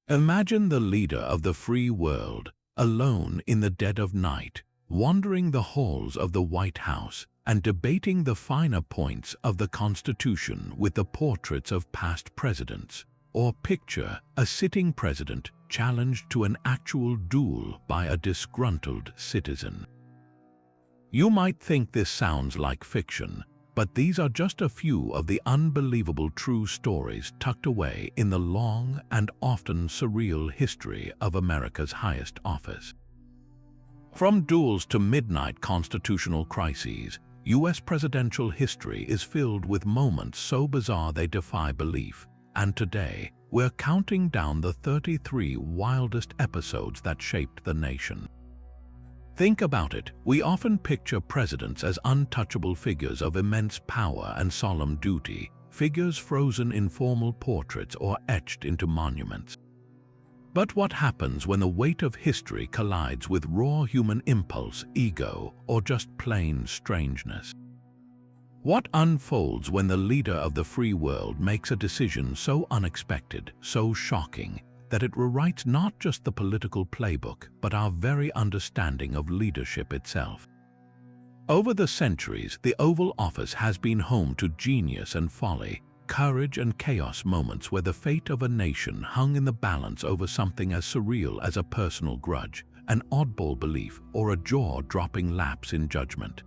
Imagine the leader of the free world, alone in the dead of night, wandering the halls of the White House and debating the finer points of the Constitution with the portraits of past presidents. Or picture a sitting president challenged to an actual duel by a disgruntled citizen. You might think this sounds like fiction, but these are just a few of the unbelievable true stories tucked away in the long and often surreal history of America's highest office. From duels to midnight constitutional crises, U.S. presidential history is filled with moments so bizarre they defy belief. And today, we're counting down the 33 wildest episodes that shaped the nation. Think about it. We often picture presidents as untouchable figures of immense power and solemn duty, figures frozen in formal portraits or etched into monuments. But what happens when the weight of history collides with raw human impulse, ego, or just plain strangeness? What unfolds when the leader of the free world makes a decision so unexpected, so shocking, that it rewrites not just the political playbook, but our very understanding of leadership itself? Over the centuries, the Oval Office has been home to genius and folly, courage and chaos moments where the fate of a nation hung in the balance over something as surreal as a personal grudge, an oddball belief, or a jaw-dropping lapse in judgment.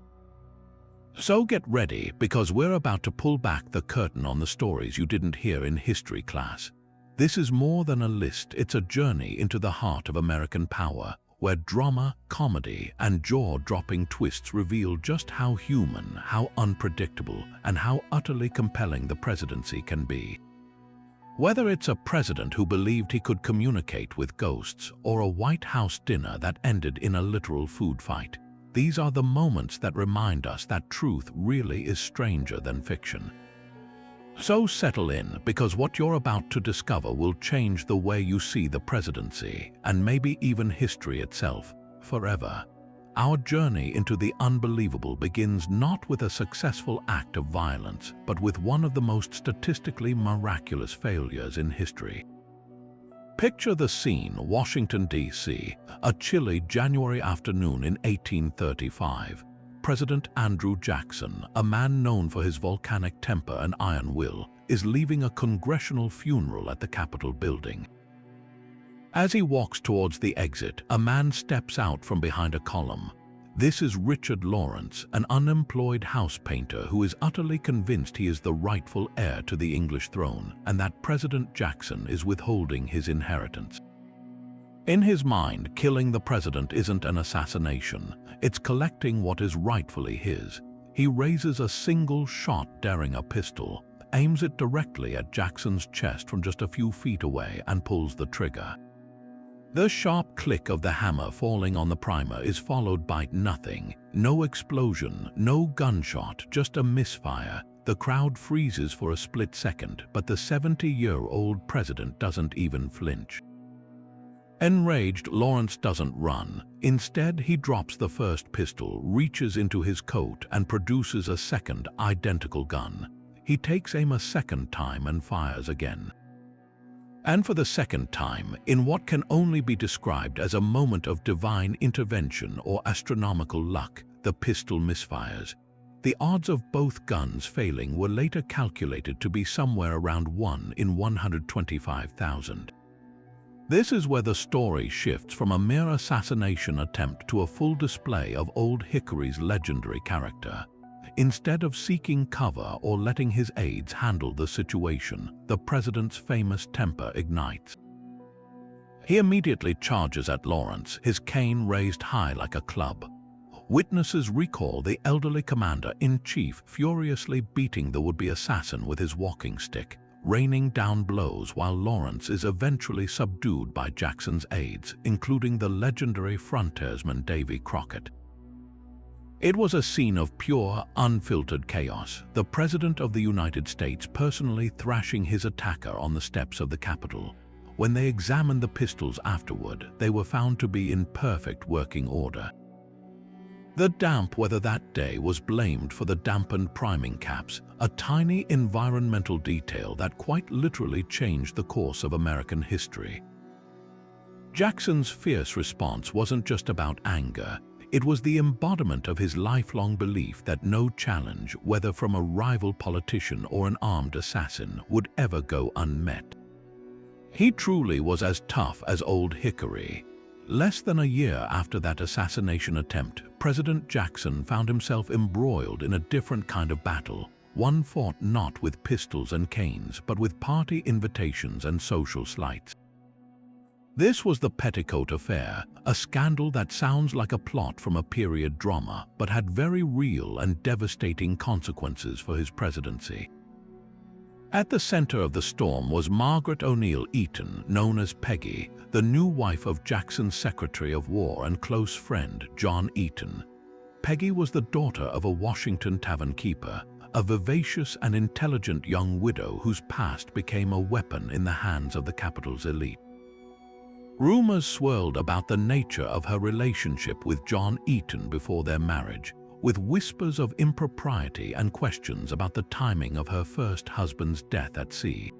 So get ready, because we're about to pull back the curtain on the stories you didn't hear in history class. This is more than a list, it's a journey into the heart of American power, where drama, comedy, and jaw-dropping twists reveal just how human, how unpredictable, and how utterly compelling the presidency can be. Whether it's a president who believed he could communicate with ghosts, or a White House dinner that ended in a literal food fight, these are the moments that remind us that truth really is stranger than fiction. So settle in, because what you're about to discover will change the way you see the presidency, and maybe even history itself, forever. Our journey into the unbelievable begins not with a successful act of violence, but with one of the most statistically miraculous failures in history. Picture the scene: Washington, D.C., a chilly January afternoon in 1835. President Andrew Jackson, a man known for his volcanic temper and iron will, is leaving a congressional funeral at the Capitol building. As he walks towards the exit, a man steps out from behind a column. This is Richard Lawrence, an unemployed house painter who is utterly convinced he is the rightful heir to the English throne and that President Jackson is withholding his inheritance. In his mind, killing the president isn't an assassination, it's collecting what is rightfully his. He raises a single shot, daring a pistol, aims it directly at Jackson's chest from just a few feet away, and pulls the trigger. The sharp click of the hammer falling on the primer is followed by nothing. No explosion, no gunshot, just a misfire. The crowd freezes for a split second, but the 70-year-old president doesn't even flinch. Enraged, Lawrence doesn't run. Instead, he drops the first pistol, reaches into his coat, and produces a second, identical gun. He takes aim a second time and fires again. And for the second time, in what can only be described as a moment of divine intervention or astronomical luck, the pistol misfires. The odds of both guns failing were later calculated to be somewhere around 1 in 125,000. This is where the story shifts from a mere assassination attempt to a full display of Old Hickory's legendary character. Instead of seeking cover or letting his aides handle the situation, the president's famous temper ignites. He immediately charges at Lawrence, his cane raised high like a club. Witnesses recall the elderly commander-in-chief furiously beating the would-be assassin with his walking stick, raining down blows, while Lawrence is eventually subdued by Jackson's aides, including the legendary frontiersman Davy Crockett. It was a scene of pure, unfiltered chaos, the President of the United States personally thrashing his attacker on the steps of the Capitol. When they examined the pistols afterward, they were found to be in perfect working order. The damp weather that day was blamed for the dampened priming caps, a tiny environmental detail that quite literally changed the course of American history. Jackson's fierce response wasn't just about anger. It was the embodiment of his lifelong belief that no challenge, whether from a rival politician or an armed assassin, would ever go unmet. He truly was as tough as Old Hickory. Less than a year after that assassination attempt, President Jackson found himself embroiled in a different kind of battle, one fought not with pistols and canes, but with party invitations and social slights. This was the Petticoat Affair, a scandal that sounds like a plot from a period drama, but had very real and devastating consequences for his presidency. At the center of the storm was Margaret O'Neill Eaton, known as Peggy, the new wife of Jackson's Secretary of War and close friend, John Eaton. Peggy was the daughter of a Washington tavern keeper, a vivacious and intelligent young widow whose past became a weapon in the hands of the Capitol's elite. Rumors swirled about the nature of her relationship with John Eaton before their marriage, with whispers of impropriety and questions about the timing of her first husband's death at sea.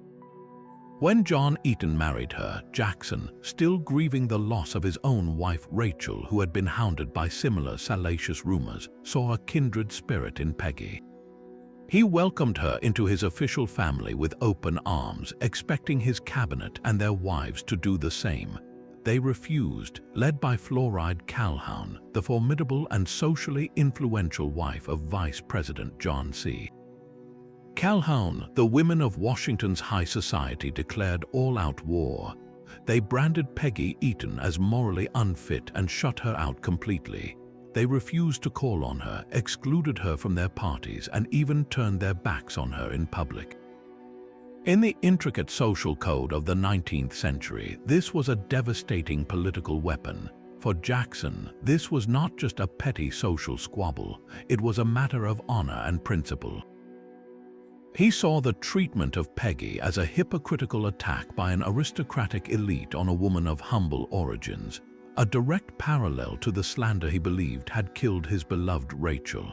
When John Eaton married her, Jackson, still grieving the loss of his own wife Rachel, who had been hounded by similar salacious rumors, saw a kindred spirit in Peggy. He welcomed her into his official family with open arms, expecting his cabinet and their wives to do the same. They refused, led by Floride Calhoun, the formidable and socially influential wife of Vice President John C. Calhoun, the women of Washington's high society, declared all-out war. They branded Peggy Eaton as morally unfit and shut her out completely. They refused to call on her, excluded her from their parties, and even turned their backs on her in public. In the intricate social code of the 19th century, this was a devastating political weapon. For Jackson, this was not just a petty social squabble, it was a matter of honor and principle. He saw the treatment of Peggy as a hypocritical attack by an aristocratic elite on a woman of humble origins, a direct parallel to the slander he believed had killed his beloved Rachel.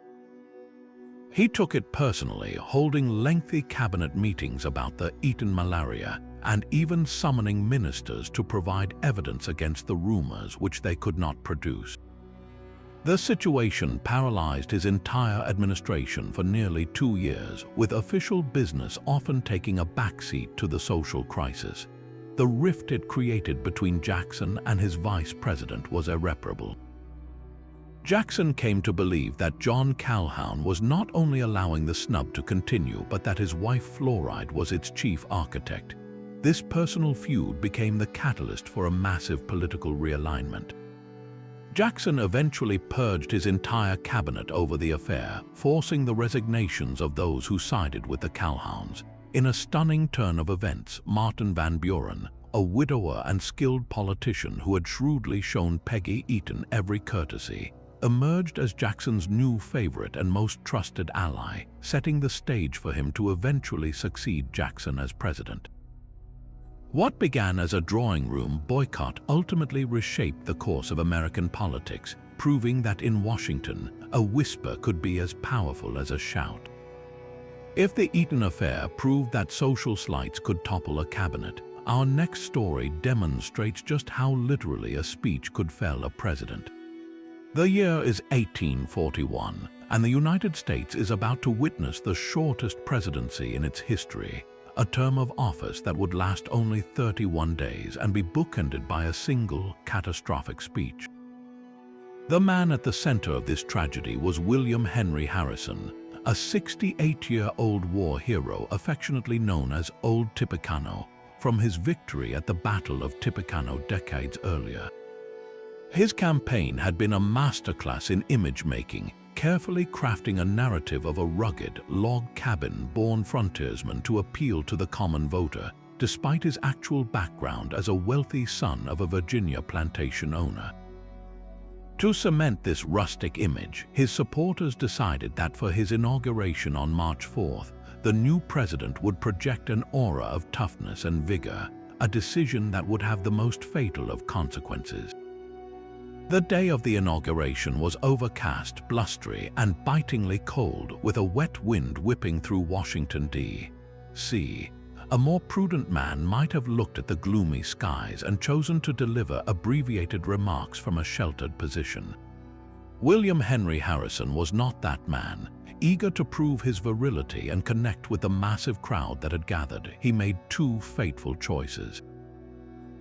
He took it personally, holding lengthy cabinet meetings about the Eaton malaria and even summoning ministers to provide evidence against the rumors which they could not produce. The situation paralyzed his entire administration for nearly 2 years, with official business often taking a backseat to the social crisis. The rift it created between Jackson and his vice president was irreparable. Jackson came to believe that John Calhoun was not only allowing the snub to continue, but that his wife Floride was its chief architect. This personal feud became the catalyst for a massive political realignment. Jackson eventually purged his entire cabinet over the affair, forcing the resignations of those who sided with the Calhouns. In a stunning turn of events, Martin Van Buren, a widower and skilled politician who had shrewdly shown Peggy Eaton every courtesy, emerged as Jackson's new favorite and most trusted ally, setting the stage for him to eventually succeed Jackson as president. What began as a drawing room boycott ultimately reshaped the course of American politics, proving that in Washington, a whisper could be as powerful as a shout. If the Eaton affair proved that social slights could topple a cabinet, our next story demonstrates just how literally a speech could fell a president. The year is 1841, and the United States is about to witness the shortest presidency in its history, a term of office that would last only 31 days and be bookended by a single catastrophic speech. The man at the center of this tragedy was William Henry Harrison, a 68-year-old war hero affectionately known as Old Tippecanoe, from his victory at the Battle of Tippecanoe decades earlier. His campaign had been a masterclass in image-making, carefully crafting a narrative of a rugged, log cabin-born frontiersman to appeal to the common voter, despite his actual background as a wealthy son of a Virginia plantation owner. To cement this rustic image, his supporters decided that for his inauguration on March 4th, the new president would project an aura of toughness and vigor, a decision that would have the most fatal of consequences. The day of the inauguration was overcast, blustery, and bitingly cold, with a wet wind whipping through Washington, D.C. a more prudent man might have looked at the gloomy skies and chosen to deliver abbreviated remarks from a sheltered position. William Henry Harrison was not that man. Eager to prove his virility and connect with the massive crowd that had gathered, he made two fateful choices.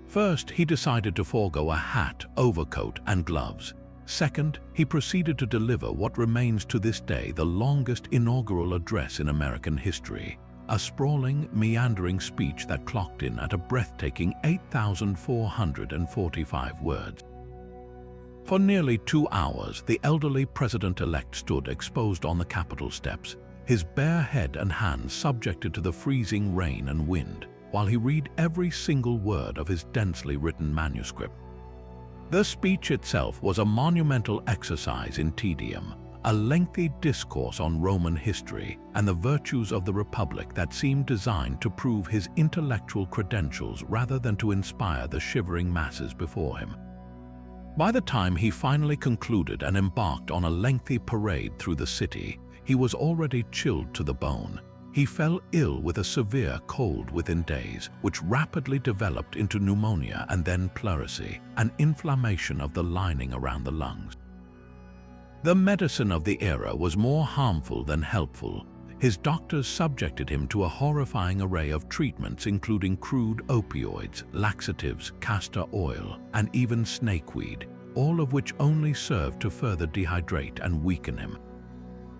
First, he decided to forego a hat, overcoat, and gloves. Second, he proceeded to deliver what remains to this day the longest inaugural address in American history, a sprawling, meandering speech that clocked in at a breathtaking 8,445 words. For nearly 2 hours, the elderly president-elect stood exposed on the Capitol steps, his bare head and hands subjected to the freezing rain and wind, while he read every single word of his densely written manuscript. The speech itself was a monumental exercise in tedium, a lengthy discourse on Roman history and the virtues of the Republic that seemed designed to prove his intellectual credentials rather than to inspire the shivering masses before him. By the time he finally concluded and embarked on a lengthy parade through the city, he was already chilled to the bone. He fell ill with a severe cold within days, which rapidly developed into pneumonia and then pleurisy, an inflammation of the lining around the lungs. The medicine of the era was more harmful than helpful. His doctors subjected him to a horrifying array of treatments including crude opioids, laxatives, castor oil, and even snakeweed, all of which only served to further dehydrate and weaken him.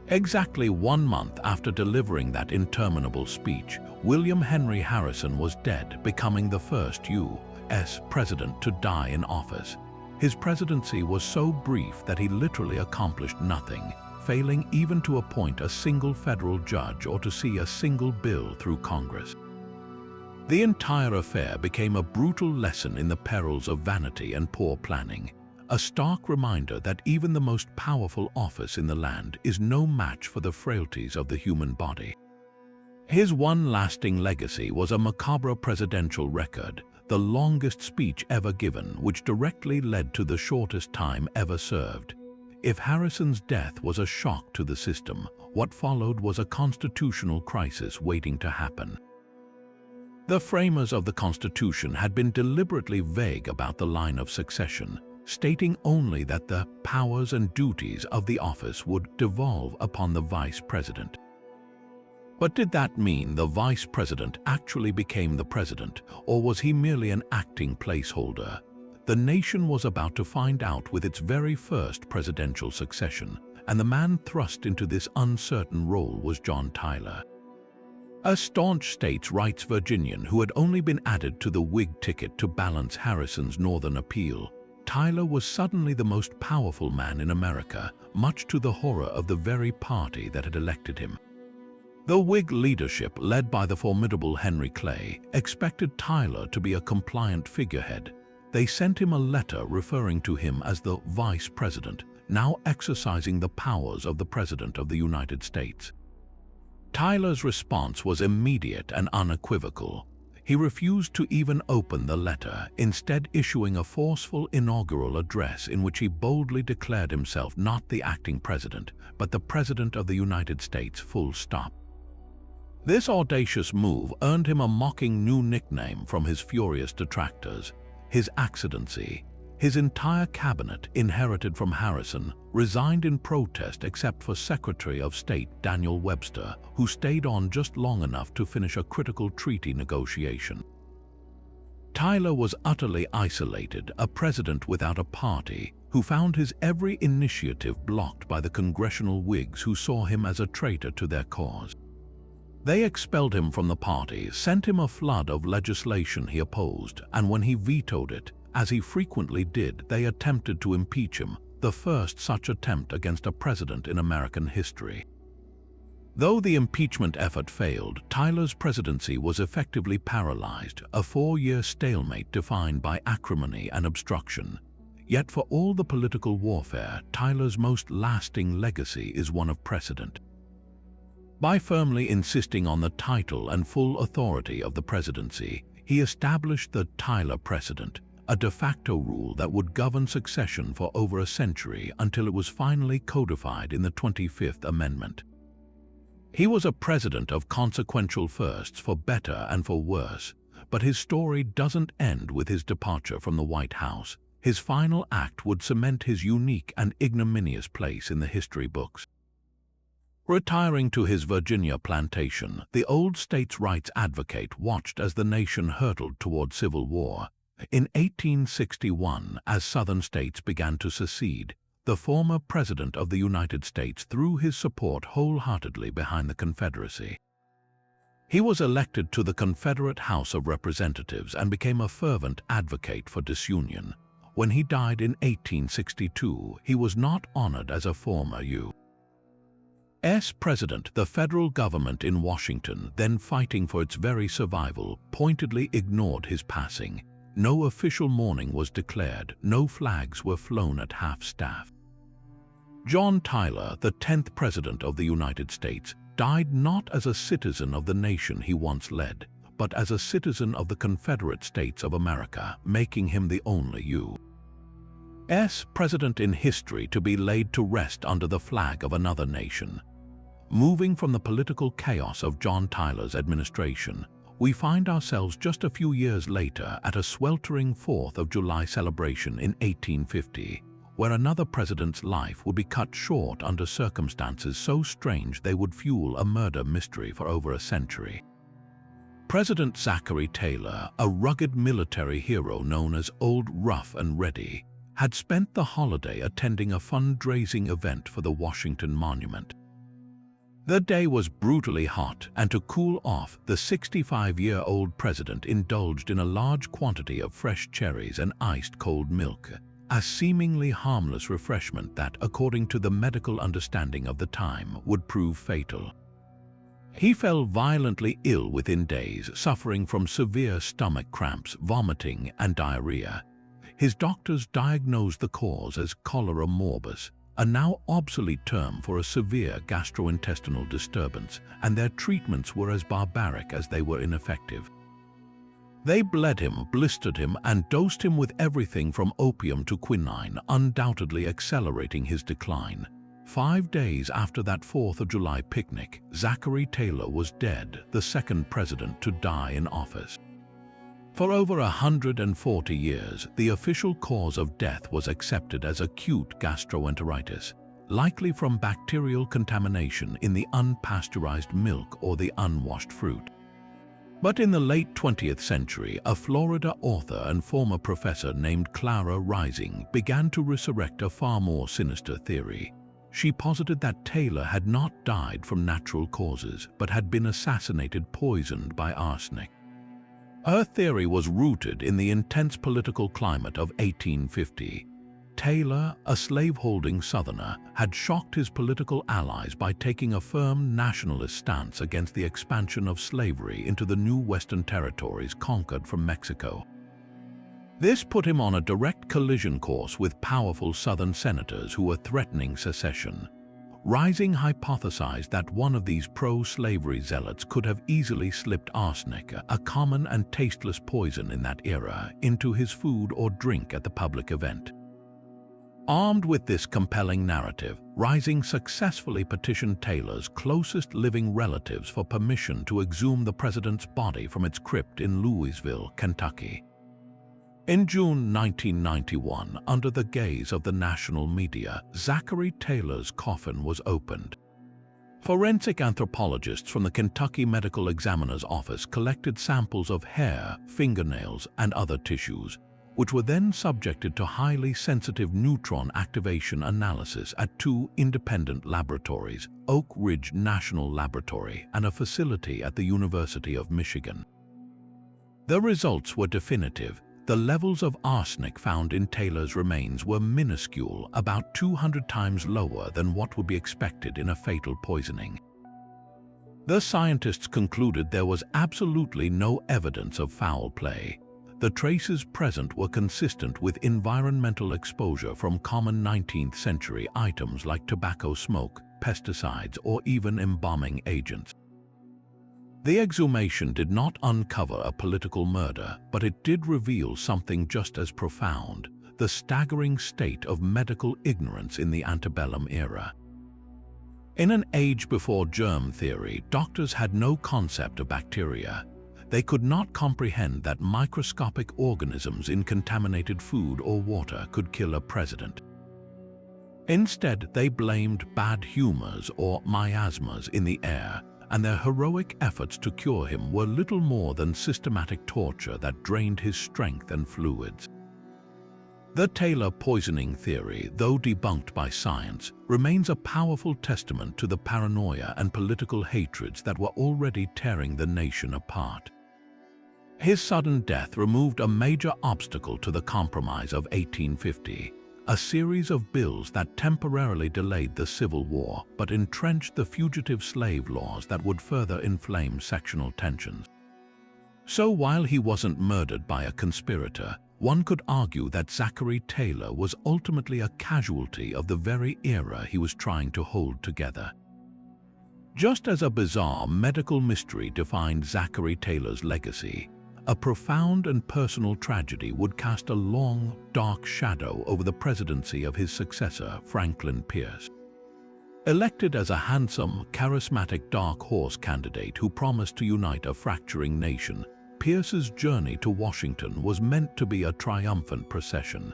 Exactly 1 month after delivering that interminable speech, William Henry Harrison was dead, becoming the first U.S. president to die in office. His presidency was so brief that he literally accomplished nothing, failing even to appoint a single federal judge or to see a single bill through Congress. The entire affair became a brutal lesson in the perils of vanity and poor planning, a stark reminder that even the most powerful office in the land is no match for the frailties of the human body. His one lasting legacy was a macabre presidential record, the longest speech ever given, which directly led to the shortest time ever served. If Harrison's death was a shock to the system, what followed was a constitutional crisis waiting to happen. The framers of the Constitution had been deliberately vague about the line of succession, stating only that the powers and duties of the office would devolve upon the vice president. But did that mean the vice president actually became the president, or was he merely an acting placeholder? The nation was about to find out with its very first presidential succession, and the man thrust into this uncertain role was John Tyler. A staunch states' rights Virginian who had only been added to the Whig ticket to balance Harrison's northern appeal, Tyler was suddenly the most powerful man in America, much to the horror of the very party that had elected him. The Whig leadership, led by the formidable Henry Clay, expected Tyler to be a compliant figurehead. They sent him a letter referring to him as the Vice President, now exercising the powers of the President of the United States. Tyler's response was immediate and unequivocal. He refused to even open the letter, instead issuing a forceful inaugural address in which he boldly declared himself not the acting president, but the President of the United States, full stop. This audacious move earned him a mocking new nickname from his furious detractors, his accidency. His entire cabinet, inherited from Harrison, resigned in protest except for Secretary of State Daniel Webster, who stayed on just long enough to finish a critical treaty negotiation. Tyler was utterly isolated, a president without a party, who found his every initiative blocked by the congressional Whigs who saw him as a traitor to their cause. They expelled him from the party, sent him a flood of legislation he opposed, and when he vetoed it, as he frequently did, they attempted to impeach him, the first such attempt against a president in American history. Though the impeachment effort failed, Tyler's presidency was effectively paralyzed, a 4-year stalemate defined by acrimony and obstruction. Yet for all the political warfare, Tyler's most lasting legacy is one of precedent. By firmly insisting on the title and full authority of the presidency, he established the Tyler precedent, a de facto rule that would govern succession for over a century until it was finally codified in the 25th Amendment. He was a president of consequential firsts for better and for worse, but his story doesn't end with his departure from the White House. His final act would cement his unique and ignominious place in the history books. Retiring to his Virginia plantation, the old states' rights advocate watched as the nation hurtled toward civil war. In 1861, as Southern states began to secede, the former President of the United States threw his support wholeheartedly behind the Confederacy. He was elected to the Confederate House of Representatives and became a fervent advocate for disunion. When he died in 1862, he was not honored as a former U.S. president. The federal government in Washington, then fighting for its very survival, pointedly ignored his passing. No official mourning was declared, no flags were flown at half-staff. John Tyler, the 10th President of the United States, died not as a citizen of the nation he once led, but as a citizen of the Confederate States of America, making him the only U.S. president in history to be laid to rest under the flag of another nation. Moving from the political chaos of John Tyler's administration, we find ourselves just a few years later at a sweltering 4th of July celebration in 1850, where another president's life would be cut short under circumstances so strange they would fuel a murder mystery for over a century. President Zachary Taylor, a rugged military hero known as Old Rough and Ready, had spent the holiday attending a fundraising event for the Washington Monument. The day was brutally hot, and to cool off, the 65-year-old president indulged in a large quantity of fresh cherries and iced cold milk, a seemingly harmless refreshment that, according to the medical understanding of the time, would prove fatal. He fell violently ill within days, suffering from severe stomach cramps, vomiting, and diarrhea. His doctors diagnosed the cause as cholera morbus, a now obsolete term for a severe gastrointestinal disturbance, and their treatments were as barbaric as they were ineffective. They bled him, blistered him, and dosed him with everything from opium to quinine, undoubtedly accelerating his decline. 5 days after that 4th of July picnic, Zachary Taylor was dead, the second president to die in office. For over 140 years, the official cause of death was accepted as acute gastroenteritis, likely from bacterial contamination in the unpasteurized milk or the unwashed fruit. But in the late 20th century, a Florida author and former professor named Clara Rising began to resurrect a far more sinister theory. She posited that Taylor had not died from natural causes, but had been assassinated, poisoned by arsenic. Her theory was rooted in the intense political climate of 1850. Taylor, a slave-holding Southerner, had shocked his political allies by taking a firm nationalist stance against the expansion of slavery into the new Western territories conquered from Mexico. This put him on a direct collision course with powerful Southern senators who were threatening secession. Rising hypothesized that one of these pro-slavery zealots could have easily slipped arsenic, a common and tasteless poison in that era, into his food or drink at the public event. Armed with this compelling narrative, Rising successfully petitioned Taylor's closest living relatives for permission to exhume the president's body from its crypt in Louisville, Kentucky. In June 1991, under the gaze of the national media, Zachary Taylor's coffin was opened. Forensic anthropologists from the Kentucky Medical Examiner's Office collected samples of hair, fingernails, and other tissues, which were then subjected to highly sensitive neutron activation analysis at 2 independent laboratories, Oak Ridge National Laboratory and a facility at the University of Michigan. The results were definitive. The levels of arsenic found in Taylor's remains were minuscule, about 200 times lower than what would be expected in a fatal poisoning. The scientists concluded there was absolutely no evidence of foul play. The traces present were consistent with environmental exposure from common 19th century items like tobacco smoke, pesticides, or even embalming agents. The exhumation did not uncover a political murder, but it did reveal something just as profound: the staggering state of medical ignorance in the antebellum era. In an age before germ theory, doctors had no concept of bacteria. They could not comprehend that microscopic organisms in contaminated food or water could kill a president. Instead, they blamed bad humors or miasmas in the air, and their heroic efforts to cure him were little more than systematic torture that drained his strength and fluids. The Taylor poisoning theory, though debunked by science, remains a powerful testament to the paranoia and political hatreds that were already tearing the nation apart. His sudden death removed a major obstacle to the Compromise of 1850, a series of bills that temporarily delayed the Civil War but entrenched the fugitive slave laws that would further inflame sectional tensions. So while he wasn't murdered by a conspirator, one could argue that Zachary Taylor was ultimately a casualty of the very era he was trying to hold together. Just as a bizarre medical mystery defined Zachary Taylor's legacy, a profound and personal tragedy would cast a long, dark shadow over the presidency of his successor, Franklin Pierce. Elected as a handsome, charismatic dark horse candidate who promised to unite a fracturing nation, Pierce's journey to Washington was meant to be a triumphant procession.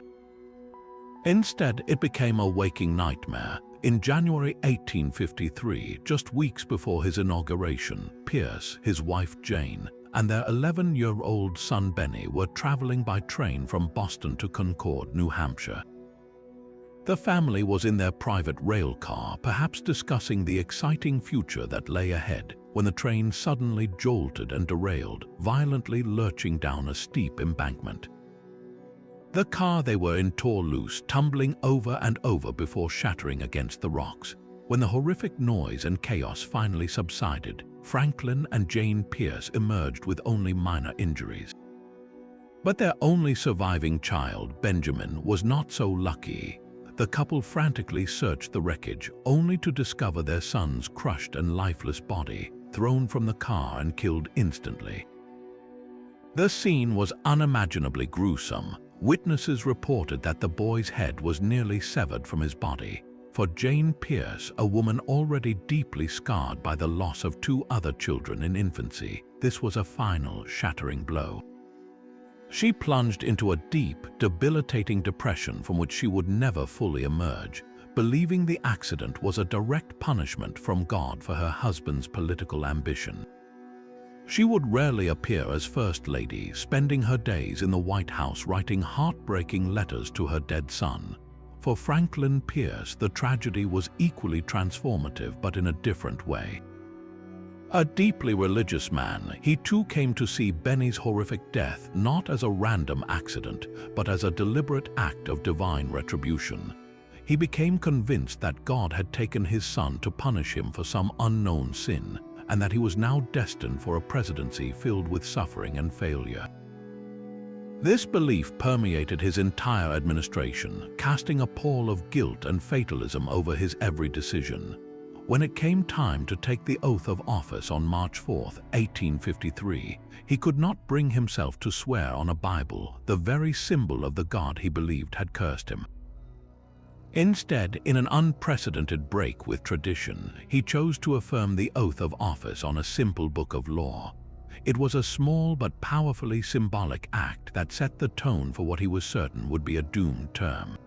Instead, it became a waking nightmare. In January 1853, just weeks before his inauguration, Pierce, his wife Jane, and their 11-year-old son Benny were traveling by train from Boston to Concord, New Hampshire. The family was in their private rail car, perhaps discussing the exciting future that lay ahead, when the train suddenly jolted and derailed, violently lurching down a steep embankment. The car they were in tore loose, tumbling over and over before shattering against the rocks. When the horrific noise and chaos finally subsided, Franklin and Jane Pierce emerged with only minor injuries. But their only surviving child, Benjamin, was not so lucky. The couple frantically searched the wreckage, only to discover their son's crushed and lifeless body, thrown from the car and killed instantly. The scene was unimaginably gruesome. Witnesses reported that the boy's head was nearly severed from his body. For Jane Pierce, a woman already deeply scarred by the loss of 2 other children in infancy, this was a final, shattering blow. She plunged into a deep, debilitating depression from which she would never fully emerge, believing the accident was a direct punishment from God for her husband's political ambition. She would rarely appear as First Lady, spending her days in the White House writing heartbreaking letters to her dead son. For Franklin Pierce, the tragedy was equally transformative, but in a different way. A deeply religious man, he too came to see Benny's horrific death not as a random accident, but as a deliberate act of divine retribution. He became convinced that God had taken his son to punish him for some unknown sin, and that he was now destined for a presidency filled with suffering and failure. This belief permeated his entire administration, casting a pall of guilt and fatalism over his every decision. When it came time to take the oath of office on March 4, 1853, he could not bring himself to swear on a Bible, the very symbol of the God he believed had cursed him. Instead, in an unprecedented break with tradition, he chose to affirm the oath of office on a simple book of law. It was a small but powerfully symbolic act that set the tone for what he was certain would be a doomed term.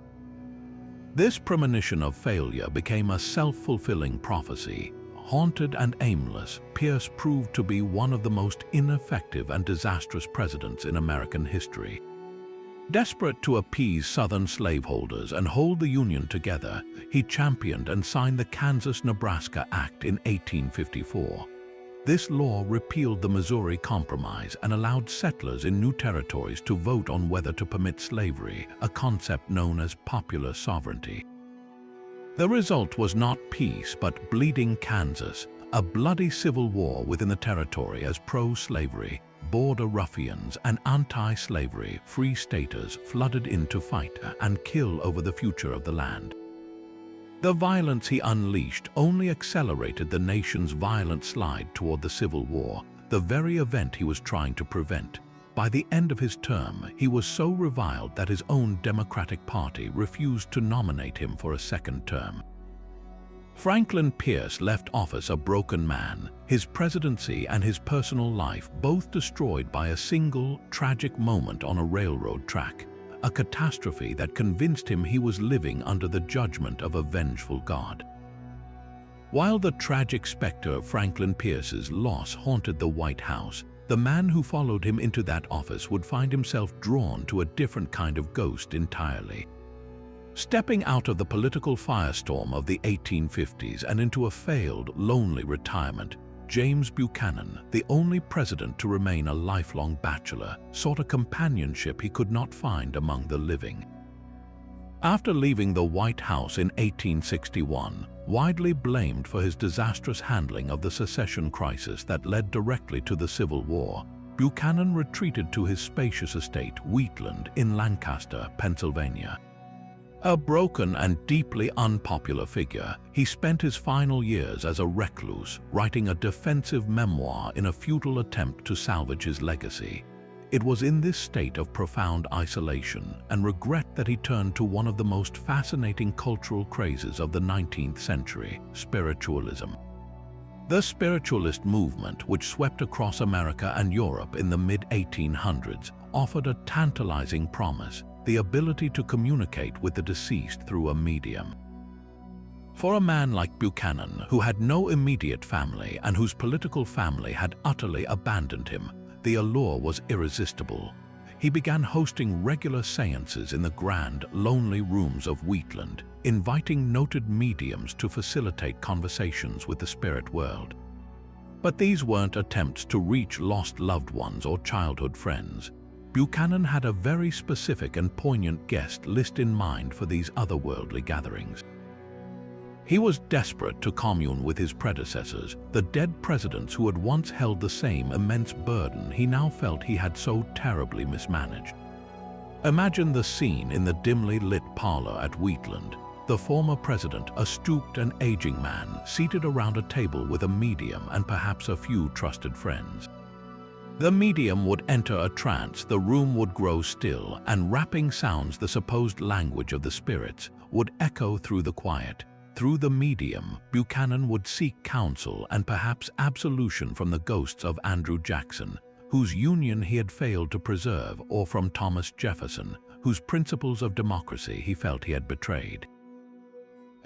This premonition of failure became a self-fulfilling prophecy. Haunted and aimless, Pierce proved to be one of the most ineffective and disastrous presidents in American history. Desperate to appease Southern slaveholders and hold the Union together, he championed and signed the Kansas-Nebraska Act in 1854. This law repealed the Missouri Compromise and allowed settlers in new territories to vote on whether to permit slavery, a concept known as popular sovereignty. The result was not peace but bleeding Kansas, a bloody civil war within the territory as pro-slavery, border ruffians and anti-slavery free staters flooded in to fight and kill over the future of the land. The violence he unleashed only accelerated the nation's violent slide toward the Civil War, the very event he was trying to prevent. By the end of his term, he was so reviled that his own Democratic Party refused to nominate him for a second term. Franklin Pierce left office a broken man, his presidency and his personal life both destroyed by a single, tragic moment on a railroad track, a catastrophe that convinced him he was living under the judgment of a vengeful God. While the tragic specter of Franklin Pierce's loss haunted the White House, the man who followed him into that office would find himself drawn to a different kind of ghost entirely. Stepping out of the political firestorm of the 1850s and into a failed, lonely retirement, James Buchanan, the only president to remain a lifelong bachelor, sought a companionship he could not find among the living. After leaving the White House in 1861, widely blamed for his disastrous handling of the secession crisis that led directly to the Civil War, Buchanan retreated to his spacious estate, Wheatland, in Lancaster, Pennsylvania. A broken and deeply unpopular figure, he spent his final years as a recluse, writing a defensive memoir in a futile attempt to salvage his legacy. It was in this state of profound isolation and regret that he turned to one of the most fascinating cultural crazes of the 19th century, spiritualism. The spiritualist movement, which swept across America and Europe in the mid-1800s, offered a tantalizing promise: the ability to communicate with the deceased through a medium. For a man like Buchanan, who had no immediate family and whose political family had utterly abandoned him, the allure was irresistible. He began hosting regular séances in the grand, lonely rooms of Wheatland, inviting noted mediums to facilitate conversations with the spirit world. But these weren't attempts to reach lost loved ones or childhood friends. Buchanan had a very specific and poignant guest list in mind for these otherworldly gatherings. He was desperate to commune with his predecessors, the dead presidents who had once held the same immense burden he now felt he had so terribly mismanaged. Imagine the scene in the dimly lit parlor at Wheatland. The former president, a stooped and aging man, seated around a table with a medium and perhaps a few trusted friends. The medium would enter a trance, the room would grow still, and rapping sounds, the supposed language of the spirits, would echo through the quiet. Through the medium, Buchanan would seek counsel and perhaps absolution from the ghosts of Andrew Jackson, whose union he had failed to preserve, or from Thomas Jefferson, whose principles of democracy he felt he had betrayed.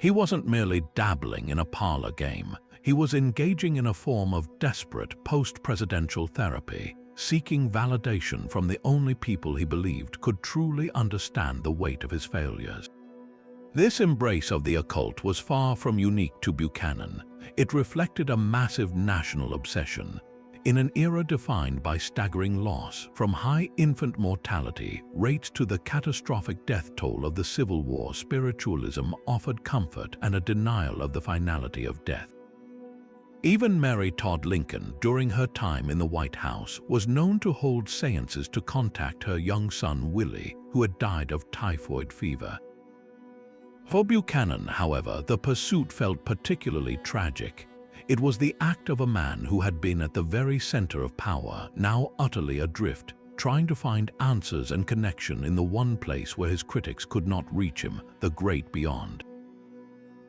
He wasn't merely dabbling in a parlor game. He was engaging in a form of desperate post-presidential therapy, seeking validation from the only people he believed could truly understand the weight of his failures. This embrace of the occult was far from unique to Buchanan. It reflected a massive national obsession. In an era defined by staggering loss, from high infant mortality rates to the catastrophic death toll of the Civil War, spiritualism offered comfort and a denial of the finality of death. Even Mary Todd Lincoln, during her time in the White House, was known to hold seances to contact her young son Willie, who had died of typhoid fever. For Buchanan, however, the pursuit felt particularly tragic. It was the act of a man who had been at the very center of power, now utterly adrift, trying to find answers and connection in the one place where his critics could not reach him, the great beyond.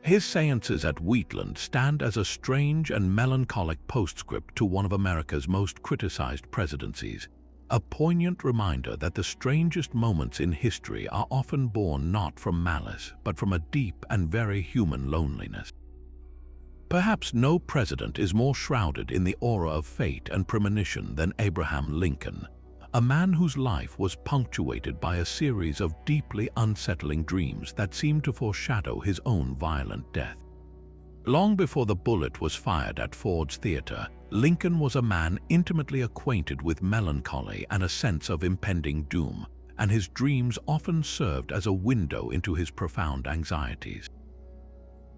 His seances at Wheatland stand as a strange and melancholic postscript to one of America's most criticized presidencies, a poignant reminder that the strangest moments in history are often born not from malice, but from a deep and very human loneliness. Perhaps no president is more shrouded in the aura of fate and premonition than Abraham Lincoln, a man whose life was punctuated by a series of deeply unsettling dreams that seemed to foreshadow his own violent death. Long before the bullet was fired at Ford's Theater, Lincoln was a man intimately acquainted with melancholy and a sense of impending doom, and his dreams often served as a window into his profound anxieties.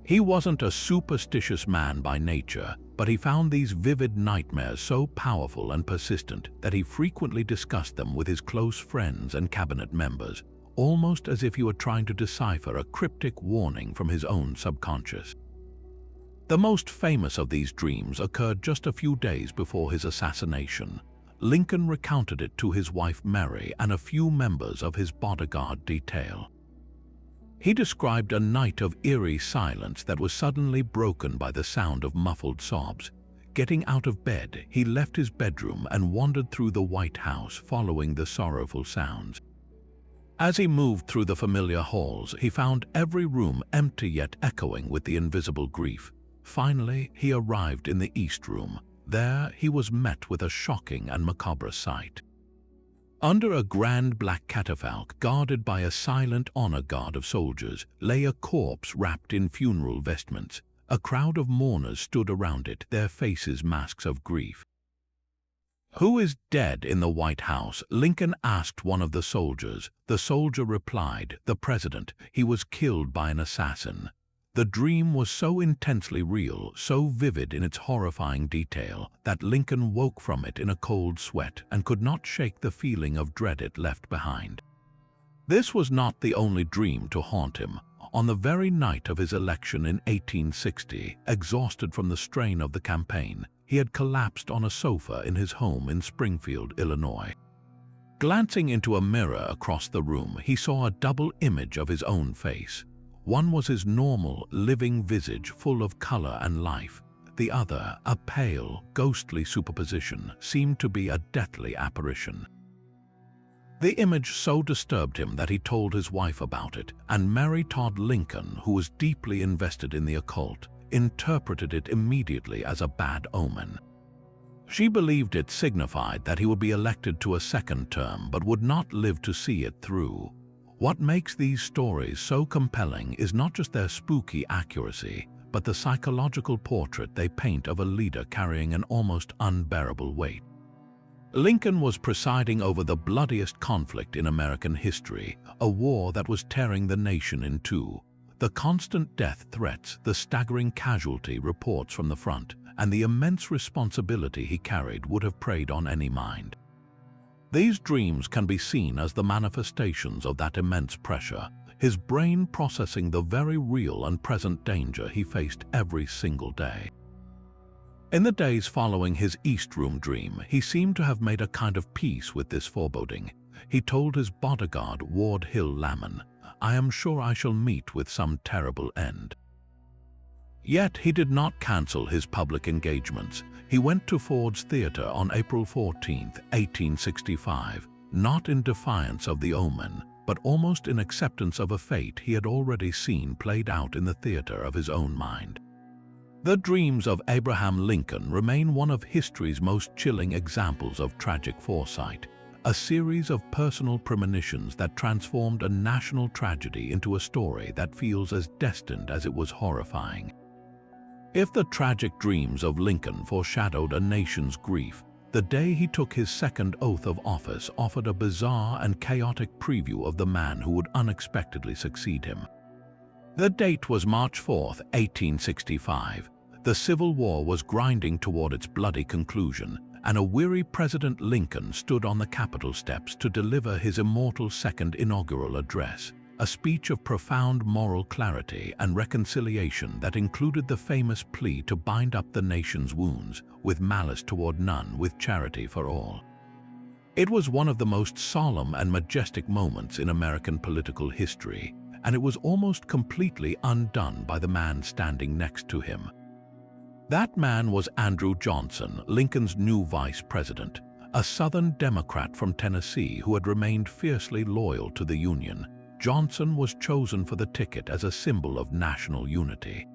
He wasn't a superstitious man by nature, but he found these vivid nightmares so powerful and persistent that he frequently discussed them with his close friends and cabinet members, almost as if he were trying to decipher a cryptic warning from his own subconscious. The most famous of these dreams occurred just a few days before his assassination. Lincoln recounted it to his wife Mary and a few members of his bodyguard detail. He described a night of eerie silence that was suddenly broken by the sound of muffled sobs. Getting out of bed, he left his bedroom and wandered through the White House, following the sorrowful sounds. As he moved through the familiar halls, he found every room empty yet echoing with the invisible grief. Finally, he arrived in the East Room. There, he was met with a shocking and macabre sight. Under a grand black catafalque, guarded by a silent honor guard of soldiers, lay a corpse wrapped in funeral vestments. A crowd of mourners stood around it, their faces masks of grief. "Who is dead in the White House?" Lincoln asked one of the soldiers. The soldier replied, "The president. He was killed by an assassin." The dream was so intensely real, so vivid in its horrifying detail, that Lincoln woke from it in a cold sweat and could not shake the feeling of dread it left behind. This was not the only dream to haunt him. On the very night of his election in 1860, exhausted from the strain of the campaign, he had collapsed on a sofa in his home in Springfield, Illinois. Glancing into a mirror across the room, he saw a double image of his own face. One was his normal, living visage full of color and life. The other, a pale, ghostly superposition, seemed to be a deathly apparition. The image so disturbed him that he told his wife about it, and Mary Todd Lincoln, who was deeply invested in the occult, interpreted it immediately as a bad omen. She believed it signified that he would be elected to a second term but would not live to see it through. What makes these stories so compelling is not just their spooky accuracy, but the psychological portrait they paint of a leader carrying an almost unbearable weight. Lincoln was presiding over the bloodiest conflict in American history, a war that was tearing the nation in two. The constant death threats, the staggering casualty reports from the front, and the immense responsibility he carried would have preyed on any mind. These dreams can be seen as the manifestations of that immense pressure, his brain processing the very real and present danger he faced every single day. In the days following his East Room dream, he seemed to have made a kind of peace with this foreboding. He told his bodyguard, Ward Hill Lamon, "I am sure I shall meet with some terrible end." Yet he did not cancel his public engagements. He went to Ford's Theatre on April 14, 1865, not in defiance of the omen, but almost in acceptance of a fate he had already seen played out in the theater of his own mind. The dreams of Abraham Lincoln remain one of history's most chilling examples of tragic foresight, a series of personal premonitions that transformed a national tragedy into a story that feels as destined as it was horrifying. If the tragic dreams of Lincoln foreshadowed a nation's grief, the day he took his second oath of office offered a bizarre and chaotic preview of the man who would unexpectedly succeed him. The date was March 4, 1865. The Civil War was grinding toward its bloody conclusion, and a weary President Lincoln stood on the Capitol steps to deliver his immortal second inaugural address, a speech of profound moral clarity and reconciliation that included the famous plea to bind up the nation's wounds, with malice toward none, with charity for all. It was one of the most solemn and majestic moments in American political history, and it was almost completely undone by the man standing next to him. That man was Andrew Johnson, Lincoln's new vice president, a Southern Democrat from Tennessee who had remained fiercely loyal to the Union. Johnson was chosen for the ticket as a symbol of national unity.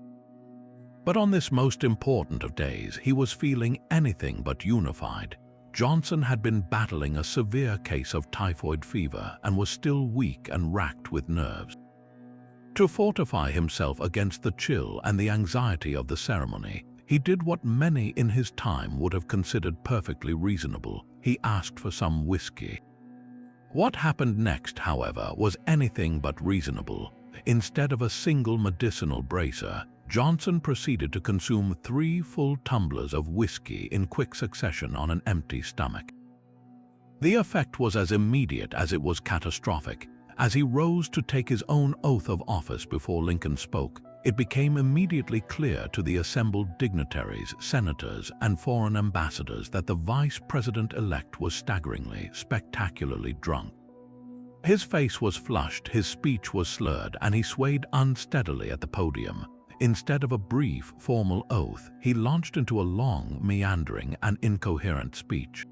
But on this most important of days, he was feeling anything but unified. Johnson had been battling a severe case of typhoid fever and was still weak and racked with nerves. To fortify himself against the chill and the anxiety of the ceremony, he did what many in his time would have considered perfectly reasonable. He asked for some whiskey. What happened next, however, was anything but reasonable. Instead of a single medicinal bracer, Johnson proceeded to consume 3 full tumblers of whiskey in quick succession on an empty stomach. The effect was as immediate as it was catastrophic. As he rose to take his own oath of office before Lincoln spoke, it became immediately clear to the assembled dignitaries, senators, and foreign ambassadors that the vice president-elect was staggeringly, spectacularly drunk. His face was flushed, his speech was slurred, and he swayed unsteadily at the podium. Instead of a brief, formal oath, he launched into a long, meandering, and incoherent speech.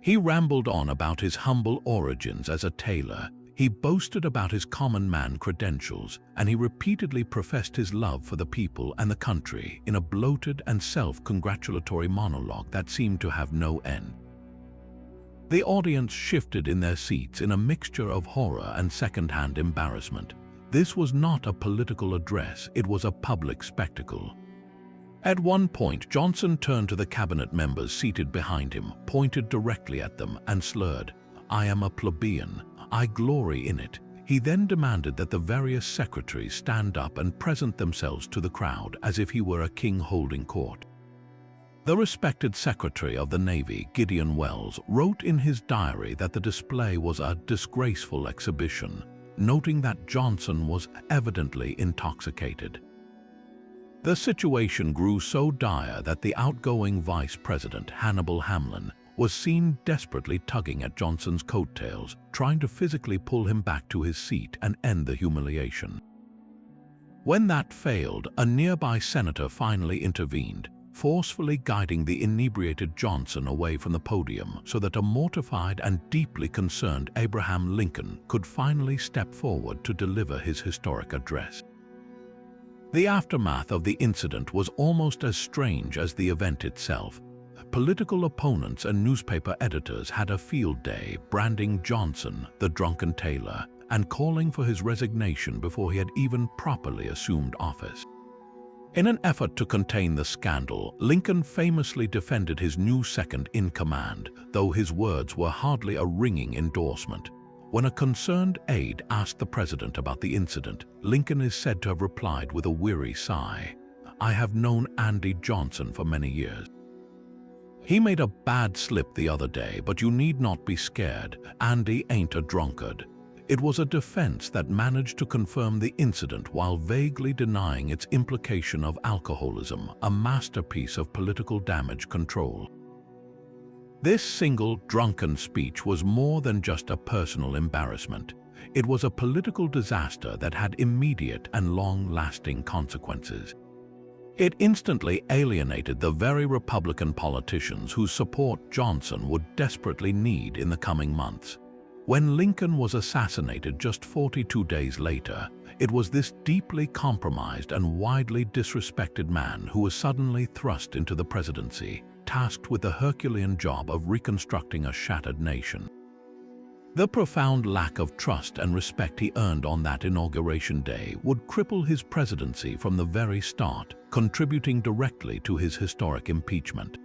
He rambled on about his humble origins as a tailor. He boasted about his common man credentials, and he repeatedly professed his love for the people and the country in a bloated and self-congratulatory monologue that seemed to have no end. The audience shifted in their seats in a mixture of horror and second-hand embarrassment. This was not a political address, it was a public spectacle. At one point, Johnson turned to the cabinet members seated behind him, pointed directly at them, and slurred, "I am a plebeian. I glory in it." He then demanded that the various secretaries stand up and present themselves to the crowd as if he were a king holding court. The respected Secretary of the Navy, Gideon Welles, wrote in his diary that the display was a disgraceful exhibition, noting that Johnson was evidently intoxicated. The situation grew so dire that the outgoing Vice President, Hannibal Hamlin, was seen desperately tugging at Johnson's coattails, trying to physically pull him back to his seat and end the humiliation. When that failed, a nearby senator finally intervened, forcefully guiding the inebriated Johnson away from the podium so that a mortified and deeply concerned Abraham Lincoln could finally step forward to deliver his historic address. The aftermath of the incident was almost as strange as the event itself. Political opponents and newspaper editors had a field day branding Johnson the drunken tailor and calling for his resignation before he had even properly assumed office. In an effort to contain the scandal, Lincoln famously defended his new second-in-command, though his words were hardly a ringing endorsement. When a concerned aide asked the president about the incident, Lincoln is said to have replied with a weary sigh, "I have known Andy Johnson for many years. He made a bad slip the other day, but you need not be scared. Andy ain't a drunkard." It was a defense that managed to confirm the incident while vaguely denying its implication of alcoholism, a masterpiece of political damage control. This single drunken speech was more than just a personal embarrassment. It was a political disaster that had immediate and long-lasting consequences. It instantly alienated the very Republican politicians whose support Johnson would desperately need in the coming months. When Lincoln was assassinated just 42 days later, it was this deeply compromised and widely disrespected man who was suddenly thrust into the presidency, tasked with the Herculean job of reconstructing a shattered nation. The profound lack of trust and respect he earned on that inauguration day would cripple his presidency from the very start, contributing directly to his historic impeachment.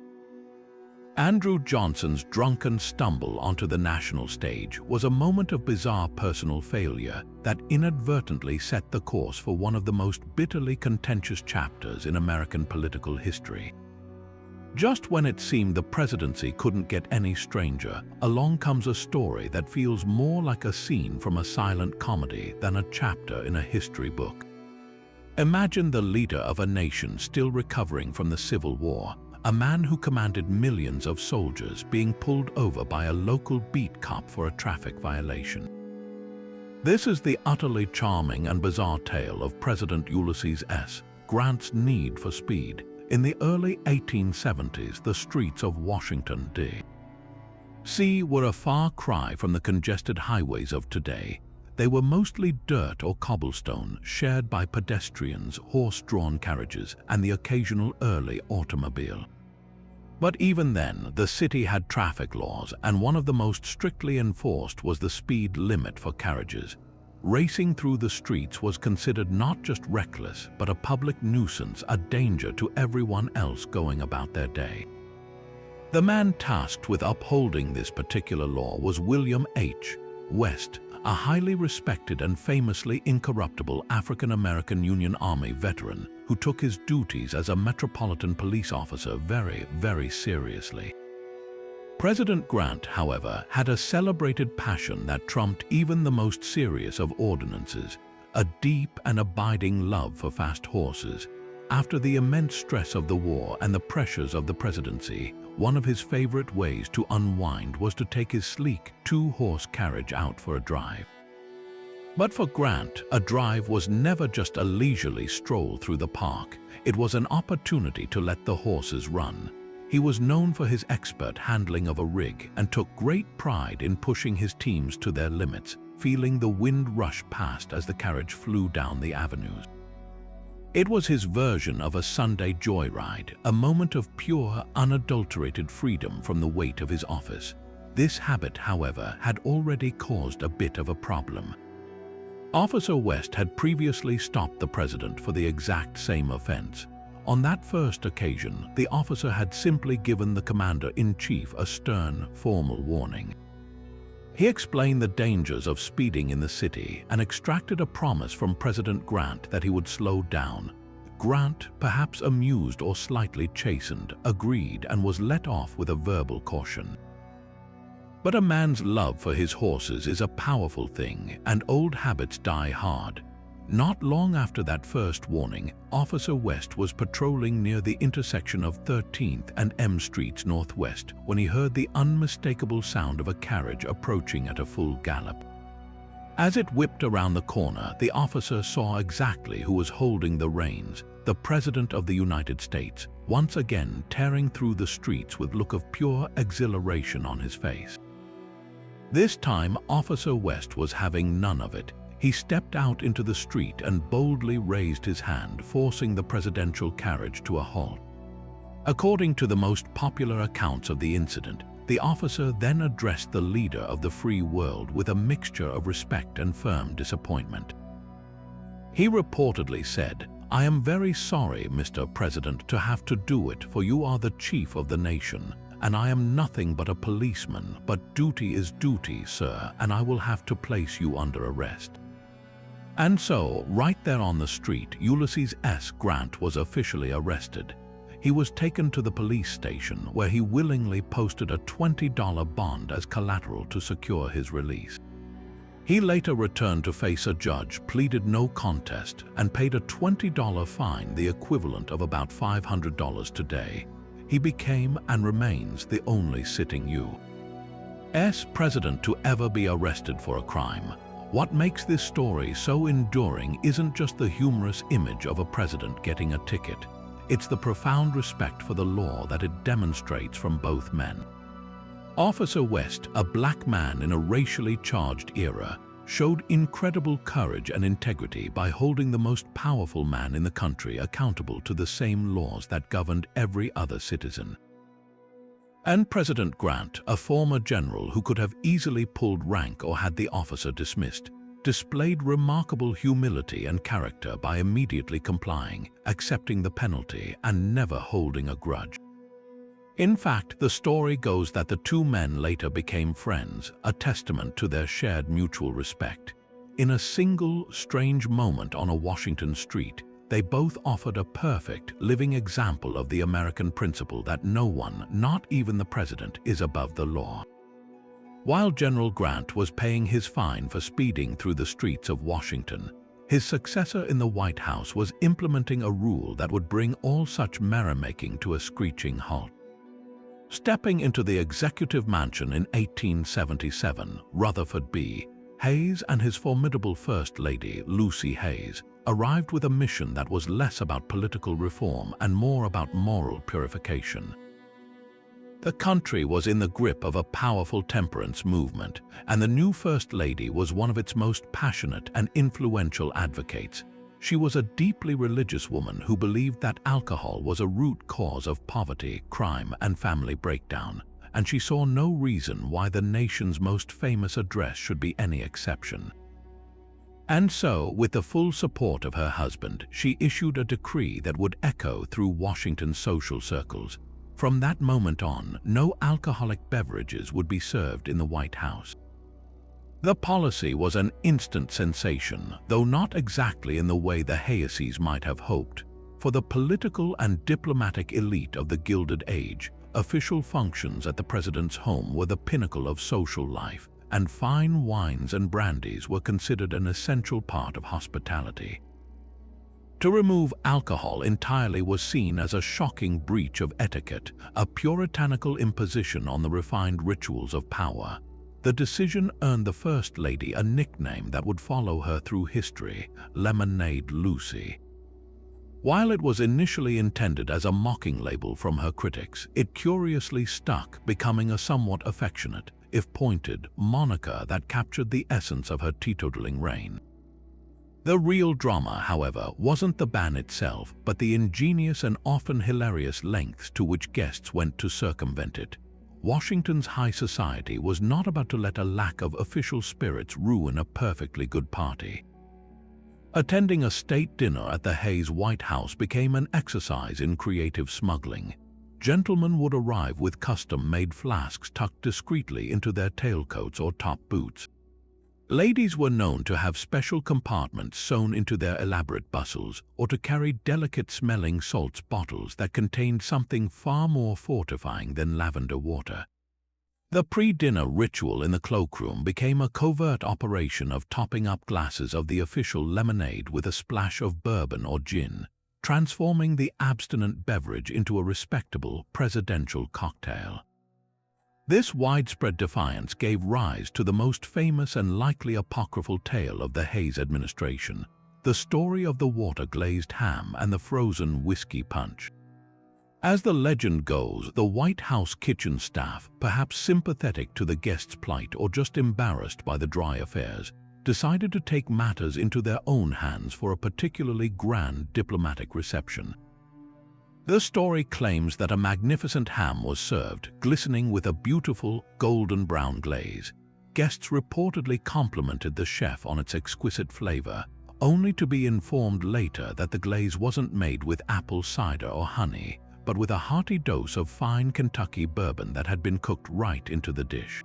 Andrew Johnson's drunken stumble onto the national stage was a moment of bizarre personal failure that inadvertently set the course for one of the most bitterly contentious chapters in American political history. Just when it seemed the presidency couldn't get any stranger, along comes a story that feels more like a scene from a silent comedy than a chapter in a history book. Imagine the leader of a nation still recovering from the Civil War, a man who commanded millions of soldiers being pulled over by a local beat cop for a traffic violation. This is the utterly charming and bizarre tale of President Ulysses S. Grant's need for speed. In the early 1870s, the streets of Washington, D.C. were a far cry from the congested highways of today. They were mostly dirt or cobblestone, shared by pedestrians, horse-drawn carriages, and the occasional early automobile. But even then, the city had traffic laws, and one of the most strictly enforced was the speed limit for carriages. Racing through the streets was considered not just reckless, but a public nuisance, a danger to everyone else going about their day. The man tasked with upholding this particular law was William H. West, a highly respected and famously incorruptible African-American Union Army veteran who took his duties as a metropolitan police officer very, very seriously. President Grant, however, had a celebrated passion that trumped even the most serious of ordinances, a deep and abiding love for fast horses. After the immense stress of the war and the pressures of the presidency, one of his favorite ways to unwind was to take his sleek two-horse carriage out for a drive. But for Grant, a drive was never just a leisurely stroll through the park. It was an opportunity to let the horses run. He was known for his expert handling of a rig and took great pride in pushing his teams to their limits, feeling the wind rush past as the carriage flew down the avenues. It was his version of a Sunday joyride, a moment of pure, unadulterated freedom from the weight of his office. This habit, however, had already caused a bit of a problem. Officer West had previously stopped the president for the exact same offense. On that first occasion, the officer had simply given the commander-in-chief a stern, formal warning. He explained the dangers of speeding in the city and extracted a promise from President Grant that he would slow down. Grant, perhaps amused or slightly chastened, agreed and was let off with a verbal caution. But a man's love for his horses is a powerful thing, and old habits die hard. Not long after that first warning, Officer West was patrolling near the intersection of 13th and M Streets Northwest when he heard the unmistakable sound of a carriage approaching at a full gallop. As it whipped around the corner, the officer saw exactly who was holding the reins: the President of the United States, once again tearing through the streets with a look of pure exhilaration on his face. This time, Officer West was having none of it. He stepped out into the street and boldly raised his hand, forcing the presidential carriage to a halt. According to the most popular accounts of the incident, the officer then addressed the leader of the free world with a mixture of respect and firm disappointment. He reportedly said, "I am very sorry, Mr. President, to have to do it, for you are the chief of the nation. And I am nothing but a policeman, but duty is duty, sir, and I will have to place you under arrest." And so, right there on the street, Ulysses S. Grant was officially arrested. He was taken to the police station, where he willingly posted a $20 bond as collateral to secure his release. He later returned to face a judge, pleaded no contest, and paid a $20 fine, the equivalent of about $500 today. He became and remains the only sitting U.S. president to ever be arrested for a crime. What makes this story so enduring isn't just the humorous image of a president getting a ticket. It's the profound respect for the law that it demonstrates from both men. Officer West, a black man in a racially charged era, showed incredible courage and integrity by holding the most powerful man in the country accountable to the same laws that governed every other citizen. And President Grant, a former general who could have easily pulled rank or had the officer dismissed, displayed remarkable humility and character by immediately complying, accepting the penalty, and never holding a grudge. In fact, the story goes that the two men later became friends, a testament to their shared mutual respect. In a single, strange moment on a Washington street, they both offered a perfect, living example of the American principle that no one, not even the president, is above the law. While General Grant was paying his fine for speeding through the streets of Washington, his successor in the White House was implementing a rule that would bring all such merrymaking to a screeching halt. Stepping into the executive mansion in 1877, Rutherford B. Hayes and his formidable First Lady, Lucy Hayes, arrived with a mission that was less about political reform and more about moral purification. The country was in the grip of a powerful temperance movement, and the new First Lady was one of its most passionate and influential advocates. She was a deeply religious woman who believed that alcohol was a root cause of poverty, crime, and family breakdown, and she saw no reason why the nation's most famous address should be any exception. And so, with the full support of her husband, she issued a decree that would echo through Washington's social circles. From that moment on, no alcoholic beverages would be served in the White House. The policy was an instant sensation, though not exactly in the way the Hayeses might have hoped. For the political and diplomatic elite of the Gilded Age, official functions at the president's home were the pinnacle of social life, and fine wines and brandies were considered an essential part of hospitality. To remove alcohol entirely was seen as a shocking breach of etiquette, a puritanical imposition on the refined rituals of power. The decision earned the First Lady a nickname that would follow her through history, Lemonade Lucy. While it was initially intended as a mocking label from her critics, it curiously stuck, becoming a somewhat affectionate, if pointed, moniker that captured the essence of her teetotaling reign. The real drama, however, wasn't the ban itself, but the ingenious and often hilarious lengths to which guests went to circumvent it. Washington's high society was not about to let a lack of official spirits ruin a perfectly good party. Attending a state dinner at the Hayes White House became an exercise in creative smuggling. Gentlemen would arrive with custom-made flasks tucked discreetly into their tailcoats or top boots. Ladies were known to have special compartments sewn into their elaborate bustles, or to carry delicate-smelling salts bottles that contained something far more fortifying than lavender water. The pre-dinner ritual in the cloakroom became a covert operation of topping up glasses of the official lemonade with a splash of bourbon or gin, transforming the abstinent beverage into a respectable presidential cocktail. This widespread defiance gave rise to the most famous and likely apocryphal tale of the Hayes administration, the story of the water-glazed ham and the frozen whiskey punch. As the legend goes, the White House kitchen staff, perhaps sympathetic to the guests' plight or just embarrassed by the dry affairs, decided to take matters into their own hands for a particularly grand diplomatic reception. The story claims that a magnificent ham was served, glistening with a beautiful golden brown glaze. Guests reportedly complimented the chef on its exquisite flavor, only to be informed later that the glaze wasn't made with apple cider or honey, but with a hearty dose of fine Kentucky bourbon that had been cooked right into the dish.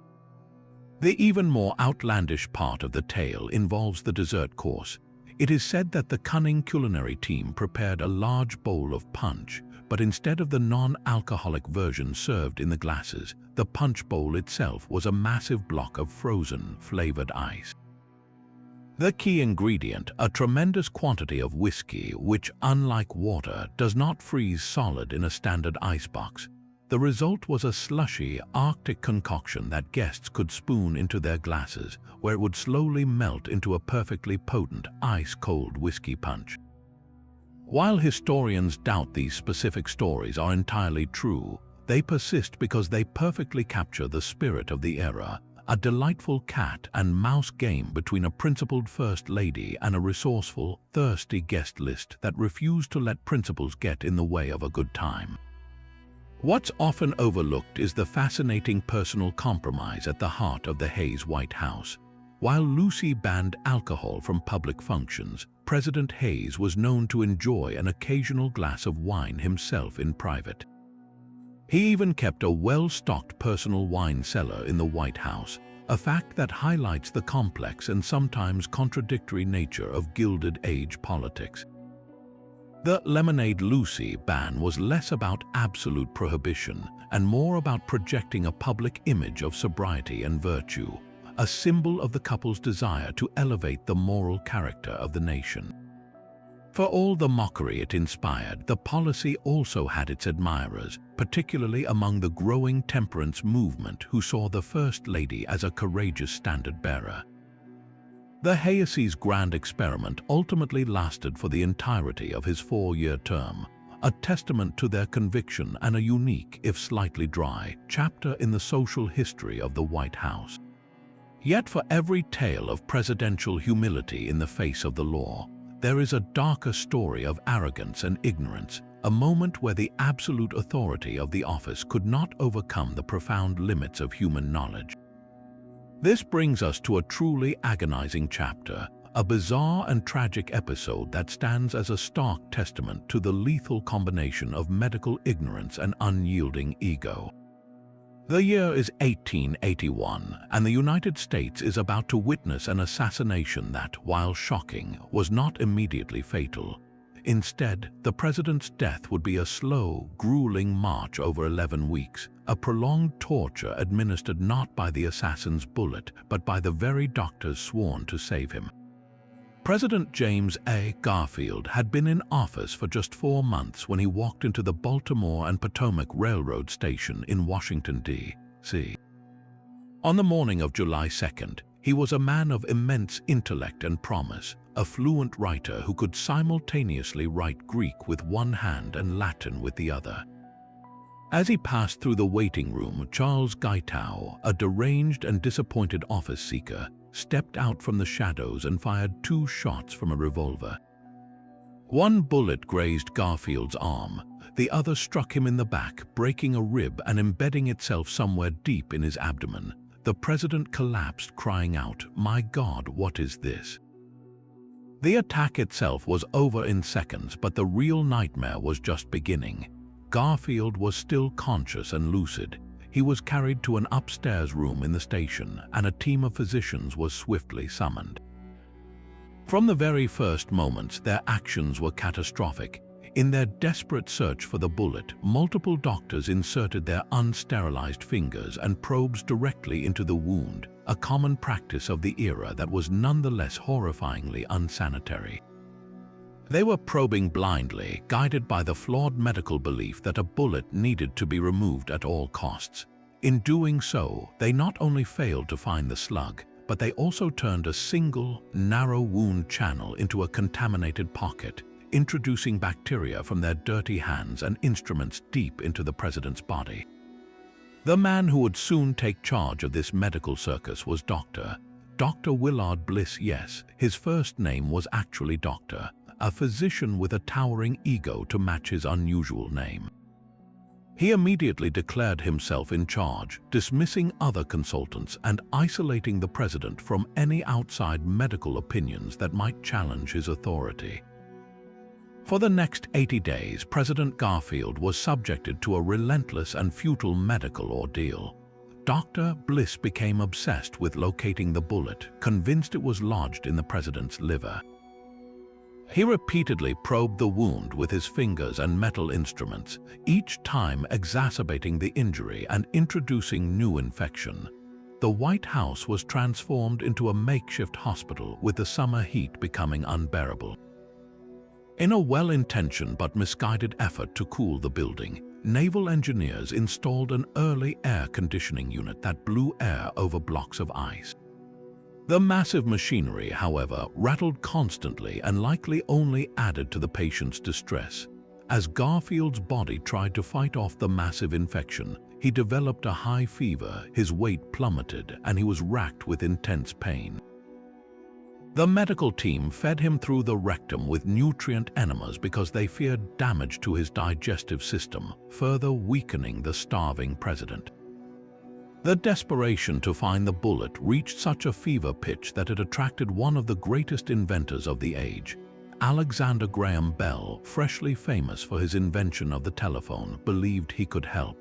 The even more outlandish part of the tale involves the dessert course. It is said that the cunning culinary team prepared a large bowl of punch, but instead of the non-alcoholic version served in the glasses, the punch bowl itself was a massive block of frozen, flavored ice. The key ingredient, a tremendous quantity of whiskey, which, unlike water, does not freeze solid in a standard icebox. The result was a slushy, Arctic concoction that guests could spoon into their glasses, where it would slowly melt into a perfectly potent, ice-cold whiskey punch. While historians doubt these specific stories are entirely true, they persist because they perfectly capture the spirit of the era, a delightful cat and mouse game between a principled First Lady and a resourceful, thirsty guest list that refused to let principles get in the way of a good time. What's often overlooked is the fascinating personal compromise at the heart of the Hayes White House. While Lucy banned alcohol from public functions, President Hayes was known to enjoy an occasional glass of wine himself in private. He even kept a well-stocked personal wine cellar in the White House, a fact that highlights the complex and sometimes contradictory nature of Gilded Age politics. The Lemonade Lucy ban was less about absolute prohibition and more about projecting a public image of sobriety and virtue, a symbol of the couple's desire to elevate the moral character of the nation. For all the mockery it inspired, the policy also had its admirers, particularly among the growing temperance movement who saw the First Lady as a courageous standard-bearer. The Hayes' grand experiment ultimately lasted for the entirety of his 4-year term, a testament to their conviction and a unique, if slightly dry, chapter in the social history of the White House. Yet for every tale of presidential humility in the face of the law, there is a darker story of arrogance and ignorance, a moment where the absolute authority of the office could not overcome the profound limits of human knowledge. This brings us to a truly agonizing chapter, a bizarre and tragic episode that stands as a stark testament to the lethal combination of medical ignorance and unyielding ego. The year is 1881, and the United States is about to witness an assassination that, while shocking, was not immediately fatal. Instead, the president's death would be a slow, grueling march over 11 weeks, a prolonged torture administered not by the assassin's bullet, but by the very doctors sworn to save him. President James A. Garfield had been in office for just 4 months when he walked into the Baltimore and Potomac Railroad Station in Washington, D.C. On the morning of July 2nd, he was a man of immense intellect and promise, a fluent writer who could simultaneously write Greek with one hand and Latin with the other. As he passed through the waiting room, Charles Guiteau, a deranged and disappointed office seeker, stepped out from the shadows and fired 2 shots from a revolver. One bullet grazed Garfield's arm, the other struck him in the back, breaking a rib and embedding itself somewhere deep in his abdomen. The president collapsed, crying out, "My God, what is this?" The attack itself was over in seconds, but the real nightmare was just beginning. Garfield was still conscious and lucid. He was carried to an upstairs room in the station, and a team of physicians was swiftly summoned. From the very first moments, their actions were catastrophic. In their desperate search for the bullet, multiple doctors inserted their unsterilized fingers and probes directly into the wound, a common practice of the era that was nonetheless horrifyingly unsanitary. They were probing blindly, guided by the flawed medical belief that a bullet needed to be removed at all costs. In doing so, they not only failed to find the slug, but they also turned a single, narrow wound channel into a contaminated pocket, introducing bacteria from their dirty hands and instruments deep into the president's body. The man who would soon take charge of this medical circus was Dr. Willard Bliss. Yes, his first name was actually Doctor, a physician with a towering ego to match his unusual name. He immediately declared himself in charge, dismissing other consultants and isolating the president from any outside medical opinions that might challenge his authority. For the next 80 days, President Garfield was subjected to a relentless and futile medical ordeal. Dr. Bliss became obsessed with locating the bullet, convinced it was lodged in the president's liver. He repeatedly probed the wound with his fingers and metal instruments, each time exacerbating the injury and introducing new infection. The White House was transformed into a makeshift hospital, with the summer heat becoming unbearable. In a well-intentioned but misguided effort to cool the building, naval engineers installed an early air conditioning unit that blew air over blocks of ice. The massive machinery, however, rattled constantly and likely only added to the patient's distress. As Garfield's body tried to fight off the massive infection, he developed a high fever, his weight plummeted, and he was racked with intense pain. The medical team fed him through the rectum with nutrient enemas because they feared damage to his digestive system, further weakening the starving president. The desperation to find the bullet reached such a fever pitch that it attracted one of the greatest inventors of the age. Alexander Graham Bell, freshly famous for his invention of the telephone, believed he could help.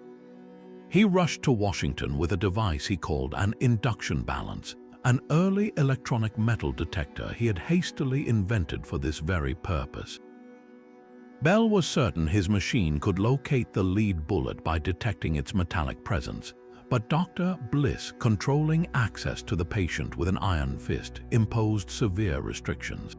He rushed to Washington with a device he called an induction balance, an early electronic metal detector he had hastily invented for this very purpose. Bell was certain his machine could locate the lead bullet by detecting its metallic presence, but Dr. Bliss, controlling access to the patient with an iron fist, imposed severe restrictions.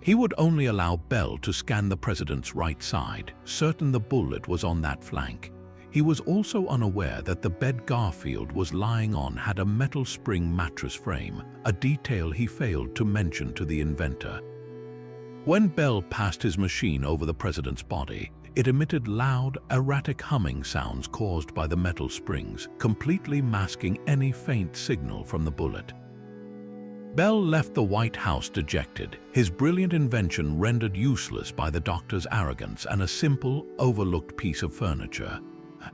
He would only allow Bell to scan the president's right side, certain the bullet was on that flank. He was also unaware that the bed Garfield was lying on had a metal spring mattress frame, a detail he failed to mention to the inventor. When Bell passed his machine over the president's body, it emitted loud, erratic humming sounds caused by the metal springs, completely masking any faint signal from the bullet. Bell left the White House dejected, his brilliant invention rendered useless by the doctor's arrogance and a simple, overlooked piece of furniture.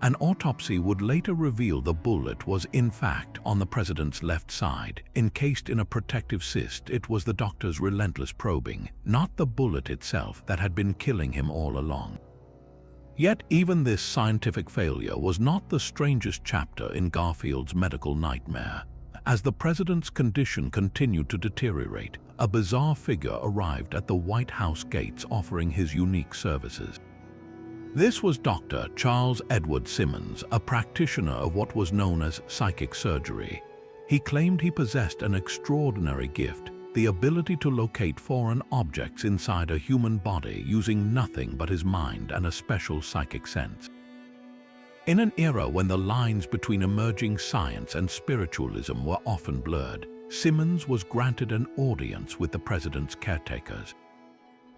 An autopsy would later reveal the bullet was in fact on the president's left side. Encased in a protective cyst, it was the doctor's relentless probing, not the bullet itself, that had been killing him all along. Yet even this scientific failure was not the strangest chapter in Garfield's medical nightmare. As the president's condition continued to deteriorate, a bizarre figure arrived at the White House gates offering his unique services. This was Dr. Charles Edward Simmons, a practitioner of what was known as psychic surgery. He claimed he possessed an extraordinary gift, the ability to locate foreign objects inside a human body using nothing but his mind and a special psychic sense. In an era when the lines between emerging science and spiritualism were often blurred, Simmons was granted an audience with the president's caretakers.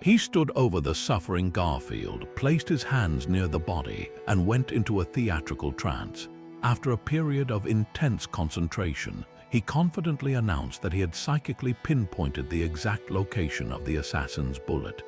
He stood over the suffering Garfield, placed his hands near the body, and went into a theatrical trance. After a period of intense concentration, he confidently announced that he had psychically pinpointed the exact location of the assassin's bullet.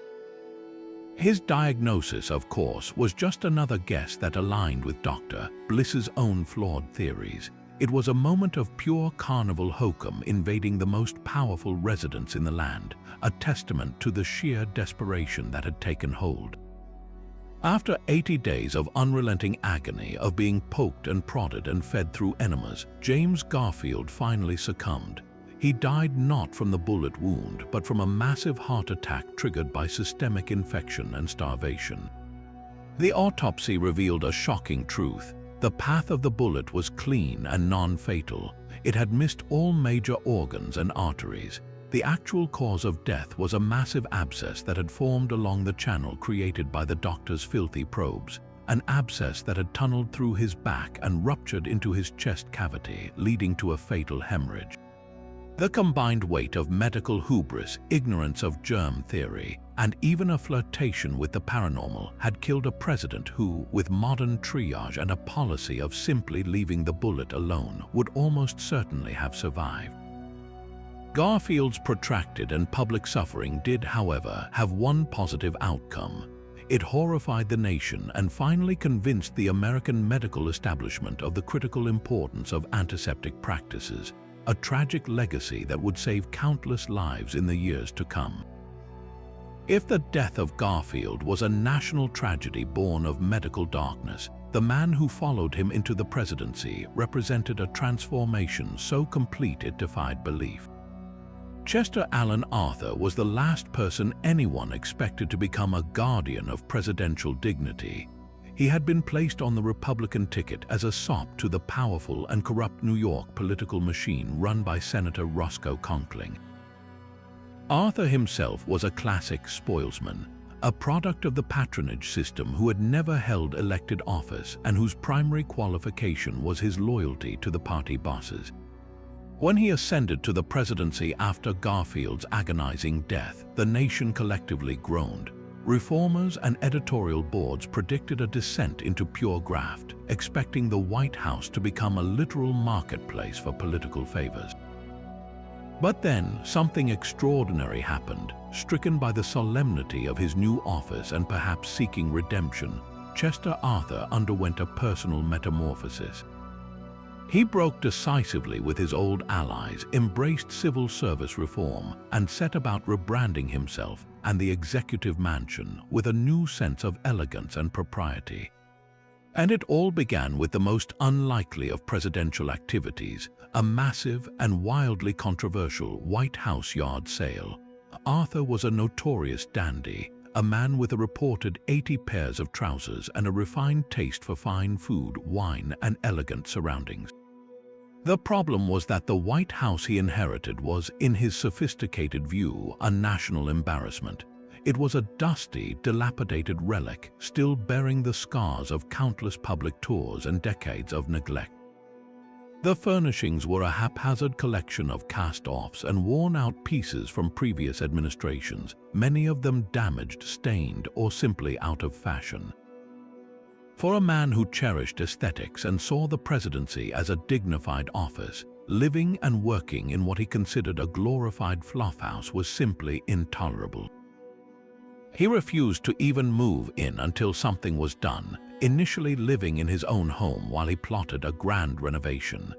His diagnosis, of course, was just another guess that aligned with Dr. Bliss's own flawed theories. It was a moment of pure carnival hokum invading the most powerful residence in the land, a testament to the sheer desperation that had taken hold. After 80 days of unrelenting agony of being poked and prodded and fed through enemas, James Garfield finally succumbed. He died not from the bullet wound, but from a massive heart attack triggered by systemic infection and starvation. The autopsy revealed a shocking truth. The path of the bullet was clean and non-fatal. It had missed all major organs and arteries. The actual cause of death was a massive abscess that had formed along the channel created by the doctor's filthy probes, an abscess that had tunneled through his back and ruptured into his chest cavity, leading to a fatal hemorrhage. The combined weight of medical hubris, ignorance of germ theory, and even a flirtation with the paranormal had killed a president who, with modern triage and a policy of simply leaving the bullet alone, would almost certainly have survived. Garfield's protracted and public suffering did, however, have one positive outcome. It horrified the nation and finally convinced the American medical establishment of the critical importance of antiseptic practices, a tragic legacy that would save countless lives in the years to come. If the death of Garfield was a national tragedy born of medical darkness, the man who followed him into the presidency represented a transformation so complete it defied belief. Chester Alan Arthur was the last person anyone expected to become a guardian of presidential dignity. He had been placed on the Republican ticket as a sop to the powerful and corrupt New York political machine run by Senator Roscoe Conkling. Arthur himself was a classic spoilsman, a product of the patronage system who had never held elected office and whose primary qualification was his loyalty to the party bosses. When he ascended to the presidency after Garfield's agonizing death, the nation collectively groaned. Reformers and editorial boards predicted a descent into pure graft, expecting the White House to become a literal marketplace for political favors. But then, something extraordinary happened. Stricken by the solemnity of his new office and perhaps seeking redemption, Chester Arthur underwent a personal metamorphosis. He broke decisively with his old allies, embraced civil service reform, and set about rebranding himself and the executive mansion with a new sense of elegance and propriety. And it all began with the most unlikely of presidential activities, a massive and wildly controversial White House yard sale. Arthur was a notorious dandy, a man with a reported 80 pairs of trousers and a refined taste for fine food, wine, and elegant surroundings. The problem was that the White House he inherited was, in his sophisticated view, a national embarrassment. It was a dusty, dilapidated relic, still bearing the scars of countless public tours and decades of neglect. The furnishings were a haphazard collection of cast-offs and worn-out pieces from previous administrations, many of them damaged, stained, or simply out of fashion. For a man who cherished aesthetics and saw the presidency as a dignified office, living and working in what he considered a glorified fluffhouse was simply intolerable. He refused to even move in until something was done, initially living in his own home while he plotted a grand renovation.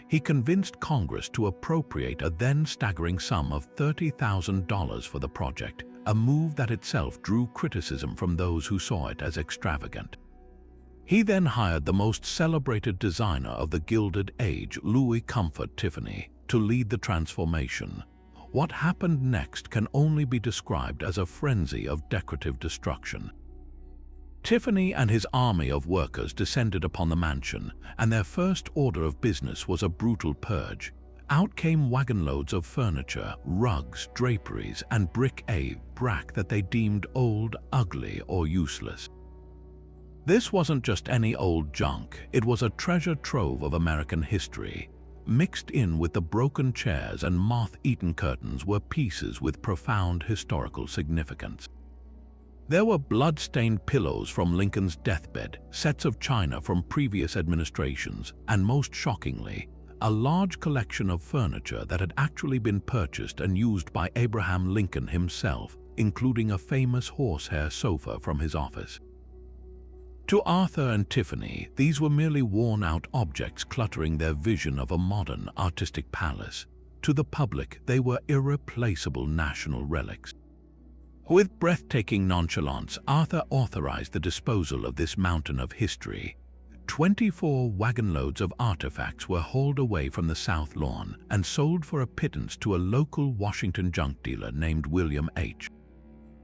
He convinced Congress to appropriate a then staggering sum of $30,000 for the project, a move that itself drew criticism from those who saw it as extravagant. He then hired the most celebrated designer of the Gilded Age, Louis Comfort Tiffany, to lead the transformation. What happened next can only be described as a frenzy of decorative destruction. Tiffany and his army of workers descended upon the mansion, and their first order of business was a brutal purge. out came wagon-loads of furniture, rugs, draperies, and bric-a-brac that they deemed old, ugly, or useless. This wasn't just any old junk, it was a treasure trove of American history. Mixed in with the broken chairs and moth-eaten curtains were pieces with profound historical significance. There were blood-stained pillows from Lincoln's deathbed, sets of china from previous administrations, and most shockingly, a large collection of furniture that had actually been purchased and used by Abraham Lincoln himself, including a famous horsehair sofa from his office. To Arthur and Tiffany, these were merely worn-out objects cluttering their vision of a modern, artistic palace. To the public, they were irreplaceable national relics. With breathtaking nonchalance, Arthur authorized the disposal of this mountain of history. 24 wagon-loads of artifacts were hauled away from the South Lawn and sold for a pittance to a local Washington junk dealer named William H.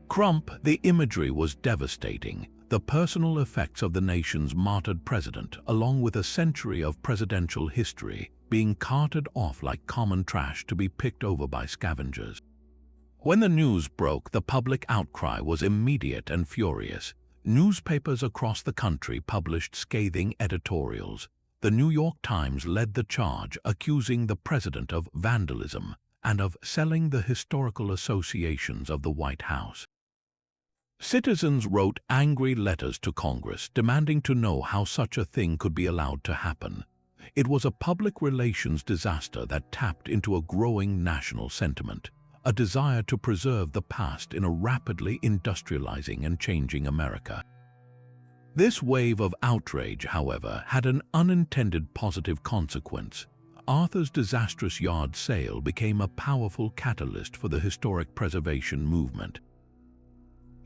Crump. The imagery was devastating. The personal effects of the nation's martyred president, along with a century of presidential history, being carted off like common trash to be picked over by scavengers. When the news broke, the public outcry was immediate and furious. Newspapers across the country published scathing editorials. The New York Times led the charge, accusing the president of vandalism and of selling the historical associations of the White House. Citizens wrote angry letters to Congress demanding to know how such a thing could be allowed to happen. It was a public relations disaster that tapped into a growing national sentiment, a desire to preserve the past in a rapidly industrializing and changing America. This wave of outrage, however, had an unintended positive consequence. Arthur's disastrous yard sale became a powerful catalyst for the historic preservation movement.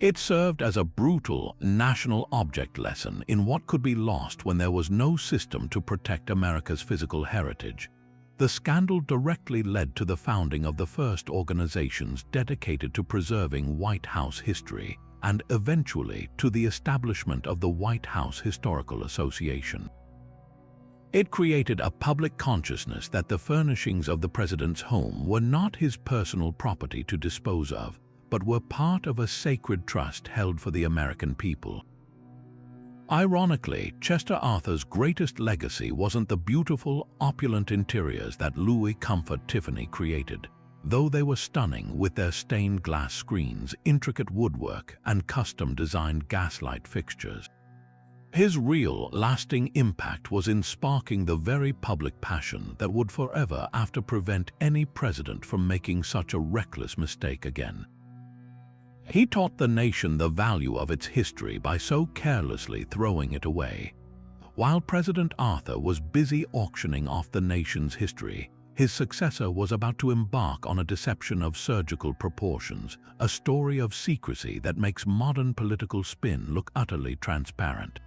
It served as a brutal national object lesson in what could be lost when there was no system to protect America's physical heritage. The scandal directly led to the founding of the first organizations dedicated to preserving White House history, and eventually to the establishment of the White House Historical Association. It created a public consciousness that the furnishings of the president's home were not his personal property to dispose of, but were part of a sacred trust held for the American people. Ironically, Chester Arthur's greatest legacy wasn't the beautiful, opulent interiors that Louis Comfort Tiffany created, though they were stunning with their stained glass screens, intricate woodwork, and custom-designed gaslight fixtures. His real, lasting impact was in sparking the very public passion that would forever prevent any president from making such a reckless mistake again. He taught the nation the value of its history by so carelessly throwing it away. While President Arthur was busy auctioning off the nation's history, his successor was about to embark on a deception of surgical proportions, a story of secrecy that makes modern political spin look utterly transparent.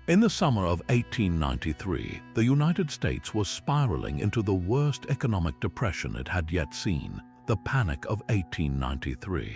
In the summer of 1893, the United States was spiraling into the worst economic depression it had yet seen, the Panic of 1893.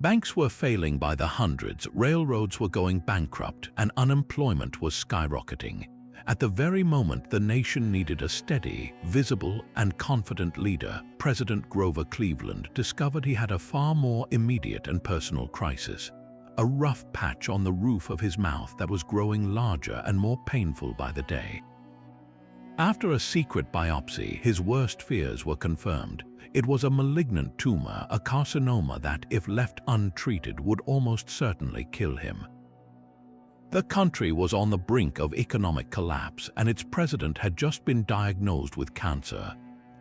Banks were failing by the hundreds, railroads were going bankrupt, and unemployment was skyrocketing. At the very moment the nation needed a steady, visible, and confident leader, President Grover Cleveland discovered he had a far more immediate and personal crisis. A rough patch on the roof of his mouth that was growing larger and more painful by the day. After a secret biopsy, his worst fears were confirmed. It was a malignant tumor, a carcinoma that, if left untreated, would almost certainly kill him. The country was on the brink of economic collapse, and its president had just been diagnosed with cancer.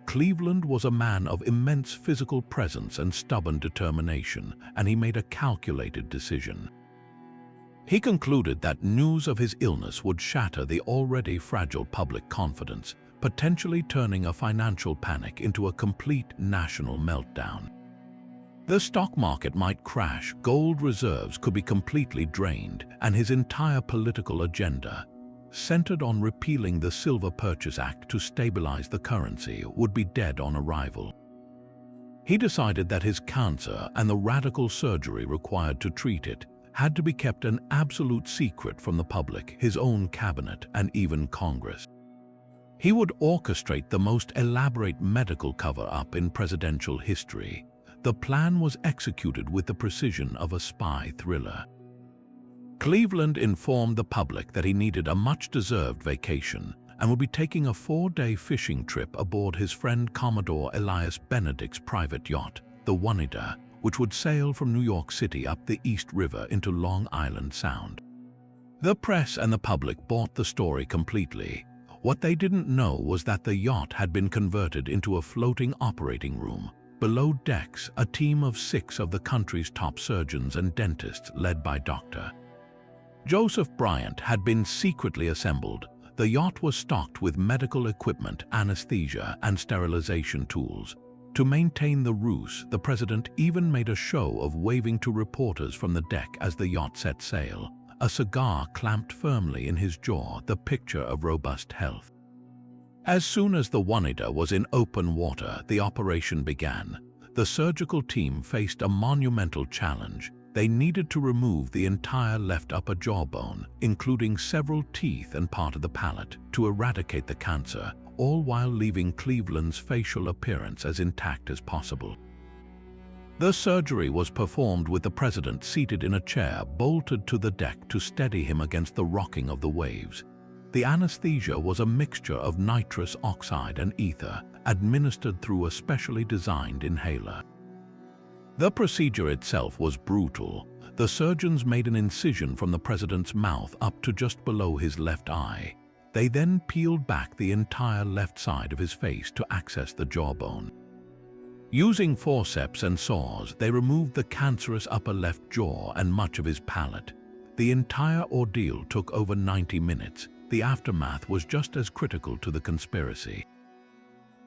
Cleveland was a man of immense physical presence and stubborn determination, and he made a calculated decision. He concluded that news of his illness would shatter the already fragile public confidence, potentially turning a financial panic into a complete national meltdown. The stock market might crash, gold reserves could be completely drained, and his entire political agenda, centered on repealing the Silver Purchase Act to stabilize the currency, would be dead on arrival. He decided that his cancer and the radical surgery required to treat it had to be kept an absolute secret from the public, his own cabinet, and even Congress. He would orchestrate the most elaborate medical cover-up in presidential history. The plan was executed with the precision of a spy thriller. Cleveland informed the public that he needed a much-deserved vacation and would be taking a 4-day fishing trip aboard his friend Commodore Elias Benedict's private yacht, the Oneida, which would sail from New York City up the East River into Long Island Sound. The press and the public bought the story completely. What they didn't know was that the yacht had been converted into a floating operating room. Below decks, a team of 6 of the country's top surgeons and dentists led by Dr. Joseph Bryant had been secretly assembled. The yacht was stocked with medical equipment, anesthesia, and sterilization tools. To maintain the ruse, the president even made a show of waving to reporters from the deck as the yacht set sail, a cigar clamped firmly in his jaw, the picture of robust health. As soon as the Oneida was in open water, the operation began. The surgical team faced a monumental challenge. They needed to remove the entire left upper jawbone, including several teeth and part of the palate, to eradicate the cancer, all while leaving Cleveland's facial appearance as intact as possible. The surgery was performed with the president seated in a chair bolted to the deck to steady him against the rocking of the waves. The anesthesia was a mixture of nitrous oxide and ether, administered through a specially designed inhaler. The procedure itself was brutal. The surgeons made an incision from the president's mouth up to just below his left eye. They then peeled back the entire left side of his face to access the jawbone. Using forceps and saws, they removed the cancerous upper left jaw and much of his palate. The entire ordeal took over 90 minutes. The aftermath was just as critical to the conspiracy.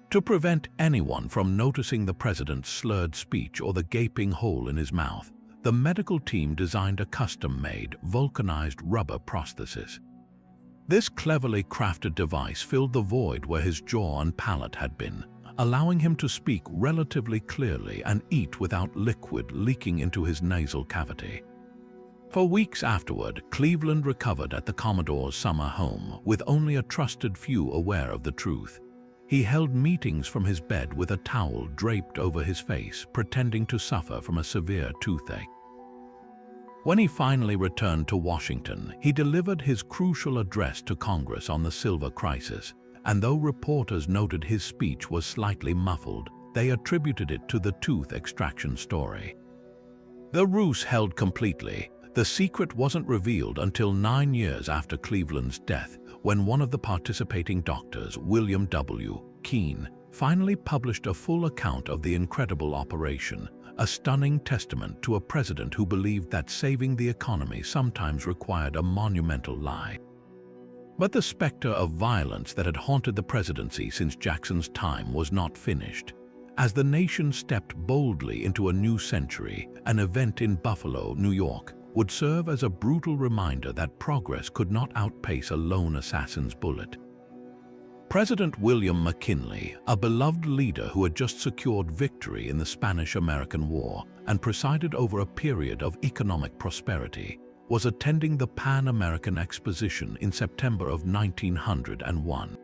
To prevent anyone from noticing the president's slurred speech or the gaping hole in his mouth, the medical team designed a custom-made, vulcanized rubber prosthesis. This cleverly crafted device filled the void where his jaw and palate had been, allowing him to speak relatively clearly and eat without liquid leaking into his nasal cavity. For weeks afterward, Cleveland recovered at the Commodore's summer home, with only a trusted few aware of the truth. He held meetings from his bed with a towel draped over his face, pretending to suffer from a severe toothache. When he finally returned to Washington, he delivered his crucial address to Congress on the silver crisis, and though reporters noted his speech was slightly muffled, they attributed it to the tooth extraction story. The ruse held completely. The secret wasn't revealed until 9 years after Cleveland's death, when one of the participating doctors, William W. Keene, finally published a full account of the incredible operation, a stunning testament to a president who believed that saving the economy sometimes required a monumental lie. But the specter of violence that had haunted the presidency since Jackson's time was not finished. As the nation stepped boldly into a new century, an event in Buffalo, New York, would serve as a brutal reminder that progress could not outpace a lone assassin's bullet. President William McKinley, a beloved leader who had just secured victory in the Spanish-American War and presided over a period of economic prosperity, was attending the Pan-American Exposition in September of 1901.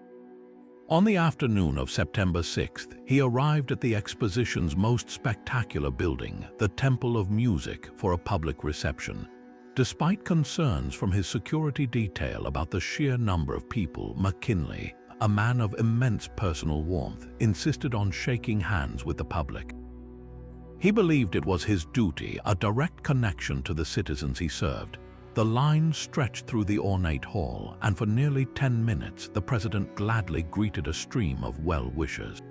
On the afternoon of September 6th, he arrived at the exposition's most spectacular building, the Temple of Music, for a public reception. Despite concerns from his security detail about the sheer number of people, McKinley, a man of immense personal warmth, insisted on shaking hands with the public. He believed it was his duty, a direct connection to the citizens he served. The line stretched through the ornate hall, and for nearly 10 minutes, the president gladly greeted a stream of well-wishers.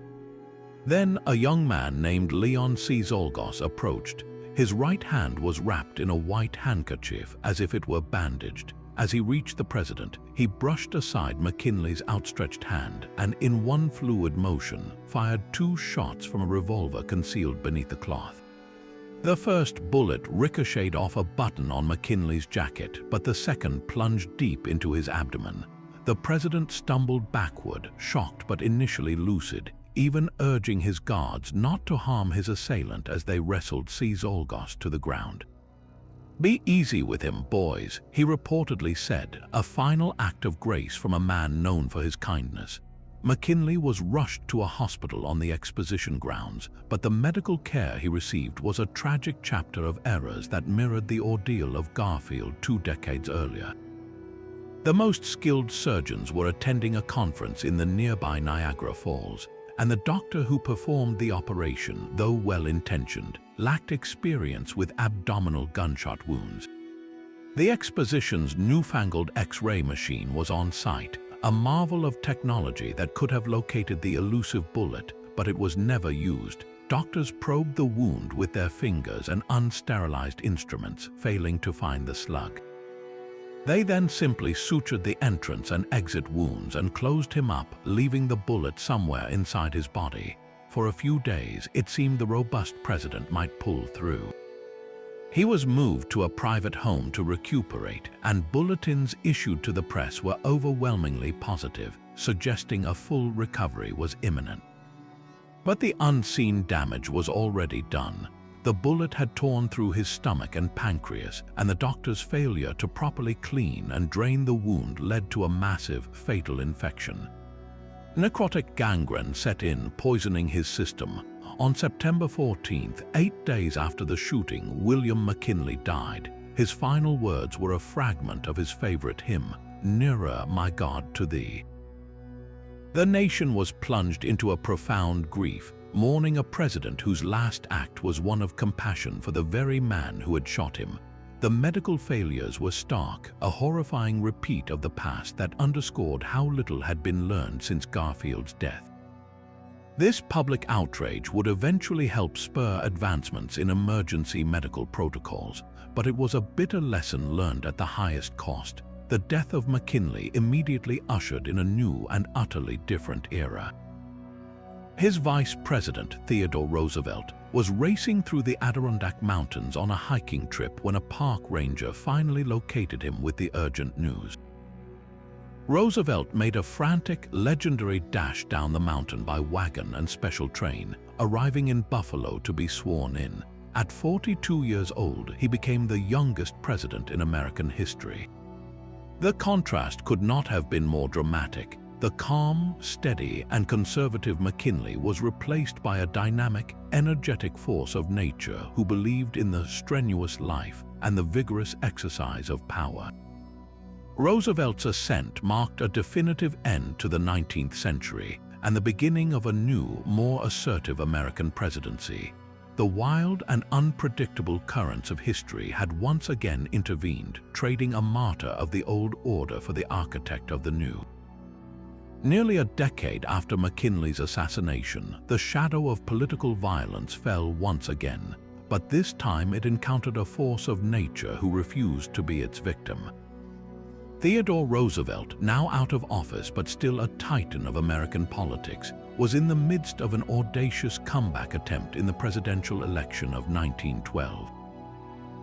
Then a young man named Leon C. Zolgos approached. His right hand was wrapped in a white handkerchief as if it were bandaged. As he reached the president, he brushed aside McKinley's outstretched hand and, in one fluid motion, fired 2 shots from a revolver concealed beneath the cloth. The first bullet ricocheted off a button on McKinley's jacket, but the second plunged deep into his abdomen. The president stumbled backward, shocked but initially lucid, even urging his guards not to harm his assailant as they wrestled C. Zolgos to the ground. "Be easy with him, boys," he reportedly said, a final act of grace from a man known for his kindness. McKinley was rushed to a hospital on the exposition grounds, but the medical care he received was a tragic chapter of errors that mirrored the ordeal of Garfield 2 decades earlier. The most skilled surgeons were attending a conference in the nearby Niagara Falls, and the doctor who performed the operation, though well-intentioned, lacked experience with abdominal gunshot wounds. The exposition's newfangled X-ray machine was on site, a marvel of technology that could have located the elusive bullet, but it was never used. Doctors probed the wound with their fingers and unsterilized instruments, failing to find the slug. They then simply sutured the entrance and exit wounds and closed him up, leaving the bullet somewhere inside his body. For a few days, it seemed the robust president might pull through. He was moved to a private home to recuperate, and bulletins issued to the press were overwhelmingly positive, suggesting a full recovery was imminent. But the unseen damage was already done. The bullet had torn through his stomach and pancreas, and the doctor's failure to properly clean and drain the wound led to a massive, fatal infection. Necrotic gangrene set in, poisoning his system. On September 14th, 8 days after the shooting, William McKinley died. His final words were a fragment of his favorite hymn, "Nearer, my God, to Thee." The nation was plunged into a profound grief, mourning a president whose last act was one of compassion for the very man who had shot him. The medical failures were stark, a horrifying repeat of the past that underscored how little had been learned since Garfield's death. This public outrage would eventually help spur advancements in emergency medical protocols, but it was a bitter lesson learned at the highest cost. The death of McKinley immediately ushered in a new and utterly different era. His vice president, Theodore Roosevelt, was racing through the Adirondack Mountains on a hiking trip when a park ranger finally located him with the urgent news. Roosevelt made a frantic, legendary dash down the mountain by wagon and special train, arriving in Buffalo to be sworn in. At 42 years old, he became the youngest president in American history. The contrast could not have been more dramatic. The calm, steady, and conservative McKinley was replaced by a dynamic, energetic force of nature who believed in the strenuous life and the vigorous exercise of power. Roosevelt's ascent marked a definitive end to the 19th century and the beginning of a new, more assertive American presidency. The wild and unpredictable currents of history had once again intervened, trading a martyr of the old order for the architect of the new. Nearly a decade after McKinley's assassination, the shadow of political violence fell once again, but this time it encountered a force of nature who refused to be its victim. Theodore Roosevelt, now out of office but still a titan of American politics, was in the midst of an audacious comeback attempt in the presidential election of 1912.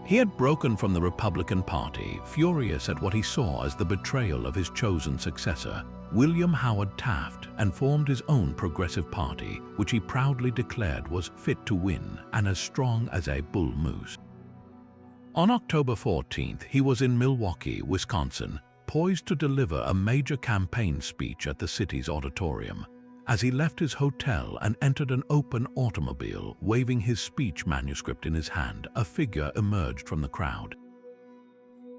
He had broken from the Republican Party, furious at what he saw as the betrayal of his chosen successor, William Howard Taft, and formed his own progressive party, which he proudly declared was fit to win and as strong as a bull moose. On October 14th, he was in Milwaukee, Wisconsin, poised to deliver a major campaign speech at the city's auditorium. As he left his hotel and entered an open automobile, waving his speech manuscript in his hand, a figure emerged from the crowd.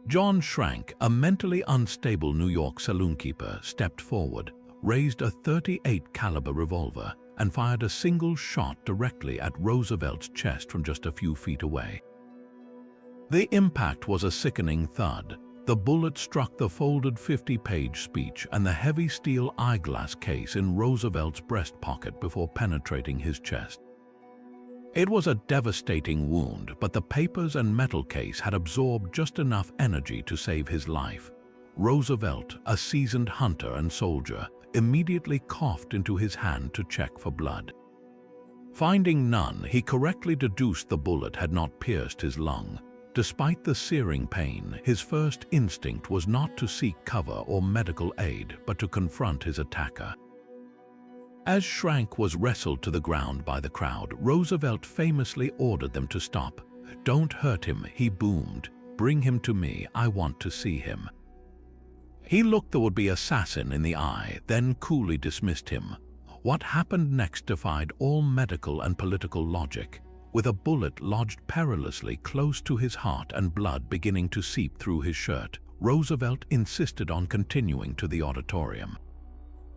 John Schrank, a mentally unstable New York saloonkeeper, stepped forward, raised a .38 caliber revolver, and fired a single shot directly at Roosevelt's chest from just a few feet away. The impact was a sickening thud. The bullet struck the folded 50-page speech and the heavy steel eyeglass case in Roosevelt's breast pocket before penetrating his chest. It was a devastating wound, but the papers and metal case had absorbed just enough energy to save his life. Roosevelt, a seasoned hunter and soldier, immediately coughed into his hand to check for blood. Finding none, he correctly deduced the bullet had not pierced his lung. Despite the searing pain, his first instinct was not to seek cover or medical aid, but to confront his attacker. As Schrank was wrestled to the ground by the crowd, Roosevelt famously ordered them to stop. "Don't hurt him," he boomed. "Bring him to me, I want to see him." He looked the would-be assassin in the eye, then coolly dismissed him. What happened next defied all medical and political logic. With a bullet lodged perilously close to his heart and blood beginning to seep through his shirt, Roosevelt insisted on continuing to the auditorium.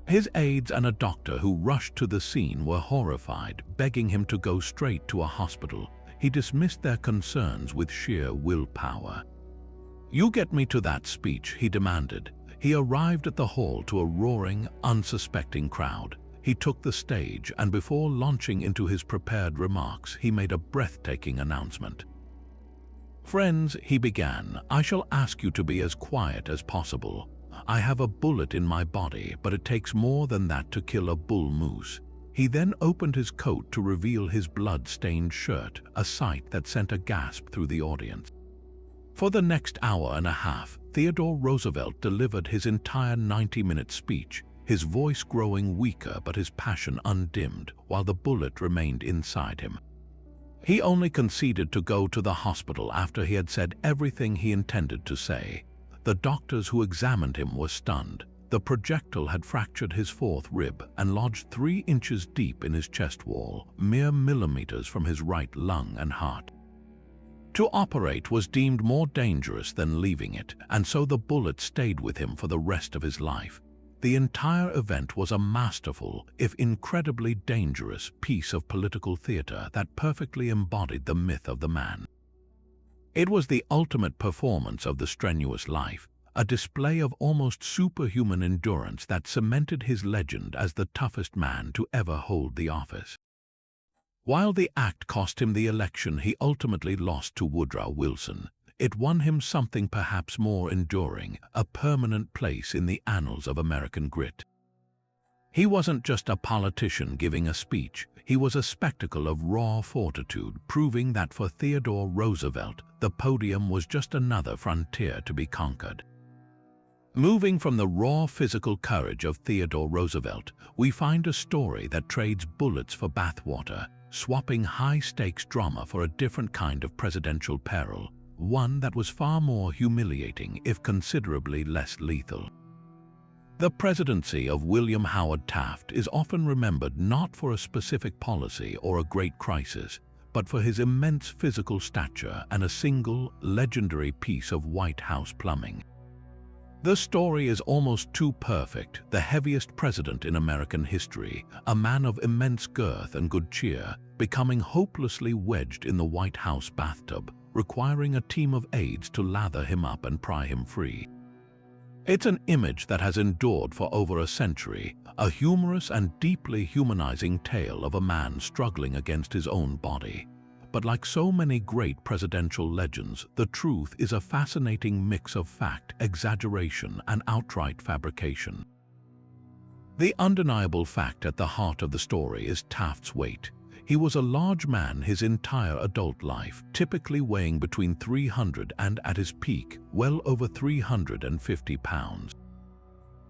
His aides and a doctor who rushed to the scene were horrified, begging him to go straight to a hospital. He dismissed their concerns with sheer willpower. "You get me to that speech," he demanded. He arrived at the hall to a roaring, unsuspecting crowd. He took the stage, and before launching into his prepared remarks, he made a breathtaking announcement. "Friends," he began, "I shall ask you to be as quiet as possible. I have a bullet in my body, but it takes more than that to kill a bull moose." He then opened his coat to reveal his blood-stained shirt, a sight that sent a gasp through the audience. For the next hour and a half, Theodore Roosevelt delivered his entire 90-minute speech, his voice growing weaker but his passion undimmed, while the bullet remained inside him. He only conceded to go to the hospital after he had said everything he intended to say. The doctors who examined him were stunned. The projectile had fractured his fourth rib and lodged 3 inches deep in his chest wall, mere millimeters from his right lung and heart. To operate was deemed more dangerous than leaving it, and so the bullet stayed with him for the rest of his life. The entire event was a masterful, if incredibly dangerous, piece of political theater that perfectly embodied the myth of the man. It was the ultimate performance of the strenuous life, a display of almost superhuman endurance that cemented his legend as the toughest man to ever hold the office. While the act cost him the election he ultimately lost to Woodrow Wilson, it won him something perhaps more enduring, a permanent place in the annals of American grit. He wasn't just a politician giving a speech, he was a spectacle of raw fortitude, proving that for Theodore Roosevelt, the podium was just another frontier to be conquered. Moving from the raw physical courage of Theodore Roosevelt, we find a story that trades bullets for bathwater, swapping high-stakes drama for a different kind of presidential peril, one that was far more humiliating if considerably less lethal. The presidency of William Howard Taft is often remembered not for a specific policy or a great crisis, but for his immense physical stature and a single, legendary piece of White House plumbing. The story is almost too perfect, the heaviest president in American history, a man of immense girth and good cheer, becoming hopelessly wedged in the White House bathtub, requiring a team of aides to lather him up and pry him free. It's an image that has endured for over a century, a humorous and deeply humanizing tale of a man struggling against his own body. But like so many great presidential legends, the truth is a fascinating mix of fact, exaggeration, and outright fabrication. The undeniable fact at the heart of the story is Taft's weight. He was a large man his entire adult life, typically weighing between 300 and, at his peak, well over 350 pounds.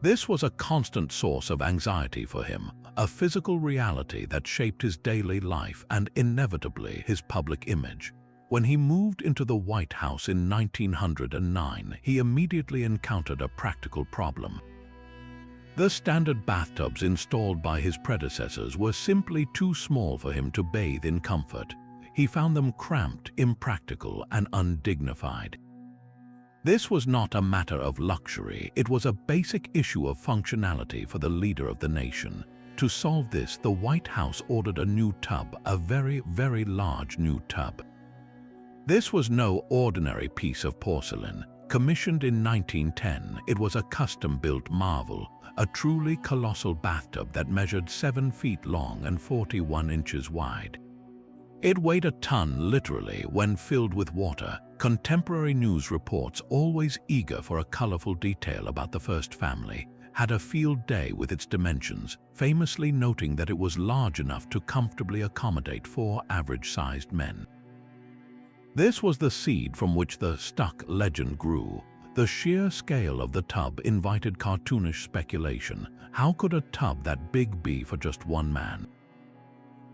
This was a constant source of anxiety for him, a physical reality that shaped his daily life and inevitably his public image. When he moved into the White House in 1909, he immediately encountered a practical problem. The standard bathtubs installed by his predecessors were simply too small for him to bathe in comfort. He found them cramped, impractical, and undignified. This was not a matter of luxury, it was a basic issue of functionality for the leader of the nation. To solve this, the White House ordered a new tub, a very, very large new tub. This was no ordinary piece of porcelain. Commissioned in 1910, it was a custom-built marvel, a truly colossal bathtub that measured 7 feet long and 41 inches wide. It weighed a ton, literally, when filled with water. Contemporary news reports, always eager for a colorful detail about the first family, had a field day with its dimensions, famously noting that it was large enough to comfortably accommodate 4 average-sized men. This was the seed from which the stuck legend grew. The sheer scale of the tub invited cartoonish speculation. How could a tub that big be for just one man?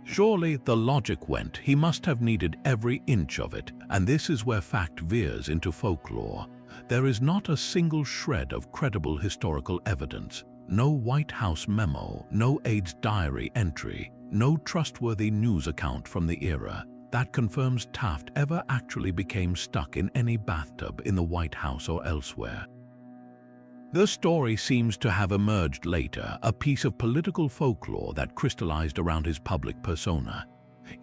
Surely, the logic went, he must have needed every inch of it, and this is where fact veers into folklore. There is not a single shred of credible historical evidence, no White House memo, no aide's diary entry, no trustworthy news account from the era that confirms Taft ever actually became stuck in any bathtub in the White House or elsewhere. The story seems to have emerged later, a piece of political folklore that crystallized around his public persona.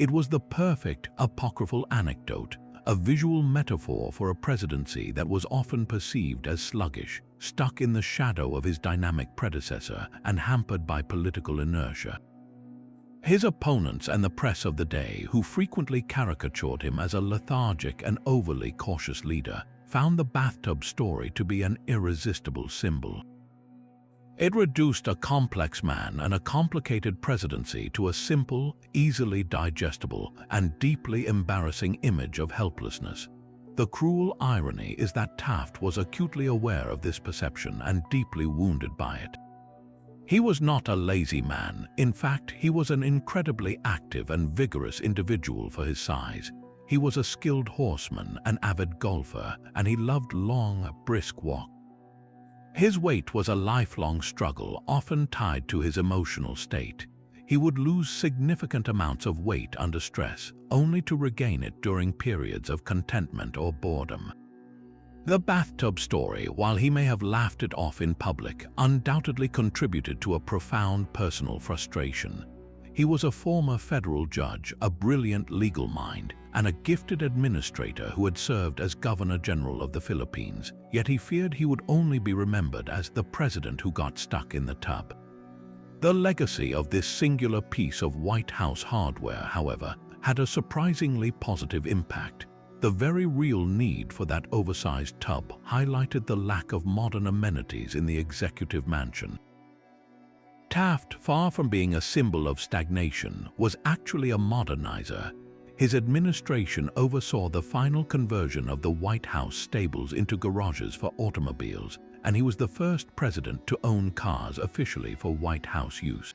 It was the perfect apocryphal anecdote, a visual metaphor for a presidency that was often perceived as sluggish, stuck in the shadow of his dynamic predecessor and hampered by political inertia. His opponents and the press of the day, who frequently caricatured him as a lethargic and overly cautious leader, found the bathtub story to be an irresistible symbol. It reduced a complex man and a complicated presidency to a simple, easily digestible, and deeply embarrassing image of helplessness. The cruel irony is that Taft was acutely aware of this perception and deeply wounded by it. He was not a lazy man. In fact, he was an incredibly active and vigorous individual for his size. He was a skilled horseman, an avid golfer, and he loved long, brisk walks. His weight was a lifelong struggle, often tied to his emotional state. He would lose significant amounts of weight under stress, only to regain it during periods of contentment or boredom. The bathtub story, while he may have laughed it off in public, undoubtedly contributed to a profound personal frustration. He was a former federal judge, a brilliant legal mind, and a gifted administrator who had served as Governor General of the Philippines, yet he feared he would only be remembered as the president who got stuck in the tub. The legacy of this singular piece of White House hardware, however, had a surprisingly positive impact. The very real need for that oversized tub highlighted the lack of modern amenities in the executive mansion. Taft, far from being a symbol of stagnation, was actually a modernizer. His administration oversaw the final conversion of the White House stables into garages for automobiles, and he was the first president to own cars officially for White House use.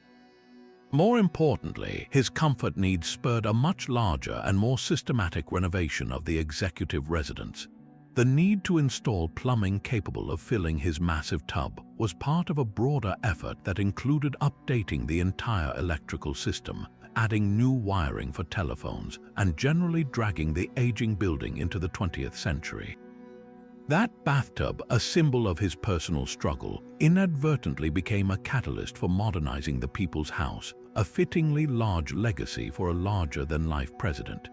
More importantly, his comfort needs spurred a much larger and more systematic renovation of the executive residence. The need to install plumbing capable of filling his massive tub was part of a broader effort that included updating the entire electrical system, adding new wiring for telephones, and generally dragging the aging building into the 20th century. That bathtub, a symbol of his personal struggle, inadvertently became a catalyst for modernizing the people's house, a fittingly large legacy for a larger-than-life president.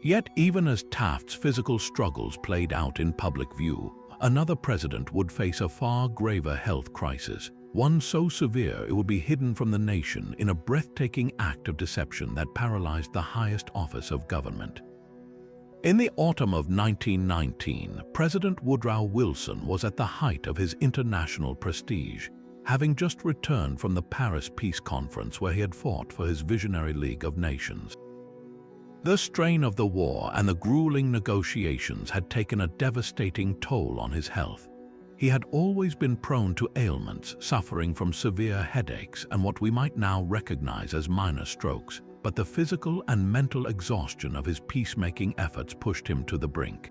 Yet even as Taft's physical struggles played out in public view, another president would face a far graver health crisis, one so severe it would be hidden from the nation in a breathtaking act of deception that paralyzed the highest office of government. In the autumn of 1919, President Woodrow Wilson was at the height of his international prestige, having just returned from the Paris Peace Conference where he had fought for his visionary League of Nations. The strain of the war and the grueling negotiations had taken a devastating toll on his health. He had always been prone to ailments, suffering from severe headaches and what we might now recognize as minor strokes, but the physical and mental exhaustion of his peacemaking efforts pushed him to the brink.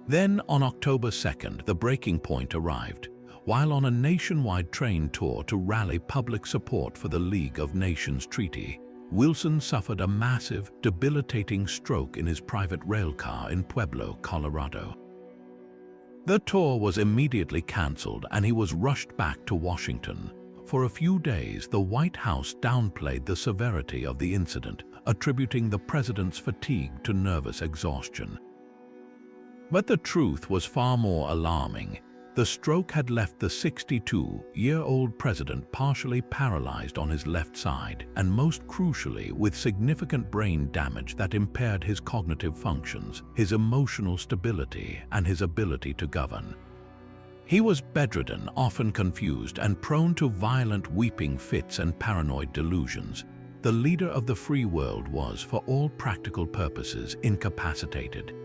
Then, on October 2nd, the breaking point arrived. While on a nationwide train tour to rally public support for the League of Nations Treaty, Wilson suffered a massive, debilitating stroke in his private rail car in Pueblo, Colorado. The tour was immediately canceled and he was rushed back to Washington. For a few days, the White House downplayed the severity of the incident, attributing the president's fatigue to nervous exhaustion. But the truth was far more alarming. The stroke had left the 62-year-old president partially paralyzed on his left side, and most crucially, with significant brain damage that impaired his cognitive functions, his emotional stability, and his ability to govern. He was bedridden, often confused, and prone to violent weeping fits and paranoid delusions. The leader of the free world was, for all practical purposes, incapacitated.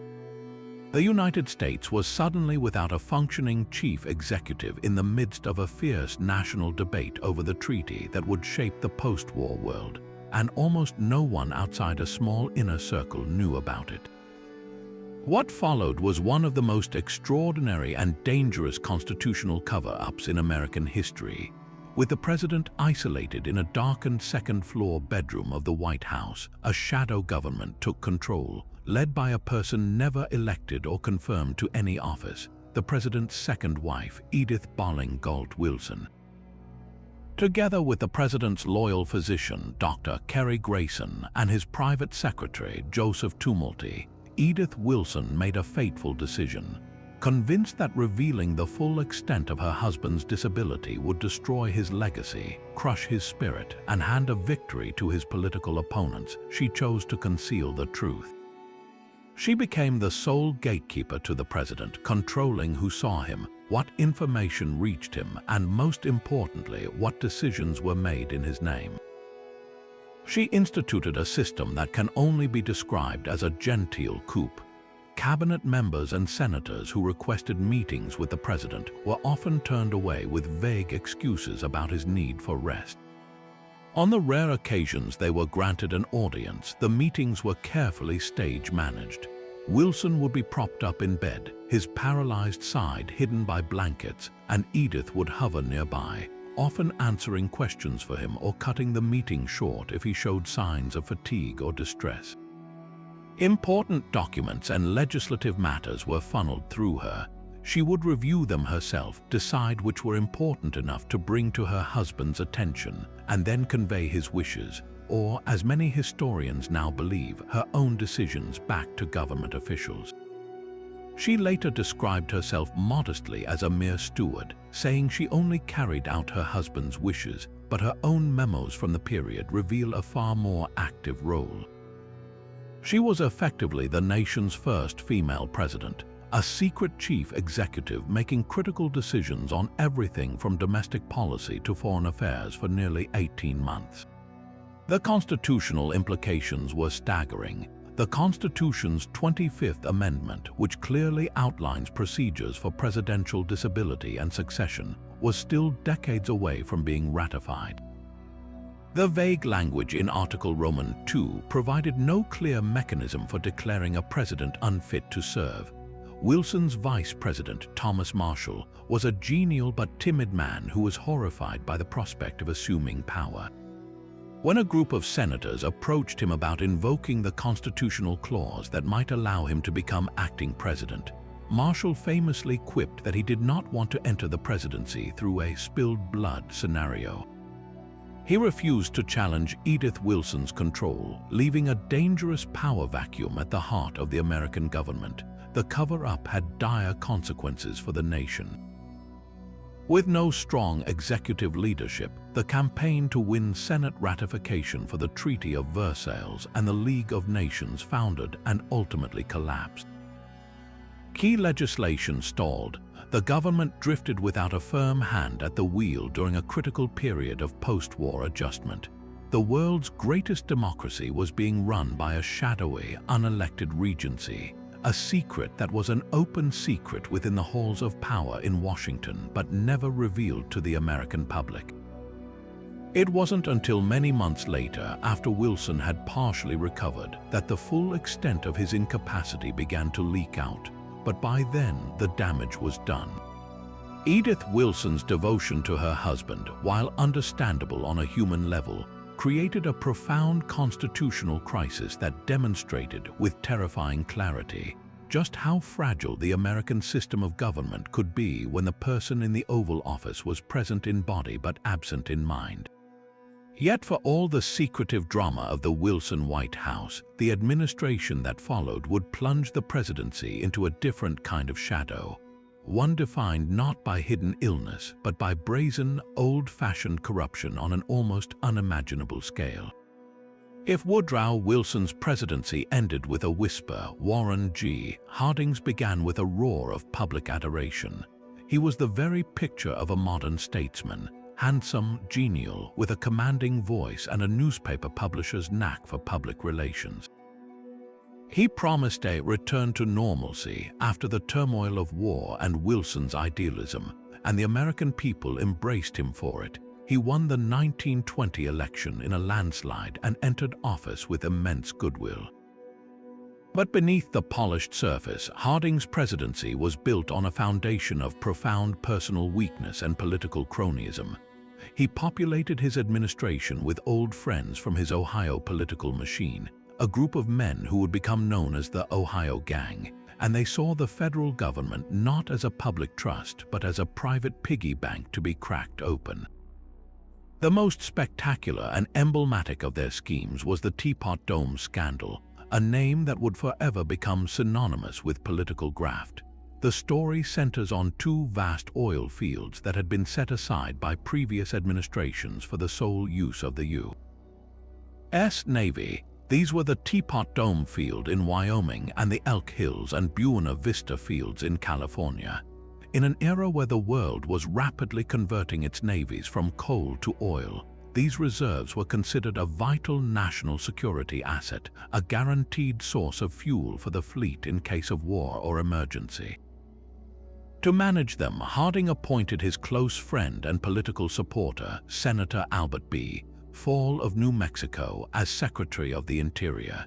The United States was suddenly without a functioning chief executive in the midst of a fierce national debate over the treaty that would shape the post-war world, and almost no one outside a small inner circle knew about it. What followed was one of the most extraordinary and dangerous constitutional cover-ups in American history, with the president isolated in a darkened second-floor bedroom of the White House. A shadow government took control, led by a person never elected or confirmed to any office, the president's second wife, Edith Bolling Galt Wilson. Together with the president's loyal physician, Dr. Kerry Grayson, and his private secretary, Joseph Tumulty, Edith Wilson made a fateful decision. Convinced that revealing the full extent of her husband's disability would destroy his legacy, crush his spirit, and hand a victory to his political opponents, she chose to conceal the truth. She became the sole gatekeeper to the president, controlling who saw him, what information reached him, and most importantly, what decisions were made in his name. She instituted a system that can only be described as a genteel coup. Cabinet members and senators who requested meetings with the president were often turned away with vague excuses about his need for rest. On the rare occasions they were granted an audience, the meetings were carefully stage-managed. Wilson would be propped up in bed, his paralyzed side hidden by blankets, and Edith would hover nearby, often answering questions for him or cutting the meeting short if he showed signs of fatigue or distress. Important documents and legislative matters were funneled through her. She would review them herself, decide which were important enough to bring to her husband's attention, and then convey his wishes, or, as many historians now believe, her own decisions back to government officials. She later described herself modestly as a mere steward, saying she only carried out her husband's wishes, but her own memos from the period reveal a far more active role. She was effectively the nation's first female president, a secret chief executive making critical decisions on everything from domestic policy to foreign affairs for nearly 18 months. The constitutional implications were staggering. The Constitution's 25th Amendment, which clearly outlines procedures for presidential disability and succession, was still decades away from being ratified. The vague language in Article Roman II provided no clear mechanism for declaring a president unfit to serve. Wilson's vice president, Thomas Marshall, was a genial but timid man who was horrified by the prospect of assuming power. When a group of senators approached him about invoking the constitutional clause that might allow him to become acting president, Marshall famously quipped that he did not want to enter the presidency through a spilled blood scenario. He refused to challenge Edith Wilson's control, leaving a dangerous power vacuum at the heart of the American government. The cover-up had dire consequences for the nation. With no strong executive leadership, the campaign to win Senate ratification for the Treaty of Versailles and the League of Nations foundered and ultimately collapsed. Key legislation stalled. The government drifted without a firm hand at the wheel during a critical period of post-war adjustment. The world's greatest democracy was being run by a shadowy, unelected regency, a secret that was an open secret within the halls of power in Washington but never revealed to the American public. It wasn't until many months later, after Wilson had partially recovered, that the full extent of his incapacity began to leak out, but by then the damage was done. Edith Wilson's devotion to her husband, while understandable on a human level, created a profound constitutional crisis that demonstrated with terrifying clarity just how fragile the American system of government could be when the person in the Oval Office was present in body but absent in mind. Yet for all the secretive drama of the Wilson White House, the administration that followed would plunge the presidency into a different kind of shadow, one defined not by hidden illness but by brazen, old-fashioned corruption on an almost unimaginable scale. If Woodrow Wilson's presidency ended with a whisper, Warren G. Harding's began with a roar of public adoration. He was the very picture of a modern statesman, handsome, genial, with a commanding voice and a newspaper publisher's knack for public relations. He promised a return to normalcy after the turmoil of war and Wilson's idealism, and the American people embraced him for it. He won the 1920 election in a landslide and entered office with immense goodwill. But beneath the polished surface, Harding's presidency was built on a foundation of profound personal weakness and political cronyism. He populated his administration with old friends from his Ohio political machine, a group of men who would become known as the Ohio Gang, and they saw the federal government not as a public trust but as a private piggy bank to be cracked open. The most spectacular and emblematic of their schemes was the Teapot Dome scandal, a name that would forever become synonymous with political graft. The story centers on two vast oil fields that had been set aside by previous administrations for the sole use of the U.S. Navy. These were the Teapot Dome field in Wyoming and the Elk Hills and Buena Vista fields in California. In an era where the world was rapidly converting its navies from coal to oil, these reserves were considered a vital national security asset, a guaranteed source of fuel for the fleet in case of war or emergency. To manage them, Harding appointed his close friend and political supporter, Senator Albert B. Fall of New Mexico, as Secretary of the Interior.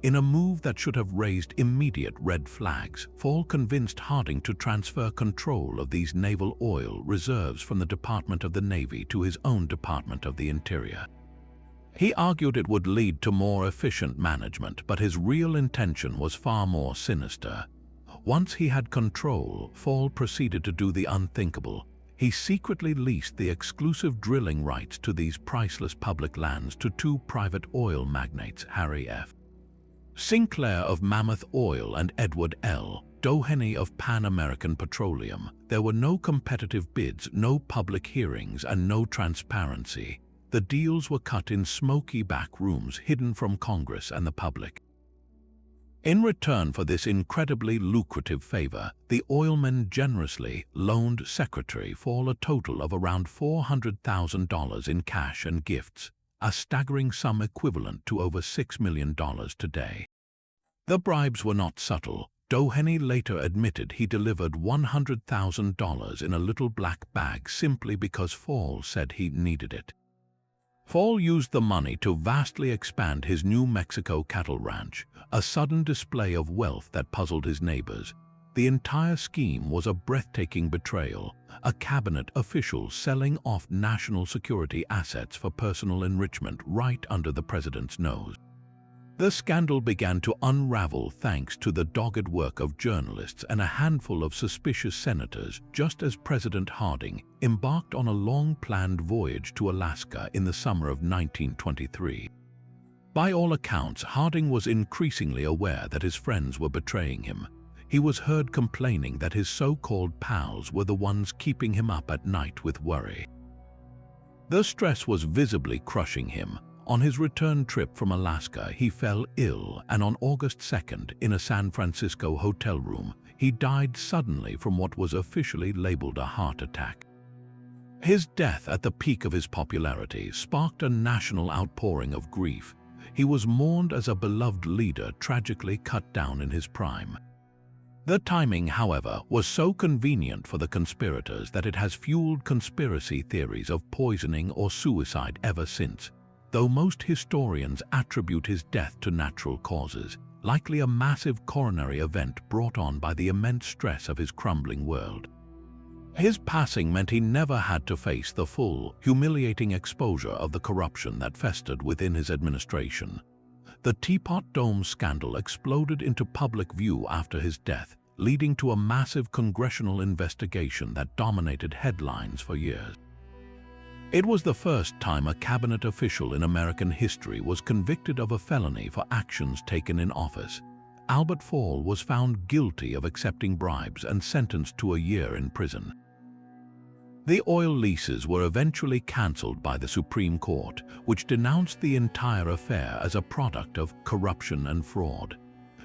In a move that should have raised immediate red flags, Fall convinced Harding to transfer control of these naval oil reserves from the Department of the Navy to his own Department of the Interior. He argued it would lead to more efficient management, but his real intention was far more sinister. Once he had control, Fall proceeded to do the unthinkable. He secretly leased the exclusive drilling rights to these priceless public lands to two private oil magnates, Harry F. Sinclair of Mammoth Oil and Edward L. Doheny of Pan American Petroleum. There were no competitive bids, no public hearings, and no transparency. The deals were cut in smoky back rooms hidden from Congress and the public. In return for this incredibly lucrative favor, the oilmen generously loaned Secretary Fall a total of around $400,000 in cash and gifts, a staggering sum equivalent to over $6 million today. The bribes were not subtle. Doheny later admitted he delivered $100,000 in a little black bag simply because Fall said he needed it. Fall used the money to vastly expand his New Mexico cattle ranch, a sudden display of wealth that puzzled his neighbors. The entire scheme was a breathtaking betrayal, a cabinet official selling off national security assets for personal enrichment right under the president's nose. The scandal began to unravel thanks to the dogged work of journalists and a handful of suspicious senators, just as President Harding embarked on a long-planned voyage to Alaska in the summer of 1923. By all accounts, Harding was increasingly aware that his friends were betraying him. He was heard complaining that his so-called pals were the ones keeping him up at night with worry. The stress was visibly crushing him. On his return trip from Alaska, he fell ill, and on August 2nd, in a San Francisco hotel room, he died suddenly from what was officially labeled a heart attack. His death at the peak of his popularity sparked a national outpouring of grief. He was mourned as a beloved leader tragically cut down in his prime. The timing, however, was so convenient for the conspirators that it has fueled conspiracy theories of poisoning or suicide ever since. Though most historians attribute his death to natural causes, likely a massive coronary event brought on by the immense stress of his crumbling world. His passing meant he never had to face the full, humiliating exposure of the corruption that festered within his administration. The Teapot Dome scandal exploded into public view after his death, leading to a massive congressional investigation that dominated headlines for years. It was the first time a cabinet official in American history was convicted of a felony for actions taken in office. Albert Fall was found guilty of accepting bribes and sentenced to a year in prison. The oil leases were eventually cancelled by the Supreme Court, which denounced the entire affair as a product of corruption and fraud.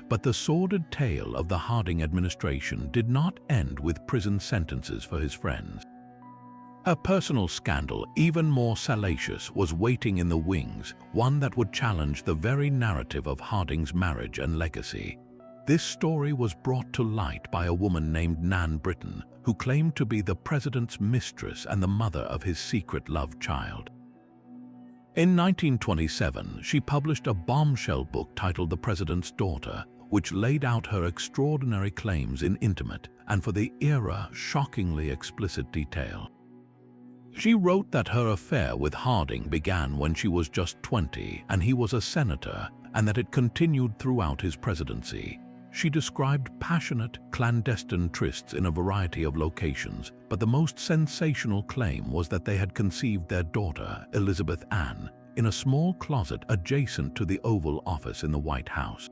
But the sordid tale of the Harding administration did not end with prison sentences for his friends. A personal scandal, even more salacious, was waiting in the wings, one that would challenge the very narrative of Harding's marriage and legacy. This story was brought to light by a woman named Nan Britton, who claimed to be the president's mistress and the mother of his secret love child. In 1927, she published a bombshell book titled The President's Daughter, which laid out her extraordinary claims in intimate and for the era shockingly explicit detail. She wrote that her affair with Harding began when she was just 20 and he was a senator, and that it continued throughout his presidency. She described passionate, clandestine trysts in a variety of locations, but the most sensational claim was that they had conceived their daughter, Elizabeth Ann, in a small closet adjacent to the Oval Office in the White House.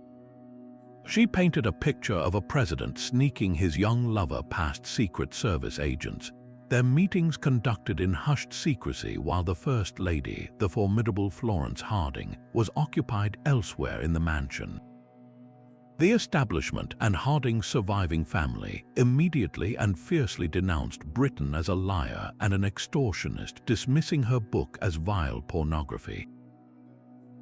She painted a picture of a president sneaking his young lover past Secret Service agents, their meetings conducted in hushed secrecy while the First Lady, the formidable Florence Harding, was occupied elsewhere in the mansion. The establishment and Harding's surviving family immediately and fiercely denounced Britain as a liar and an extortionist, dismissing her book as vile pornography.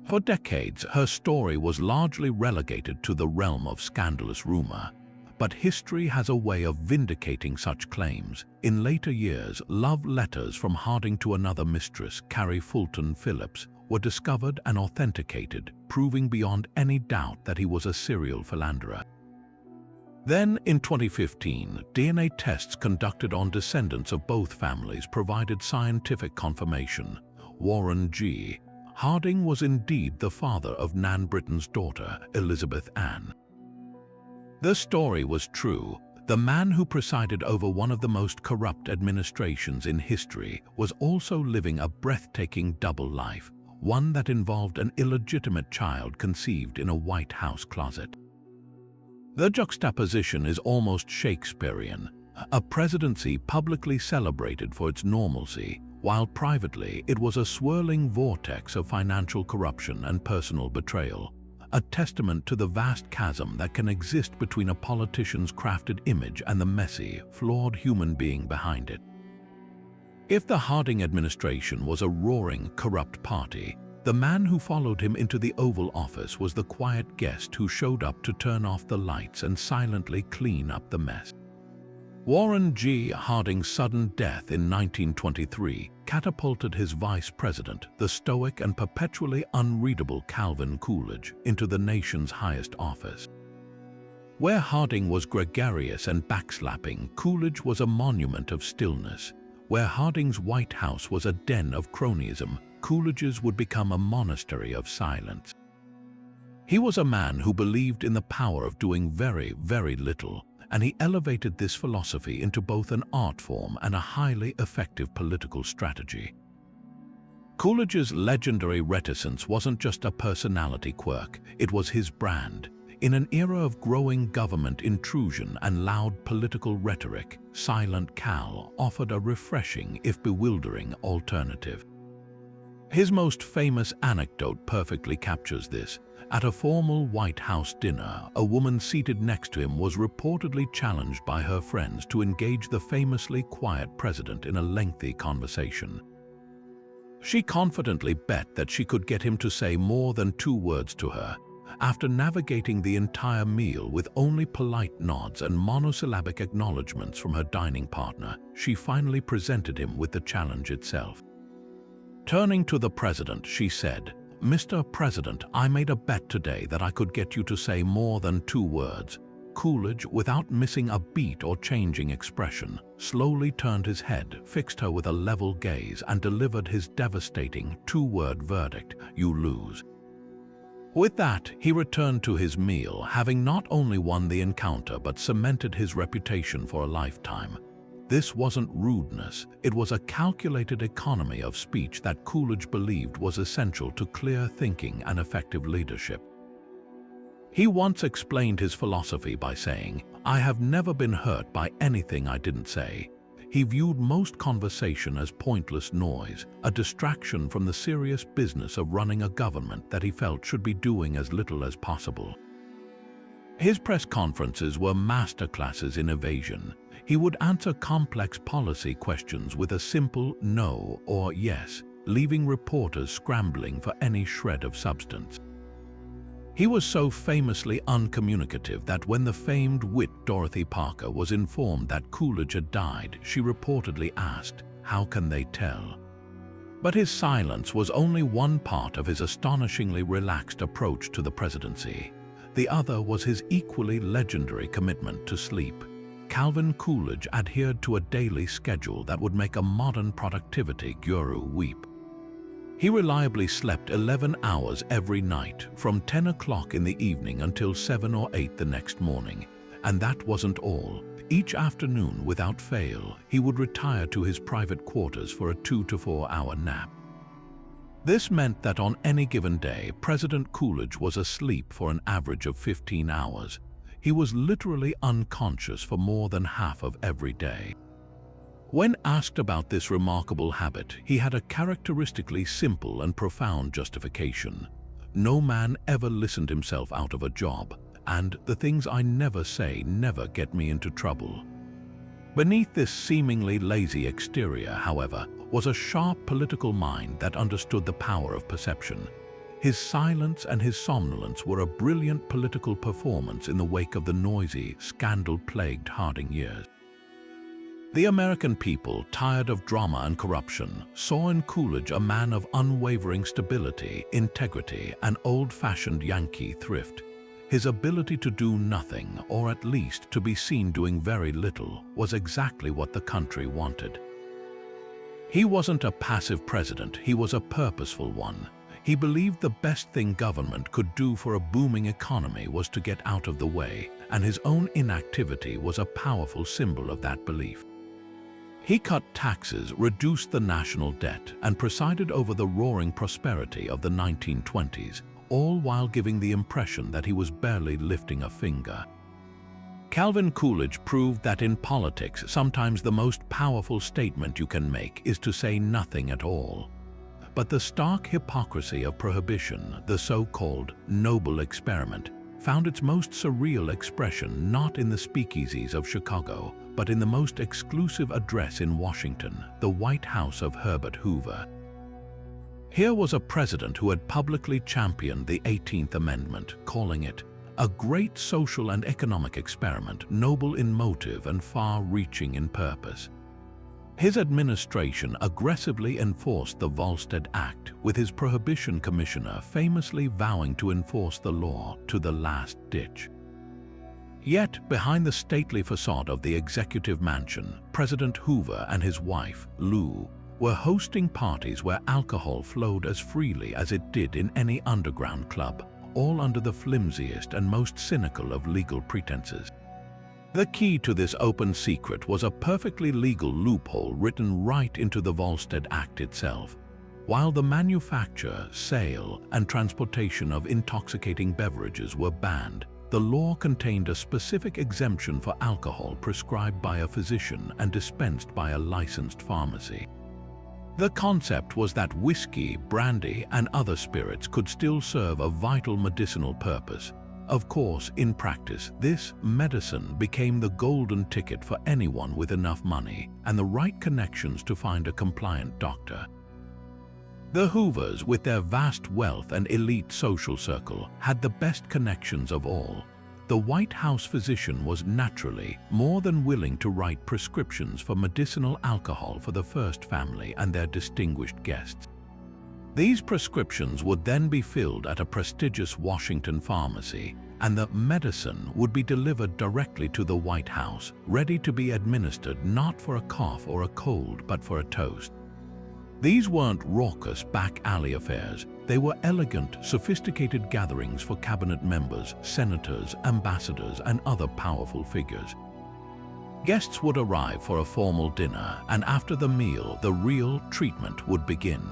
For decades, her story was largely relegated to the realm of scandalous rumor, but history has a way of vindicating such claims. In later years, love letters from Harding to another mistress, Carrie Fulton Phillips, were discovered and authenticated, proving beyond any doubt that he was a serial philanderer. Then, in 2015, DNA tests conducted on descendants of both families provided scientific confirmation. Warren G. Harding was indeed the father of Nan Britton's daughter, Elizabeth Ann. The story was true. The man who presided over one of the most corrupt administrations in history was also living a breathtaking double life, one that involved an illegitimate child conceived in a White House closet. The juxtaposition is almost Shakespearean, a presidency publicly celebrated for its normalcy, while privately it was a swirling vortex of financial corruption and personal betrayal, a testament to the vast chasm that can exist between a politician's crafted image and the messy, flawed human being behind it. If the Harding administration was a roaring, corrupt party, the man who followed him into the Oval Office was the quiet guest who showed up to turn off the lights and silently clean up the mess. Warren G. Harding's sudden death in 1923 catapulted his vice president, the stoic and perpetually unreadable Calvin Coolidge, into the nation's highest office. Where Harding was gregarious and backslapping, Coolidge was a monument of stillness. Where Harding's White House was a den of cronyism, Coolidge's would become a monastery of silence. He was a man who believed in the power of doing very, very little, and he elevated this philosophy into both an art form and a highly effective political strategy. Coolidge's legendary reticence wasn't just a personality quirk, it was his brand. In an era of growing government intrusion and loud political rhetoric, Silent Cal offered a refreshing, if bewildering, alternative. His most famous anecdote perfectly captures this. At a formal White House dinner, a woman seated next to him was reportedly challenged by her friends to engage the famously quiet president in a lengthy conversation. She confidently bet that she could get him to say more than 2 words to her. After navigating the entire meal with only polite nods and monosyllabic acknowledgments from her dining partner, she finally presented him with the challenge itself. Turning to the president, she said, "Mr. President, I made a bet today that I could get you to say more than 2 words." Coolidge, without missing a beat or changing expression, slowly turned his head, fixed her with a level gaze, and delivered his devastating 2-word verdict: "You lose." With that, he returned to his meal, having not only won the encounter but cemented his reputation for a lifetime. This wasn't rudeness, it was a calculated economy of speech that Coolidge believed was essential to clear thinking and effective leadership. He once explained his philosophy by saying, "I have never been hurt by anything I didn't say." He viewed most conversation as pointless noise, a distraction from the serious business of running a government that he felt should be doing as little as possible. His press conferences were masterclasses in evasion. He would answer complex policy questions with a simple no or yes, leaving reporters scrambling for any shred of substance. He was so famously uncommunicative that when the famed wit Dorothy Parker was informed that Coolidge had died, she reportedly asked, "How can they tell?" But his silence was only one part of his astonishingly relaxed approach to the presidency. The other was his equally legendary commitment to sleep. Calvin Coolidge adhered to a daily schedule that would make a modern productivity guru weep. He reliably slept 11 hours every night, from 10 o'clock in the evening until 7 or 8 the next morning. And that wasn't all. Each afternoon, without fail, he would retire to his private quarters for a 2 to 4 hour nap. This meant that on any given day, President Coolidge was asleep for an average of 15 hours. He was literally unconscious for more than half of every day. When asked about this remarkable habit, he had a characteristically simple and profound justification. No man ever listened himself out of a job, and the things I never say never get me into trouble. Beneath this seemingly lazy exterior, however, was a sharp political mind that understood the power of perception. His silence and his somnolence were a brilliant political performance in the wake of the noisy, scandal-plagued Harding years. The American people, tired of drama and corruption, saw in Coolidge a man of unwavering stability, integrity, and old-fashioned Yankee thrift. His ability to do nothing, or at least to be seen doing very little, was exactly what the country wanted. He wasn't a passive president, he was a purposeful one. He believed the best thing government could do for a booming economy was to get out of the way, and his own inactivity was a powerful symbol of that belief. He cut taxes, reduced the national debt, and presided over the roaring prosperity of the 1920s, all while giving the impression that he was barely lifting a finger. Calvin Coolidge proved that in politics, sometimes the most powerful statement you can make is to say nothing at all. But the stark hypocrisy of prohibition, the so-called noble experiment, found its most surreal expression not in the speakeasies of Chicago, but in the most exclusive address in Washington, the White House of Herbert Hoover. Here was a president who had publicly championed the 18th Amendment, calling it a great social and economic experiment, noble in motive and far-reaching in purpose. His administration aggressively enforced the Wildest Act, with his prohibition commissioner famously vowing to enforce the law to the last ditch. Yet, behind the stately facade of the executive mansion, President Hoover and his wife, Lou, were hosting parties where alcohol flowed as freely as it did in any underground club, all under the flimsiest and most cynical of legal pretenses. The key to this open secret was a perfectly legal loophole written right into the Wildest Act itself. While the manufacture, sale, and transportation of intoxicating beverages were banned, the law contained a specific exemption for alcohol prescribed by a physician and dispensed by a licensed pharmacy. The concept was that whiskey, brandy, and other spirits could still serve a vital medicinal purpose. Of course, in practice, this medicine became the golden ticket for anyone with enough money and the right connections to find a compliant doctor. The Hoovers, with their vast wealth and elite social circle, had the best connections of all. The White House physician was naturally more than willing to write prescriptions for medicinal alcohol for the first family and their distinguished guests. These prescriptions would then be filled at a prestigious Washington pharmacy, and the medicine would be delivered directly to the White House, ready to be administered not for a cough or a cold, but for a toast. These weren't raucous back-alley affairs. They were elegant, sophisticated gatherings for cabinet members, senators, ambassadors, and other powerful figures. Guests would arrive for a formal dinner, and after the meal, the real treatment would begin.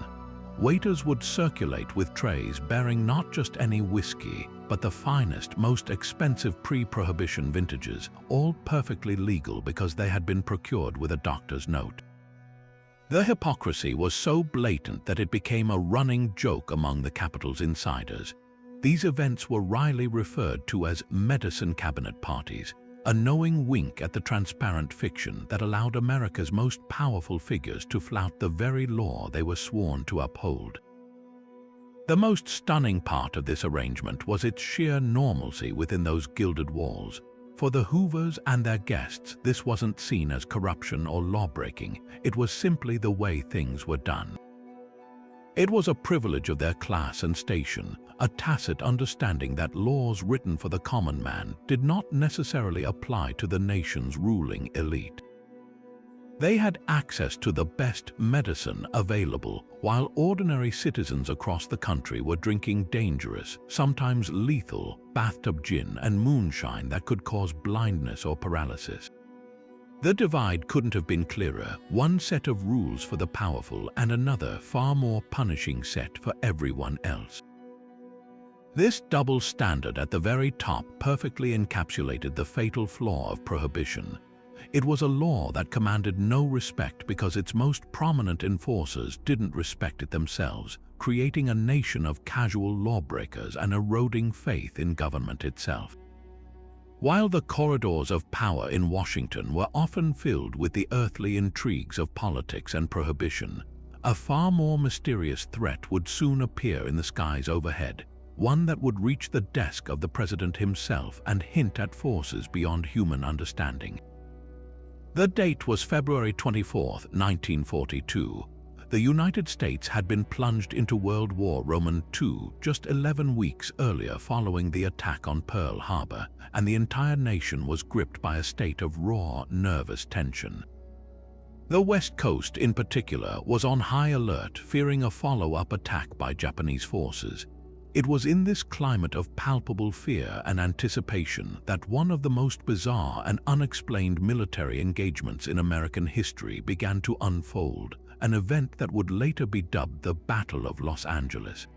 Waiters would circulate with trays bearing not just any whiskey, but the finest, most expensive pre-prohibition vintages, all perfectly legal because they had been procured with a doctor's note. The hypocrisy was so blatant that it became a running joke among the Capitol's insiders. These events were wryly referred to as medicine cabinet parties, a knowing wink at the transparent fiction that allowed America's most powerful figures to flout the very law they were sworn to uphold. The most stunning part of this arrangement was its sheer normalcy within those gilded walls. For the Hoovers and their guests, this wasn't seen as corruption or law-breaking. It was simply the way things were done. It was a privilege of their class and station, a tacit understanding that laws written for the common man did not necessarily apply to the nation's ruling elite. They had access to the best medicine available, while ordinary citizens across the country were drinking dangerous, sometimes lethal, bathtub gin and moonshine that could cause blindness or paralysis. The divide couldn't have been clearer, one set of rules for the powerful and another far more punishing set for everyone else. This double standard at the very top perfectly encapsulated the fatal flaw of prohibition. It was a law that commanded no respect because its most prominent enforcers didn't respect it themselves, creating a nation of casual lawbreakers and eroding faith in government itself. While the corridors of power in Washington were often filled with the earthly intrigues of politics and prohibition, a far more mysterious threat would soon appear in the skies overhead, one that would reach the desk of the president himself and hint at forces beyond human understanding. The date was February 24, 1942. The United States had been plunged into World War II just 11 weeks earlier following the attack on Pearl Harbor, and the entire nation was gripped by a state of raw, nervous tension. The West Coast, in particular, was on high alert, fearing a follow-up attack by Japanese forces. It was in this climate of palpable fear and anticipation that one of the most bizarre and unexplained military engagements in American history began to unfold, an event that would later be dubbed the Battle of Los Angeles.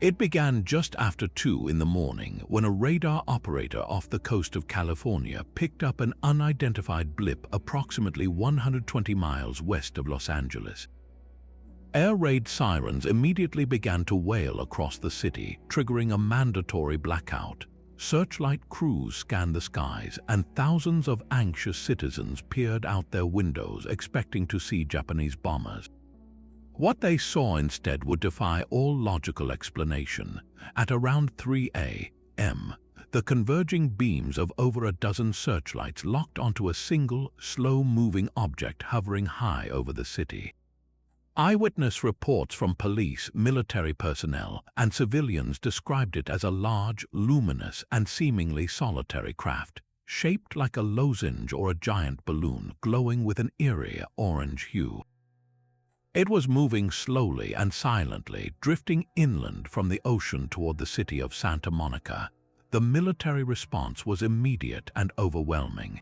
It began just after 2 in the morning when a radar operator off the coast of California picked up an unidentified blip approximately 120 miles west of Los Angeles. Air raid sirens immediately began to wail across the city, triggering a mandatory blackout. Searchlight crews scanned the skies, and thousands of anxious citizens peered out their windows expecting to see Japanese bombers. What they saw instead would defy all logical explanation. At around 3 a.m., the converging beams of over a dozen searchlights locked onto a single, slow-moving object hovering high over the city. Eyewitness reports from police, military personnel, and civilians described it as a large, luminous, and seemingly solitary craft, shaped like a lozenge or a giant balloon glowing with an eerie orange hue. It was moving slowly and silently, drifting inland from the ocean toward the city of Santa Monica. The military response was immediate and overwhelming.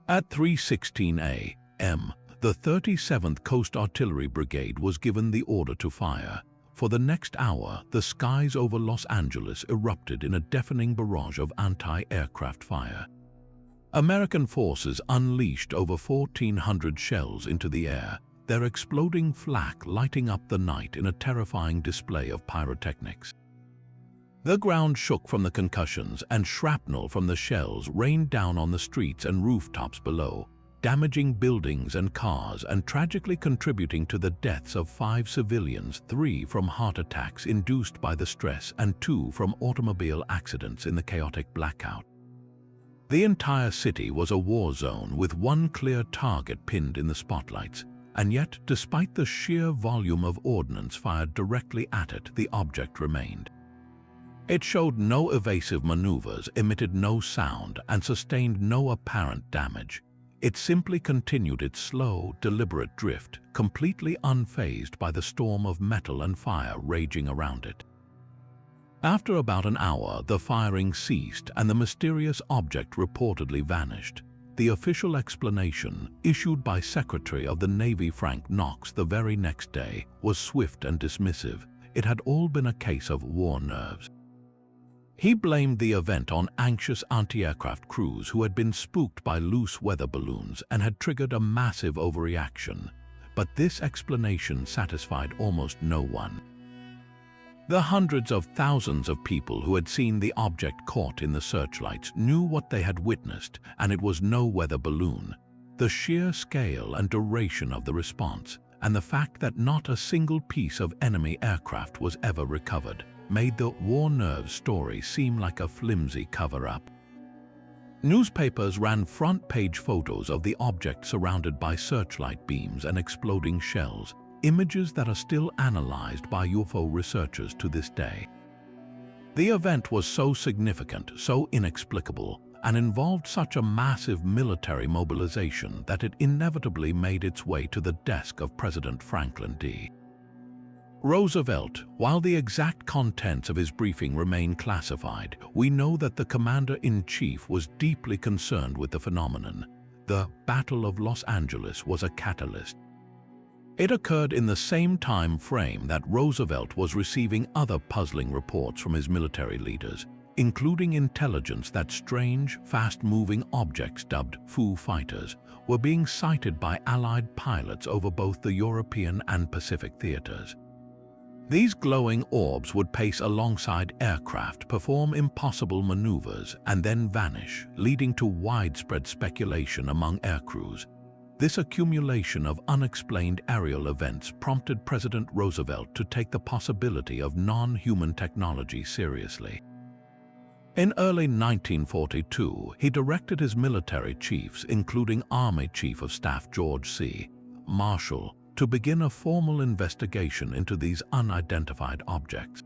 At 3:16 a.m., the 37th Coast Artillery Brigade was given the order to fire. For the next hour, the skies over Los Angeles erupted in a deafening barrage of anti-aircraft fire. American forces unleashed over 1,400 shells into the air, their exploding flak lighting up the night in a terrifying display of pyrotechnics. The ground shook from the concussions, and shrapnel from the shells rained down on the streets and rooftops below, damaging buildings and cars and tragically contributing to the deaths of 5 civilians, 3 from heart attacks induced by the stress and 2 from automobile accidents in the chaotic blackout. The entire city was a war zone with one clear target pinned in the spotlights, and yet, despite the sheer volume of ordnance fired directly at it, the object remained. It showed no evasive maneuvers, emitted no sound, and sustained no apparent damage. It simply continued its slow, deliberate drift, completely unfazed by the storm of metal and fire raging around it. After about an hour, the firing ceased and the mysterious object reportedly vanished. The official explanation, issued by Secretary of the Navy Frank Knox the very next day, was swift and dismissive. It had all been a case of war nerves. He blamed the event on anxious anti-aircraft crews who had been spooked by loose weather balloons and had triggered a massive overreaction. But this explanation satisfied almost no one. The hundreds of thousands of people who had seen the object caught in the searchlights knew what they had witnessed, and it was no weather balloon. The sheer scale and duration of the response, and the fact that not a single piece of enemy aircraft was ever recovered, made the war nerves story seem like a flimsy cover-up. Newspapers ran front-page photos of the object surrounded by searchlight beams and exploding shells, images that are still analyzed by UFO researchers to this day. The event was so significant, so inexplicable, and involved such a massive military mobilization that it inevitably made its way to the desk of President Franklin D. Roosevelt. While the exact contents of his briefing remain classified, we know that the commander-in-chief was deeply concerned with the phenomenon. The Battle of Los Angeles was a catalyst. It occurred in the same time frame that Roosevelt was receiving other puzzling reports from his military leaders, including intelligence that strange, fast-moving objects dubbed Foo Fighters were being sighted by Allied pilots over both the European and Pacific theaters. These glowing orbs would pace alongside aircraft, perform impossible maneuvers, and then vanish, leading to widespread speculation among aircrews. This accumulation of unexplained aerial events prompted President Roosevelt to take the possibility of non-human technology seriously. In early 1942, he directed his military chiefs, including Army Chief of Staff George C. Marshall, to begin a formal investigation into these unidentified objects.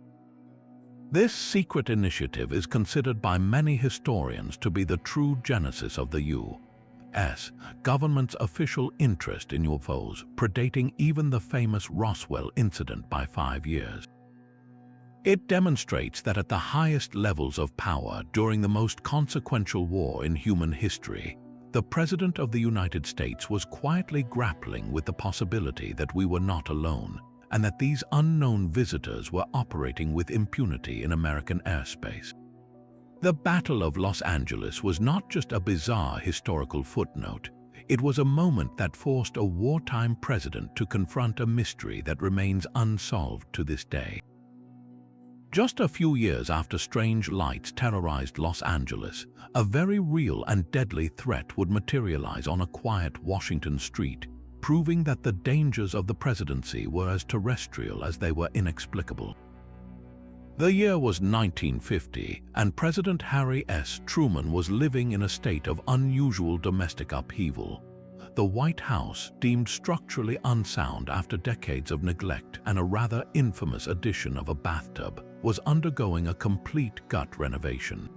This secret initiative is considered by many historians to be the true genesis of the U.S. government's official interest in UFOs, predating even the famous Roswell incident by 5 years. It demonstrates that at the highest levels of power during the most consequential war in human history, the President of the United States was quietly grappling with the possibility that we were not alone, and that these unknown visitors were operating with impunity in American airspace. The Battle of Los Angeles was not just a bizarre historical footnote. It was a moment that forced a wartime president to confront a mystery that remains unsolved to this day. Just a few years after strange lights terrorized Los Angeles, a very real and deadly threat would materialize on a quiet Washington street, proving that the dangers of the presidency were as terrestrial as they were inexplicable. The year was 1950, and President Harry S. Truman was living in a state of unusual domestic upheaval. The White House, deemed structurally unsound after decades of neglect and a rather infamous addition of a bathtub, was undergoing a complete gut renovation.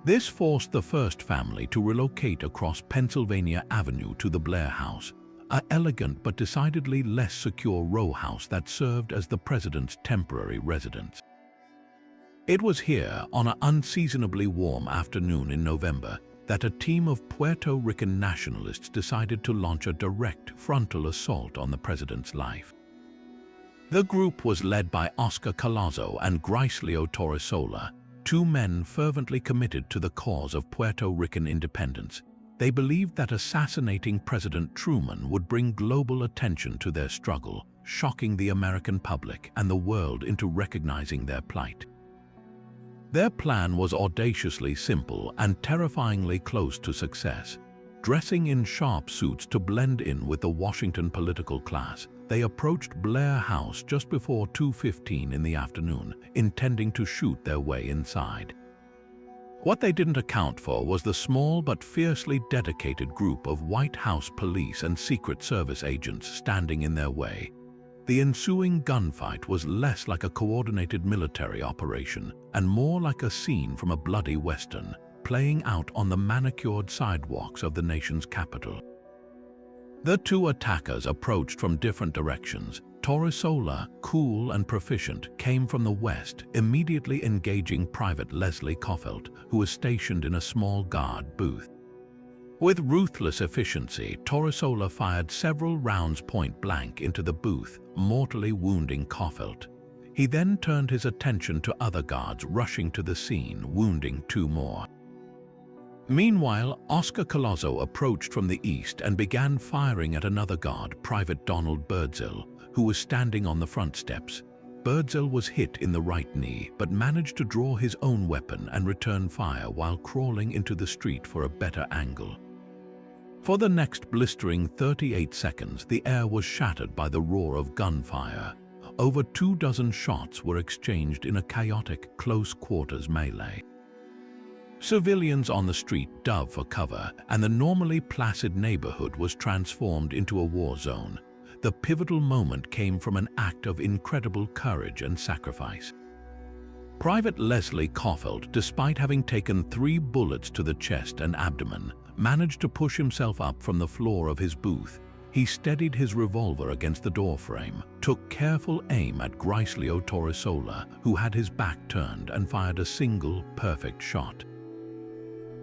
This forced the first family to relocate across Pennsylvania Avenue to the Blair House, an elegant but decidedly less secure row house that served as the president's temporary residence. It was here, on an unseasonably warm afternoon in November, that a team of Puerto Rican nationalists decided to launch a direct frontal assault on the president's life. The group was led by Oscar Collazo and Griselio Torresola, two men fervently committed to the cause of Puerto Rican independence. They believed that assassinating President Truman would bring global attention to their struggle, shocking the American public and the world into recognizing their plight. Their plan was audaciously simple and terrifyingly close to success. Dressing in sharp suits to blend in with the Washington political class, they approached Blair House just before 2:15 in the afternoon, intending to shoot their way inside. What they didn't account for was the small but fiercely dedicated group of White House police and Secret Service agents standing in their way. The ensuing gunfight was less like a coordinated military operation and more like a scene from a bloody western, playing out on the manicured sidewalks of the nation's capital. The two attackers approached from different directions. Torresola, cool and proficient, came from the west, immediately engaging Private Leslie Coffelt, who was stationed in a small guard booth. With ruthless efficiency, Torresola fired several rounds point blank into the booth, mortally wounding Coffelt. He then turned his attention to other guards rushing to the scene, wounding two more. Meanwhile, Oscar Collazo approached from the east and began firing at another guard, Private Donald Birdsell, who was standing on the front steps. Birdsell was hit in the right knee, but managed to draw his own weapon and return fire while crawling into the street for a better angle. For the next blistering 38 seconds, the air was shattered by the roar of gunfire. Over 24 shots were exchanged in a chaotic, close-quarters melee. Civilians on the street dove for cover, and the normally placid neighborhood was transformed into a war zone. the pivotal moment came from an act of incredible courage and sacrifice. Private Leslie Caulfield, despite having taken 3 bullets to the chest and abdomen, managed to push himself up from the floor of his booth. He steadied his revolver against the doorframe, took careful aim at Gricelio Torresola, who had his back turned, and fired a single, perfect shot.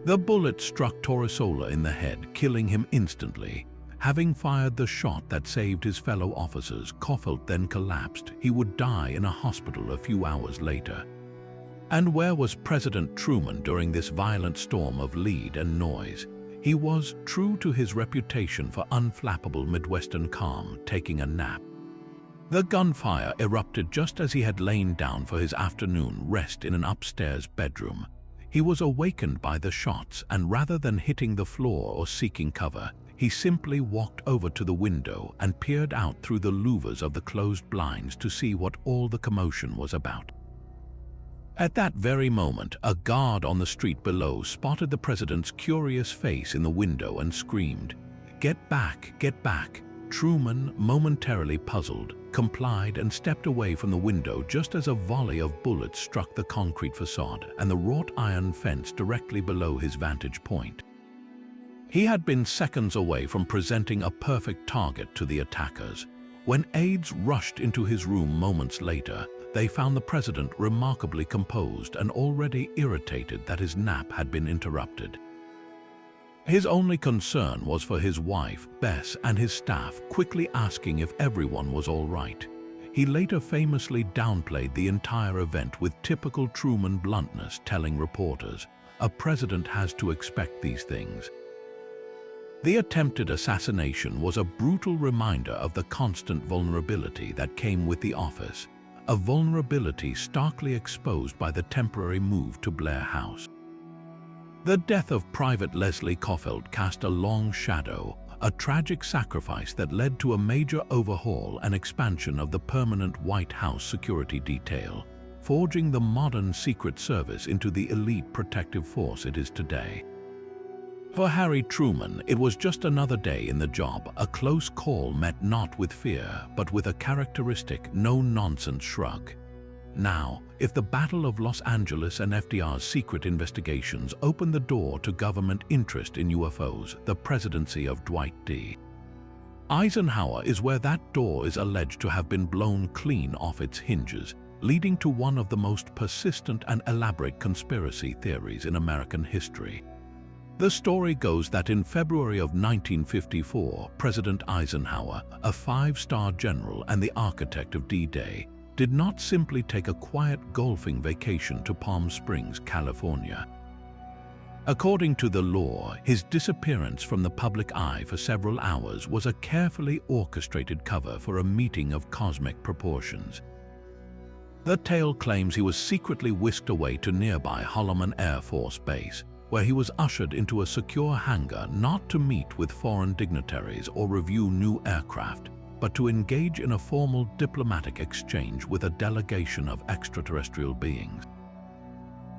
The bullet struck Torresola in the head, killing him instantly. Having fired the shot that saved his fellow officers, Caulfield then collapsed. He would die in a hospital a few hours later. And where was President Truman during this violent storm of lead and noise? He was, true to his reputation for unflappable Midwestern calm, taking a nap. The gunfire erupted just as he had lain down for his afternoon rest in an upstairs bedroom. He was awakened by the shots, and rather than hitting the floor or seeking cover, he simply walked over to the window and peered out through the louvers of the closed blinds to see what all the commotion was about. At that very moment, a guard on the street below spotted the president's curious face in the window and screamed, "Get back, get back!" Truman, momentarily puzzled, complied and stepped away from the window just as a volley of bullets struck the concrete facade and the wrought iron fence directly below his vantage point. He had been seconds away from presenting a perfect target to the attackers. When aides rushed into his room moments later, they found the president remarkably composed and already irritated that his nap had been interrupted. His only concern was for his wife, Bess, and his staff, quickly asking if everyone was all right. He later famously downplayed the entire event with typical Truman bluntness, telling reporters, "A president has to expect these things." The attempted assassination was a brutal reminder of the constant vulnerability that came with the office, a vulnerability starkly exposed by the temporary move to Blair House. The death of Private Leslie Caulfield cast a long shadow, a tragic sacrifice that led to a major overhaul and expansion of the permanent White House security detail, forging the modern Secret Service into the elite protective force it is today. For Harry Truman, it was just another day in the job, a close call met not with fear, but with a characteristic, no-nonsense shrug. Now, if the Battle of Los Angeles and FDR's secret investigations opened the door to government interest in UFOs, the presidency of Dwight D. Eisenhower is where that door is alleged to have been blown clean off its hinges, leading to one of the most persistent and elaborate conspiracy theories in American history. The story goes that in February of 1954, President Eisenhower, a 5-star general and the architect of D-Day, did not simply take a quiet golfing vacation to Palm Springs, California. According to the law, his disappearance from the public eye for several hours was a carefully orchestrated cover for a meeting of cosmic proportions. The tale claims he was secretly whisked away to nearby Holloman Air Force Base, where he was ushered into a secure hangar not to meet with foreign dignitaries or review new aircraft, but to engage in a formal diplomatic exchange with a delegation of extraterrestrial beings.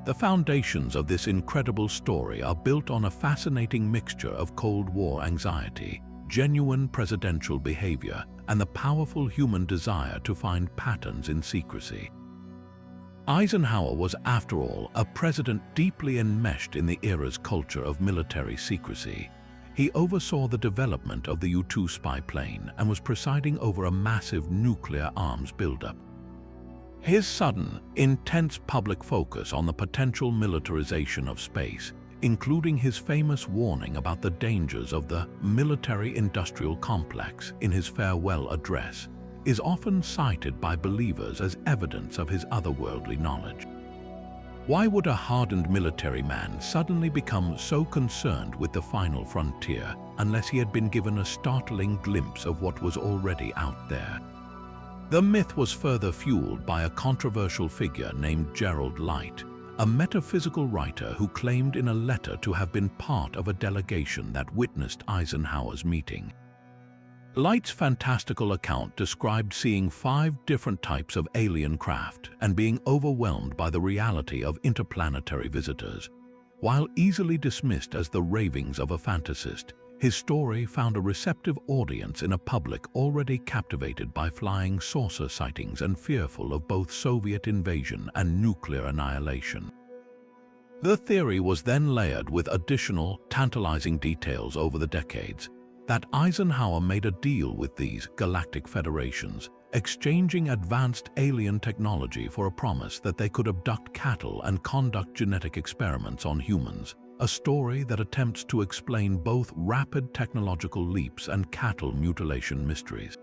The foundations of this incredible story are built on a fascinating mixture of Cold War anxiety, genuine presidential behavior, and the powerful human desire to find patterns in secrecy. Eisenhower was, after all, a president deeply enmeshed in the era's culture of military secrecy. He oversaw the development of the U-2 spy plane and was presiding over a massive nuclear arms buildup. His sudden, intense public focus on the potential militarization of space, including his famous warning about the dangers of the military-industrial complex in his farewell address, is often cited by believers as evidence of his otherworldly knowledge. Why would a hardened military man suddenly become so concerned with the final frontier unless he had been given a startling glimpse of what was already out there? The myth was further fueled by a controversial figure named Gerald Light, a metaphysical writer who claimed in a letter to have been part of a delegation that witnessed Eisenhower's meeting. Light's fantastical account described seeing 5 different types of alien craft and being overwhelmed by the reality of interplanetary visitors. While easily dismissed as the ravings of a fantasist, his story found a receptive audience in a public already captivated by flying saucer sightings and fearful of both Soviet invasion and nuclear annihilation. The theory was then layered with additional, tantalizing details over the decades that Eisenhower made a deal with these galactic federations, exchanging advanced alien technology for a promise that they could abduct cattle and conduct genetic experiments on humans, a story that attempts to explain both rapid technological leaps and cattle mutilation mysteries.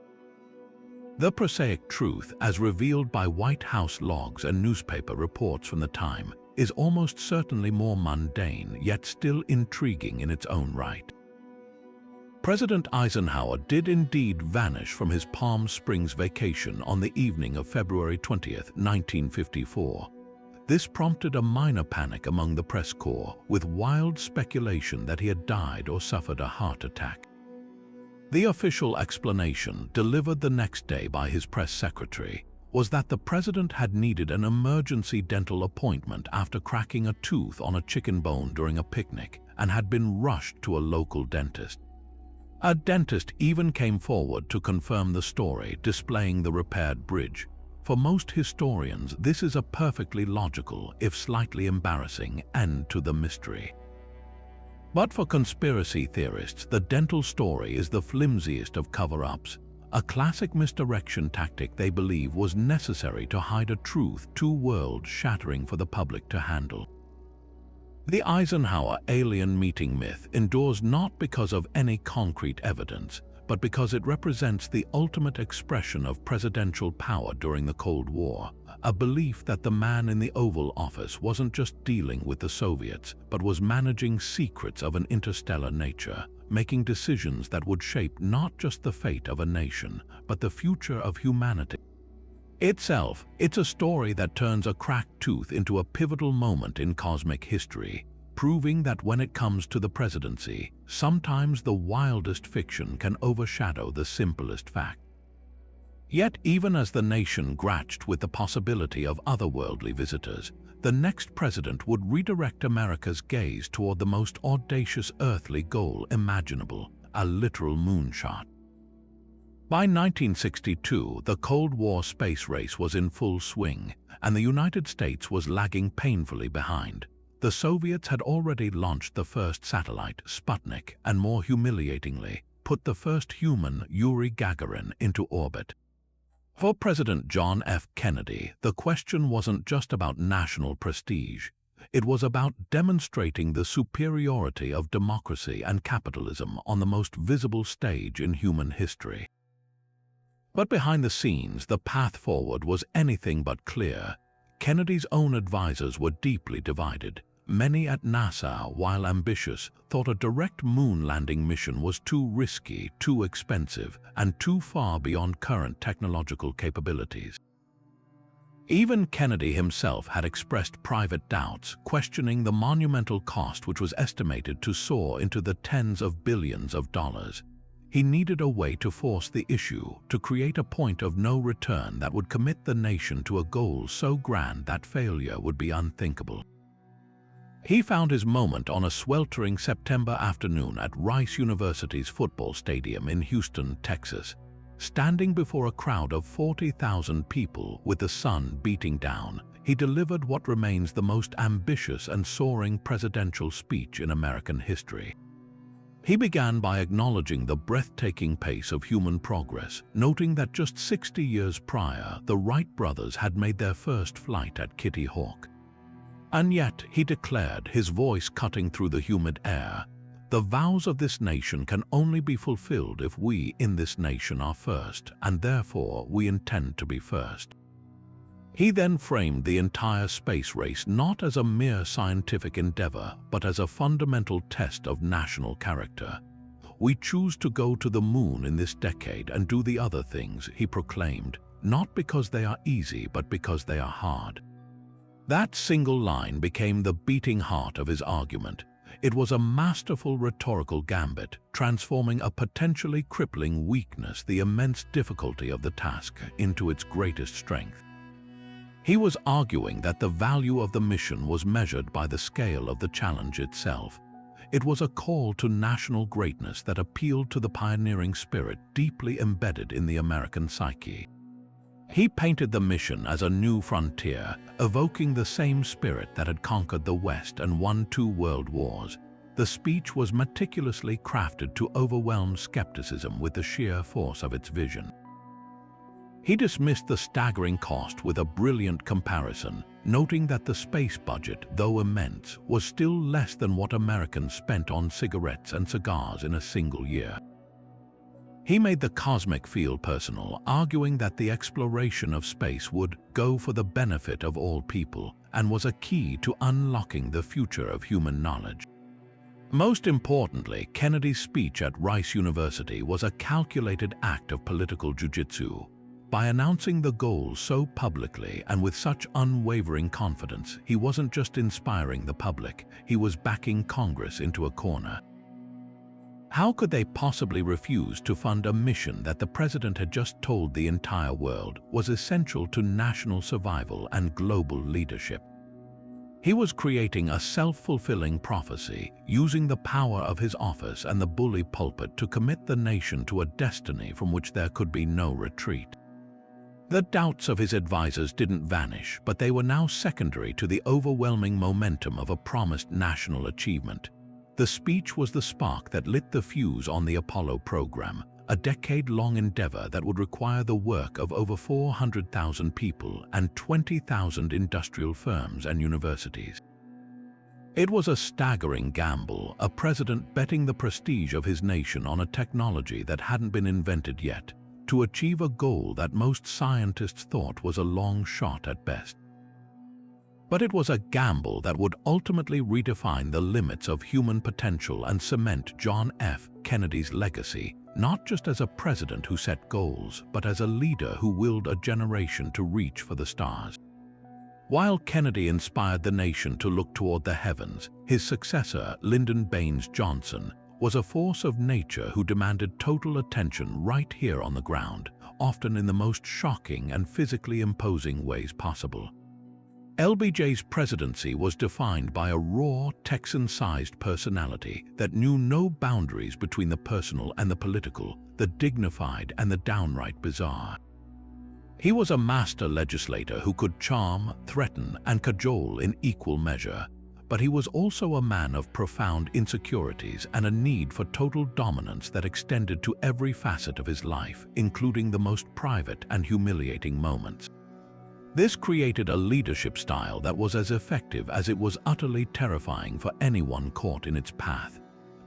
The prosaic truth, as revealed by White House logs and newspaper reports from the time, is almost certainly more mundane, yet still intriguing in its own right. President Eisenhower did indeed vanish from his Palm Springs vacation on the evening of February 20, 1954. This prompted a minor panic among the press corps, with wild speculation that he had died or suffered a heart attack. The official explanation, delivered the next day by his press secretary, was that the president had needed an emergency dental appointment after cracking a tooth on a chicken bone during a picnic and had been rushed to a local dentist. A dentist even came forward to confirm the story, displaying the repaired bridge. For most historians, this is a perfectly logical, if slightly embarrassing, end to the mystery. But for conspiracy theorists, the dental story is the flimsiest of cover-ups, a classic misdirection tactic they believe was necessary to hide a truth too world-shattering for the public to handle. The Eisenhower alien meeting myth endures not because of any concrete evidence, but because it represents the ultimate expression of presidential power during the Cold War, a belief that the man in the Oval Office wasn't just dealing with the Soviets, but was managing secrets of an interstellar nature, making decisions that would shape not just the fate of a nation, but the future of humanity itself. It's a story that turns a cracked tooth into a pivotal moment in cosmic history, proving that when it comes to the presidency, sometimes the wildest fiction can overshadow the simplest fact. Yet even as the nation grasped with the possibility of otherworldly visitors, the next president would redirect America's gaze toward the most audacious earthly goal imaginable, a literal moonshot. By 1962, the Cold War space race was in full swing, and the United States was lagging painfully behind. The Soviets had already launched the first satellite, Sputnik, and more humiliatingly, put the first human, Yuri Gagarin, into orbit. For President John F. Kennedy, the question wasn't just about national prestige. It was about demonstrating the superiority of democracy and capitalism on the most visible stage in human history. But behind the scenes, the path forward was anything but clear. Kennedy's own advisors were deeply divided. Many at NASA, while ambitious, thought a direct moon landing mission was too risky, too expensive, and too far beyond current technological capabilities. Even Kennedy himself had expressed private doubts, questioning the monumental cost which was estimated to soar into the tens of billions of dollars. He needed a way to force the issue, to create a point of no return that would commit the nation to a goal so grand that failure would be unthinkable. He found his moment on a sweltering September afternoon at Rice University's football stadium in Houston, Texas. Standing before a crowd of 40,000 people with the sun beating down, he delivered what remains the most ambitious and soaring presidential speech in American history. He began by acknowledging the breathtaking pace of human progress, noting that just 60 years prior, the Wright brothers had made their first flight at Kitty Hawk. And yet, he declared, his voice cutting through the humid air, "The vows of this nation can only be fulfilled if we in this nation are first, and therefore we intend to be first." He then framed the entire space race not as a mere scientific endeavor, but as a fundamental test of national character. "We choose to go to the moon in this decade and do the other things," he proclaimed, "not because they are easy, but because they are hard." That single line became the beating heart of his argument. It was a masterful rhetorical gambit, transforming a potentially crippling weakness, the immense difficulty of the task, into its greatest strength. He was arguing that the value of the mission was measured by the scale of the challenge itself. It was a call to national greatness that appealed to the pioneering spirit deeply embedded in the American psyche. He painted the mission as a new frontier, evoking the same spirit that had conquered the West and won 2 world wars. The speech was meticulously crafted to overwhelm skepticism with the sheer force of its vision. He dismissed the staggering cost with a brilliant comparison, noting that the space budget, though immense, was still less than what Americans spent on cigarettes and cigars in a single year. He made the cosmic feel personal, arguing that the exploration of space would go for the benefit of all people and was a key to unlocking the future of human knowledge. Most importantly, Kennedy's speech at Rice University was a calculated act of political jujitsu. By announcing the goals so publicly and with such unwavering confidence, he wasn't just inspiring the public, he was backing Congress into a corner. How could they possibly refuse to fund a mission that the president had just told the entire world was essential to national survival and global leadership? He was creating a self-fulfilling prophecy, using the power of his office and the bully pulpit to commit the nation to a destiny from which there could be no retreat. The doubts of his advisors didn't vanish, but they were now secondary to the overwhelming momentum of a promised national achievement. The speech was the spark that lit the fuse on the Apollo program, a decade-long endeavor that would require the work of over 400,000 people and 20,000 industrial firms and universities. It was a staggering gamble, a president betting the prestige of his nation on a technology that hadn't been invented yet, to achieve a goal that most scientists thought was a long shot at best. But it was a gamble that would ultimately redefine the limits of human potential and cement John F. Kennedy's legacy, not just as a president who set goals, but as a leader who willed a generation to reach for the stars. While Kennedy inspired the nation to look toward the heavens, his successor, Lyndon Baines Johnson, was a force of nature who demanded total attention right here on the ground, often in the most shocking and physically imposing ways possible. LBJ's presidency was defined by a raw, Texan-sized personality that knew no boundaries between the personal and the political, the dignified and the downright bizarre. He was a master legislator who could charm, threaten, and cajole in equal measure, but he was also a man of profound insecurities and a need for total dominance that extended to every facet of his life, including the most private and humiliating moments. This created a leadership style that was as effective as it was utterly terrifying for anyone caught in its path.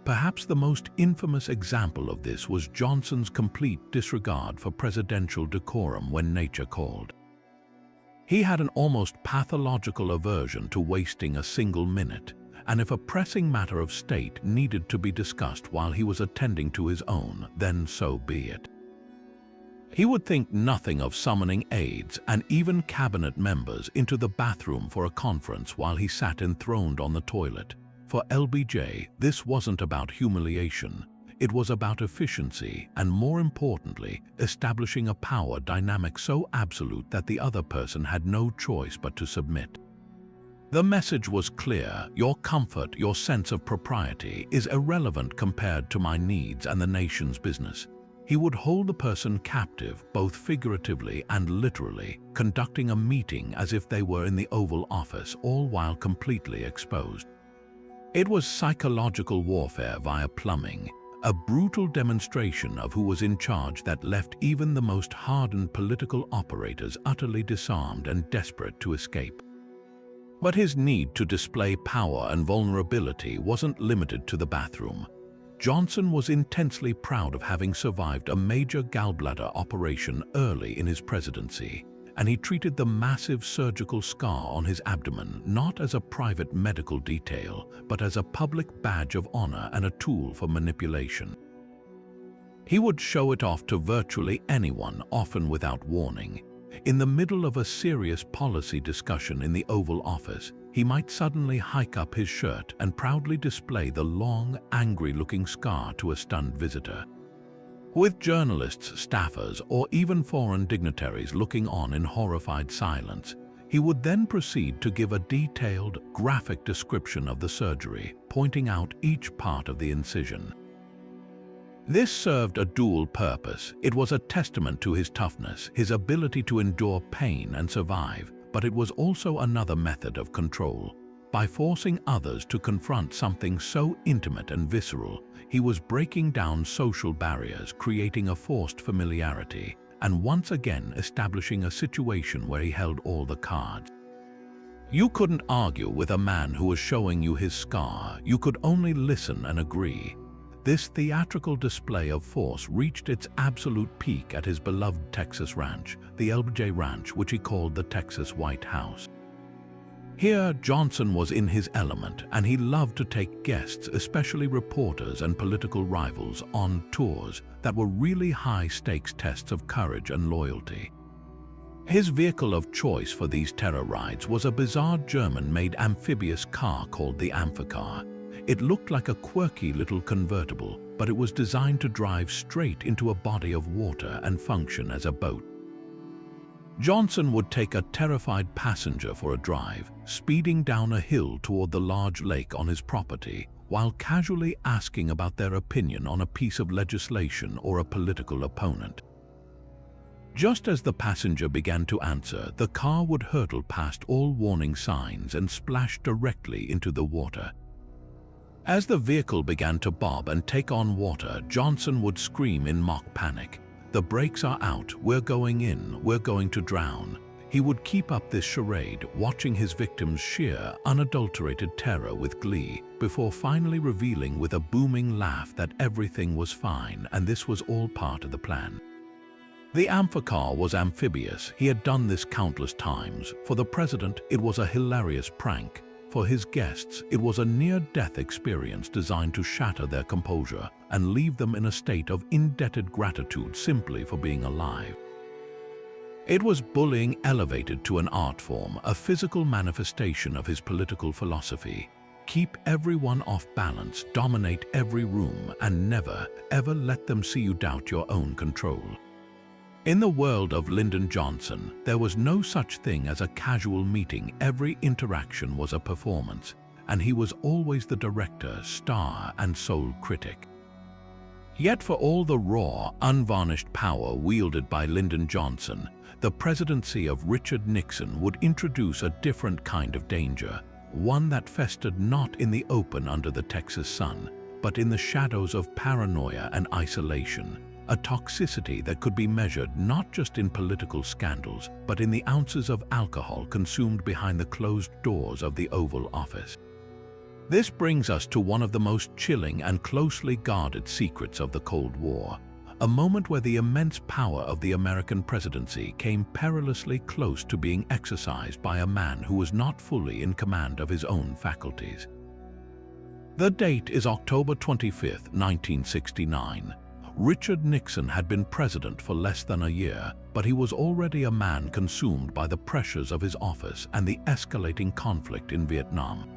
Perhaps the most infamous example of this was Johnson's complete disregard for presidential decorum when nature called. He had an almost pathological aversion to wasting a single minute, and if a pressing matter of state needed to be discussed while he was attending to his own, then so be it. He would think nothing of summoning aides and even cabinet members into the bathroom for a conference while he sat enthroned on the toilet. For LBJ, this wasn't about humiliation. It was about efficiency and, more importantly, establishing a power dynamic so absolute that the other person had no choice but to submit. The message was clear: your comfort, your sense of propriety is irrelevant compared to my needs and the nation's business. He would hold the person captive, both figuratively and literally, conducting a meeting as if they were in the Oval Office, all while completely exposed. It was psychological warfare via plumbing, a brutal demonstration of who was in charge that left even the most hardened political operators utterly disarmed and desperate to escape. But his need to display power and vulnerability wasn't limited to the bathroom. Johnson was intensely proud of having survived a major gallbladder operation early in his presidency, and he treated the massive surgical scar on his abdomen not as a private medical detail, but as a public badge of honor and a tool for manipulation. He would show it off to virtually anyone, often without warning. In the middle of a serious policy discussion in the Oval Office, he might suddenly hike up his shirt and proudly display the long, angry-looking scar to a stunned visitor. With journalists, staffers, or even foreign dignitaries looking on in horrified silence, He would then proceed to give a detailed, graphic description of the surgery, pointing out each part of the incision. This served a dual purpose. It was a testament to his toughness, his ability to endure pain and survive, but it was also another method of control. By forcing others to confront something so intimate and visceral, he was breaking down social barriers, creating a forced familiarity, and once again establishing a situation where he held all the cards. You couldn't argue with a man who was showing you his scar. You could only listen and agree. This theatrical display of force reached its absolute peak at his beloved Texas ranch, the LBJ Ranch, which he called the Texas White House. Here, Johnson was in his element, and he loved to take guests, especially reporters and political rivals, on tours that were really high-stakes tests of courage and loyalty. His vehicle of choice for these terror rides was a bizarre German-made amphibious car called the Amphicar. It looked like a quirky little convertible, but it was designed to drive straight into a body of water and function as a boat. Johnson would take a terrified passenger for a drive, speeding down a hill toward the large lake on his property, while casually asking about their opinion on a piece of legislation or a political opponent. Just as the passenger began to answer, the car would hurtle past all warning signs and splash directly into the water. As the vehicle began to bob and take on water, Johnson would scream in mock panic, "The brakes are out, we're going in, we're going to drown." He would keep up this charade, watching his victims' sheer, unadulterated terror with glee, before finally revealing with a booming laugh that everything was fine and this was all part of the plan. The Amphicar was amphibious. He had done this countless times. For the president, it was a hilarious prank. For his guests, it was a near-death experience designed to shatter their composure and leave them in a state of indebted gratitude simply for being alive. It was bullying elevated to an art form, a physical manifestation of his political philosophy. Keep everyone off balance, dominate every room, and never, ever let them see you doubt your own control. In the world of Lyndon Johnson, there was no such thing as a casual meeting. Every interaction was a performance, and he was always the director, star, and sole critic. Yet for all the raw, unvarnished power wielded by Lyndon Johnson, the presidency of Richard Nixon would introduce a different kind of danger, one that festered not in the open under the Texas sun, but in the shadows of paranoia and isolation. A toxicity that could be measured not just in political scandals, but in the ounces of alcohol consumed behind the closed doors of the Oval Office. This brings us to one of the most chilling and closely guarded secrets of the Cold War, a moment where the immense power of the American presidency came perilously close to being exercised by a man who was not fully in command of his own faculties. The date is October 25, 1969. Richard Nixon had been president for less than a year, but he was already a man consumed by the pressures of his office and the escalating conflict in Vietnam.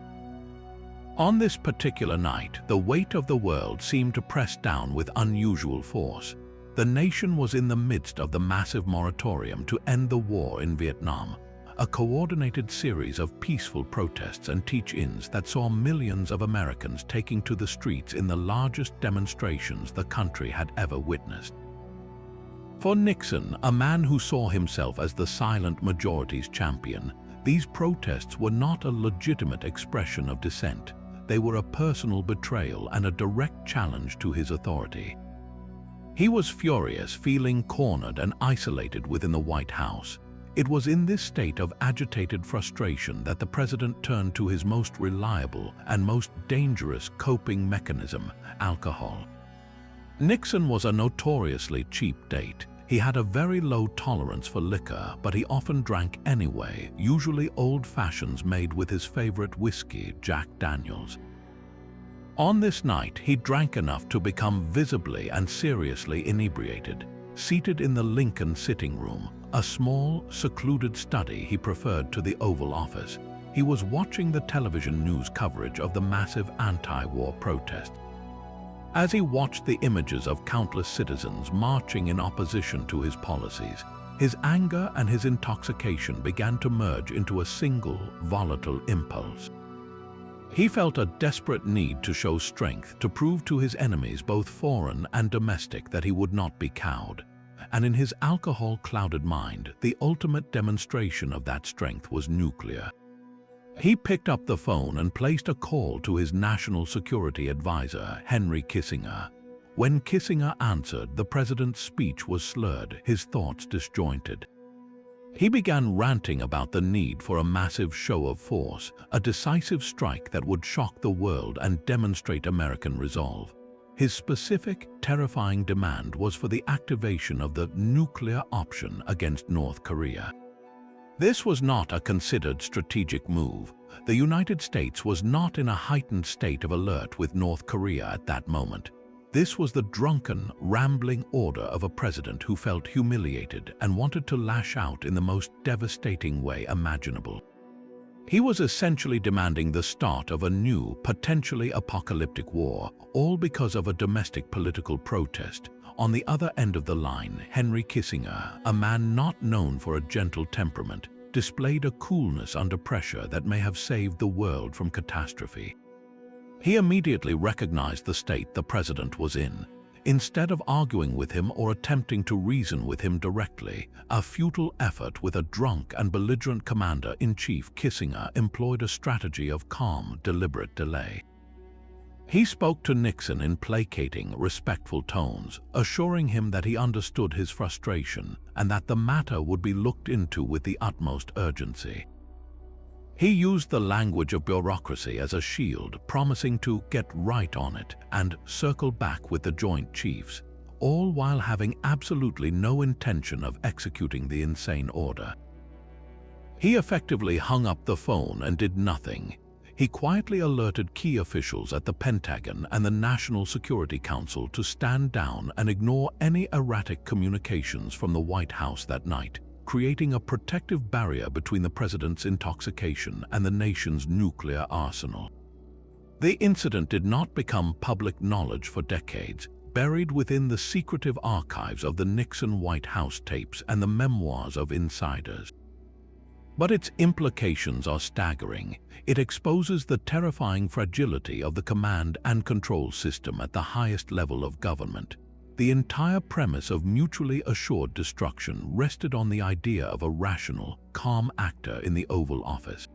On this particular night, the weight of the world seemed to press down with unusual force. The nation was in the midst of the massive moratorium to end the war in Vietnam, a coordinated series of peaceful protests and teach-ins that saw millions of Americans taking to the streets in the largest demonstrations the country had ever witnessed. For Nixon, a man who saw himself as the silent majority's champion, these protests were not a legitimate expression of dissent. They were a personal betrayal and a direct challenge to his authority. He was furious, feeling cornered and isolated within the White House. It was in this state of agitated frustration that the president turned to his most reliable and most dangerous coping mechanism, alcohol. Nixon was a notoriously cheap date. He had a very low tolerance for liquor, but he often drank anyway, usually old fashions made with his favorite whiskey, Jack Daniels. On this night, he drank enough to become visibly and seriously inebriated. Seated in the Lincoln sitting room, a small, secluded study he preferred to the Oval Office, he was watching the television news coverage of the massive anti-war protest. As he watched the images of countless citizens marching in opposition to his policies, His anger and his intoxication began to merge into a single, volatile impulse. He felt a desperate need to show strength, to prove to his enemies, both foreign and domestic, that he would not be cowed. And in his alcohol-clouded mind, the ultimate demonstration of that strength was nuclear. He picked up the phone and placed a call to his national security advisor, Henry Kissinger. When Kissinger answered, the president's speech was slurred, his thoughts disjointed. He began ranting about the need for a massive show of force, a decisive strike that would shock the world and demonstrate American resolve. His specific, terrifying demand was for the activation of the nuclear option against North Korea. This was not a considered strategic move. The United States was not in a heightened state of alert with North Korea at that moment. This was the drunken, rambling order of a president who felt humiliated and wanted to lash out in the most devastating way imaginable. He was essentially demanding the start of a new, potentially apocalyptic war, all because of a domestic political protest. On the other end of the line, Henry Kissinger, a man not known for a gentle temperament, displayed a coolness under pressure that may have saved the world from catastrophe. He immediately recognized the state the president was in. Instead of arguing with him or attempting to reason with him directly, a futile effort with a drunk and belligerent commander-in-chief, Kissinger employed a strategy of calm, deliberate delay. He spoke to Nixon in placating, respectful tones, assuring him that he understood his frustration and that the matter would be looked into with the utmost urgency. He used the language of bureaucracy as a shield, promising to get right on it and circle back with the Joint Chiefs, all while having absolutely no intention of executing the insane order. He effectively hung up the phone and did nothing. He quietly alerted key officials at the Pentagon and the National Security Council to stand down and ignore any erratic communications from the White House that night, creating a protective barrier between the president's intoxication and the nation's nuclear arsenal. The incident did not become public knowledge for decades, buried within the secretive archives of the Nixon White House tapes and the memoirs of insiders. But its implications are staggering. It exposes the terrifying fragility of the command and control system at the highest level of government. The entire premise of mutually assured destruction rested on the idea of a rational, calm actor in the Oval Office.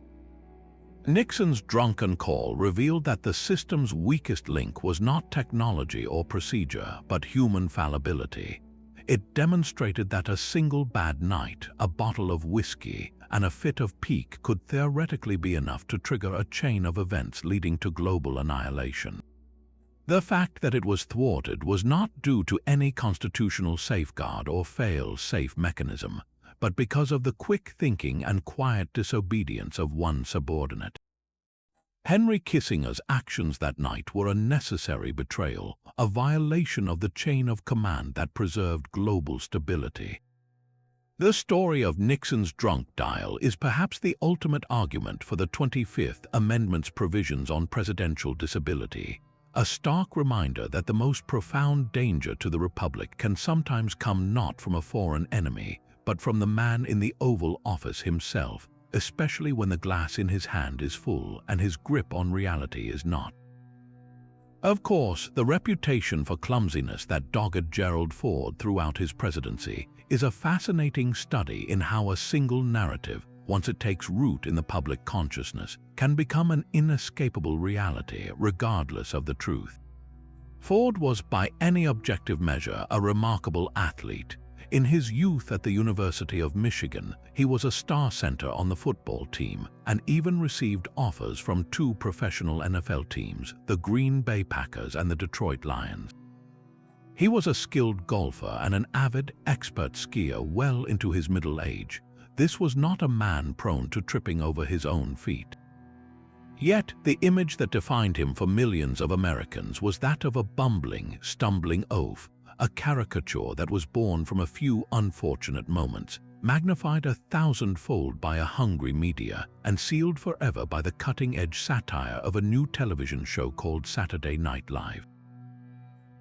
Nixon's drunken call revealed that the system's weakest link was not technology or procedure, but human fallibility. It demonstrated that a single bad night, a bottle of whiskey, and a fit of pique could theoretically be enough to trigger a chain of events leading to global annihilation. The fact that it was thwarted was not due to any constitutional safeguard or fail-safe mechanism, but because of the quick thinking and quiet disobedience of one subordinate. Henry Kissinger's actions that night were a necessary betrayal, a violation of the chain of command that preserved global stability. The story of Nixon's drunk dial is perhaps the ultimate argument for the 25th Amendment's provisions on presidential disability, a stark reminder that the most profound danger to the Republic can sometimes come not from a foreign enemy, but from the man in the Oval Office himself, especially when the glass in his hand is full and his grip on reality is not. Of course, the reputation for clumsiness that dogged Gerald Ford throughout his presidency is a fascinating study in how a single narrative, once it takes root in the public consciousness, can become an inescapable reality regardless of the truth. Ford was, by any objective measure, a remarkable athlete. In his youth at the University of Michigan, he was a star center on the football team and even received offers from two professional NFL teams, the Green Bay Packers and the Detroit Lions. He was a skilled golfer and an avid, expert skier well into his middle age. This was not a man prone to tripping over his own feet. Yet, the image that defined him for millions of Americans was that of a bumbling, stumbling oaf, a caricature that was born from a few unfortunate moments, magnified 1,000-fold by a hungry media, and sealed forever by the cutting-edge satire of a new television show called Saturday Night Live.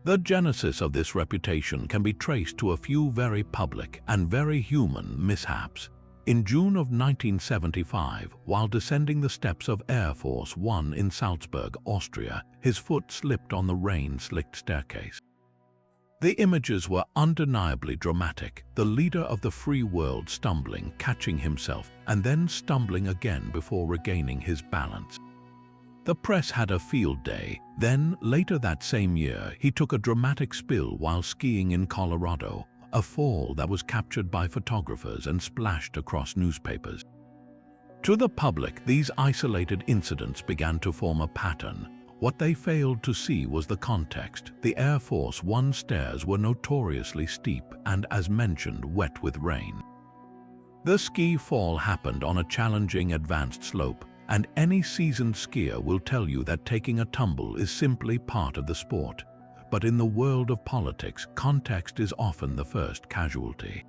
The genesis of this reputation can be traced to a few very public and very human mishaps. In June of 1975, while descending the steps of Air Force One in Salzburg, Austria, his foot slipped on the rain-slicked staircase. The images were undeniably dramatic, the leader of the free world stumbling, catching himself, and then stumbling again before regaining his balance. The press had a field day. Then, later that same year, he took a dramatic spill while skiing in Colorado, a fall that was captured by photographers and splashed across newspapers. To the public, these isolated incidents began to form a pattern. What they failed to see was the context. The Air Force One stairs were notoriously steep and, as mentioned, wet with rain. The ski fall happened on a challenging advanced slope, and any seasoned skier will tell you that taking a tumble is simply part of the sport. But in the world of politics, context is often the first casualty.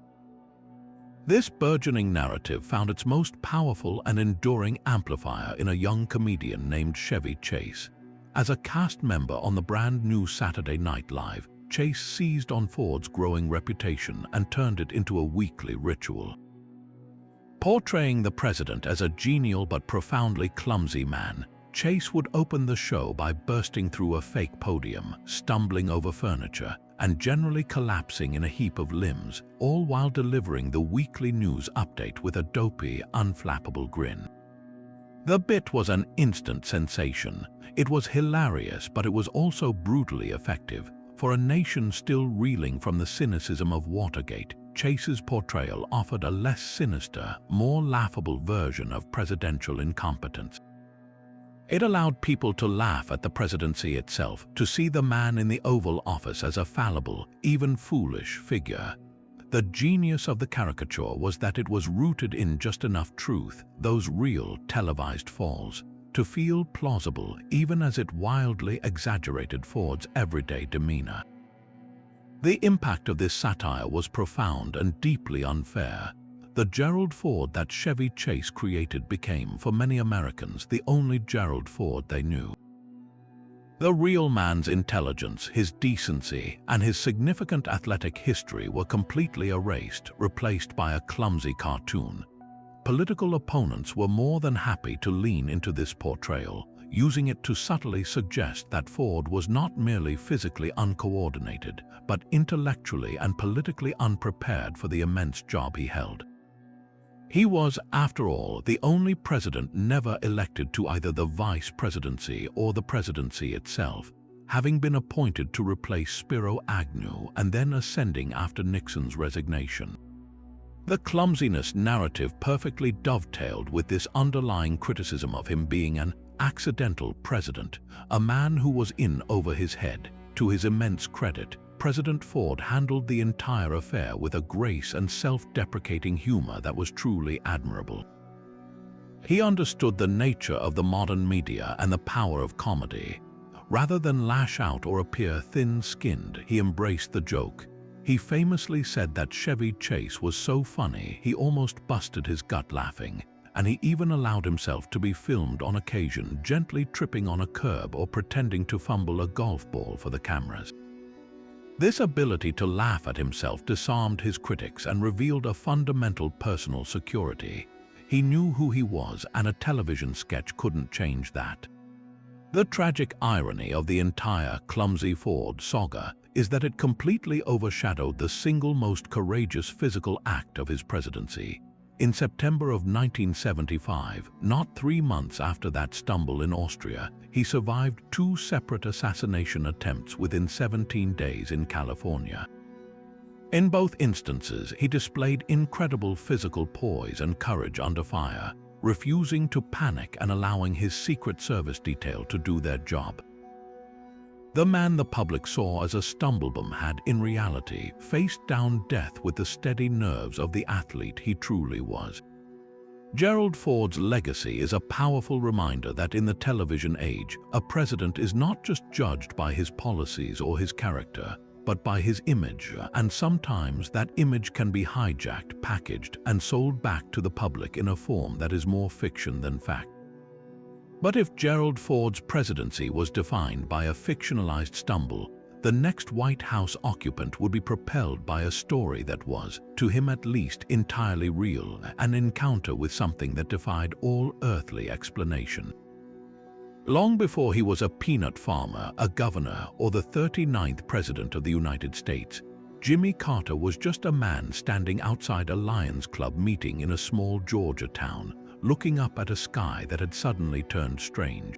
This burgeoning narrative found its most powerful and enduring amplifier in a young comedian named Chevy Chase. As a cast member on the brand new Saturday Night Live, Chase seized on Ford's growing reputation and turned it into a weekly ritual. Portraying the president as a genial but profoundly clumsy man, Chase would open the show by bursting through a fake podium, stumbling over furniture, and generally collapsing in a heap of limbs, all while delivering the weekly news update with a dopey, unflappable grin. The bit was an instant sensation. It was hilarious, but it was also brutally effective. For a nation still reeling from the cynicism of Watergate, Chase's portrayal offered a less sinister, more laughable version of presidential incompetence. It allowed people to laugh at the presidency itself, to see the man in the Oval Office as a fallible, even foolish figure. The genius of the caricature was that it was rooted in just enough truth, those real televised falls, to feel plausible even as it wildly exaggerated Ford's everyday demeanor. The impact of this satire was profound and deeply unfair. The Gerald Ford that Chevy Chase created became, for many Americans, the only Gerald Ford they knew. The real man's intelligence, his decency, and his significant athletic history were completely erased, replaced by a clumsy cartoon. Political opponents were more than happy to lean into this portrayal, using it to subtly suggest that Ford was not merely physically uncoordinated, but intellectually and politically unprepared for the immense job he held. He was, after all, the only president never elected to either the vice presidency or the presidency itself, having been appointed to replace Spiro Agnew and then ascending after Nixon's resignation. The clumsiness narrative perfectly dovetailed with this underlying criticism of him being an accidental president, a man who was in over his head. To his immense credit, President Ford handled the entire affair with a grace and self-deprecating humor that was truly admirable. He understood the nature of the modern media and the power of comedy. Rather than lash out or appear thin-skinned, he embraced the joke. He famously said that Chevy Chase was so funny he almost busted his gut laughing, and he even allowed himself to be filmed on occasion gently tripping on a curb or pretending to fumble a golf ball for the cameras. This ability to laugh at himself disarmed his critics and revealed a fundamental personal security. He knew who he was, and a television sketch couldn't change that. The tragic irony of the entire clumsy Ford saga is that it completely overshadowed the single most courageous physical act of his presidency. In September of 1975, not 3 months after that stumble in Austria, he survived 2 separate assassination attempts within 17 days in California. In both instances, he displayed incredible physical poise and courage under fire, refusing to panic and allowing his Secret Service detail to do their job. The man the public saw as a stumblebum had, in reality, faced down death with the steady nerves of the athlete he truly was. Gerald Ford's legacy is a powerful reminder that in the television age, a president is not just judged by his policies or his character, but by his image, and sometimes that image can be hijacked, packaged, and sold back to the public in a form that is more fiction than fact. But if Gerald Ford's presidency was defined by a fictionalized stumble, the next White House occupant would be propelled by a story that was, to him at least, entirely real, an encounter with something that defied all earthly explanation. Long before he was a peanut farmer, a governor, or the 39th President of the United States, Jimmy Carter was just a man standing outside a Lions Club meeting in a small Georgia town, looking up at a sky that had suddenly turned strange.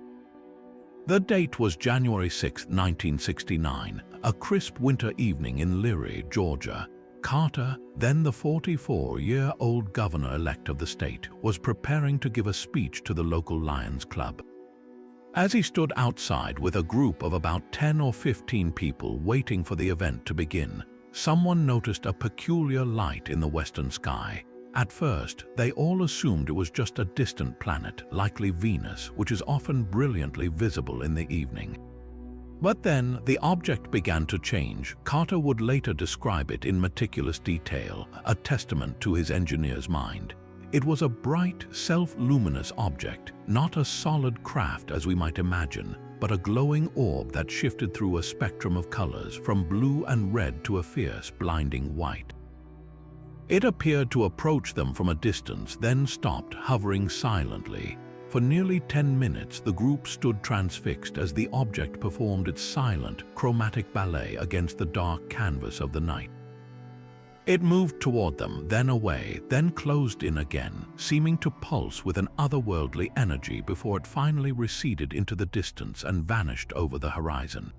The date was January 6, 1969, a crisp winter evening in Leary, Georgia. Carter, then the 44-year-old governor-elect of the state, was preparing to give a speech to the local Lions Club. As he stood outside with a group of about 10 or 15 people waiting for the event to begin, someone noticed a peculiar light in the western sky. At first, they all assumed it was just a distant planet, likely Venus, which is often brilliantly visible in the evening. But then, the object began to change. Carter would later describe it in meticulous detail, a testament to his engineer's mind. It was a bright, self-luminous object, not a solid craft as we might imagine, but a glowing orb that shifted through a spectrum of colors, from blue and red to a fierce, blinding white. It appeared to approach them from a distance, then stopped, hovering silently. For nearly 10 minutes, the group stood transfixed as the object performed its silent, chromatic ballet against the dark canvas of the night. It moved toward them, then away, then closed in again, seeming to pulse with an otherworldly energy before it finally receded into the distance and vanished over the horizon.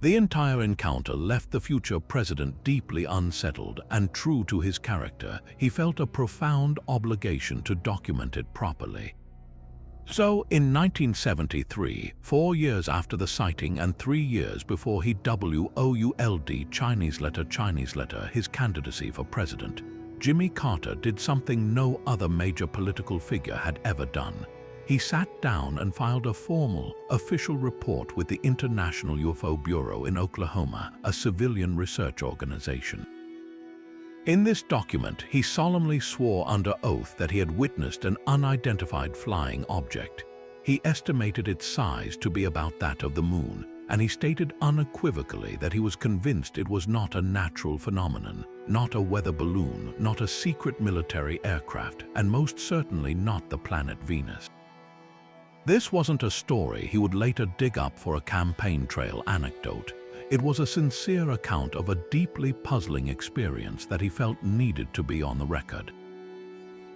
The entire encounter left the future president deeply unsettled, and true to his character, he felt a profound obligation to document it properly. So, in 1973, 4 years after the sighting and 3 years before he WOULD Chinese letter his candidacy for president, Jimmy Carter did something no other major political figure had ever done. He sat down and filed a formal, official report with the International UFO Bureau in Oklahoma, a civilian research organization. In this document, he solemnly swore under oath that he had witnessed an unidentified flying object. He estimated its size to be about that of the moon, and he stated unequivocally that he was convinced it was not a natural phenomenon, not a weather balloon, not a secret military aircraft, and most certainly not the planet Venus. This wasn't a story he would later dig up for a campaign trail anecdote. It was a sincere account of a deeply puzzling experience that he felt needed to be on the record.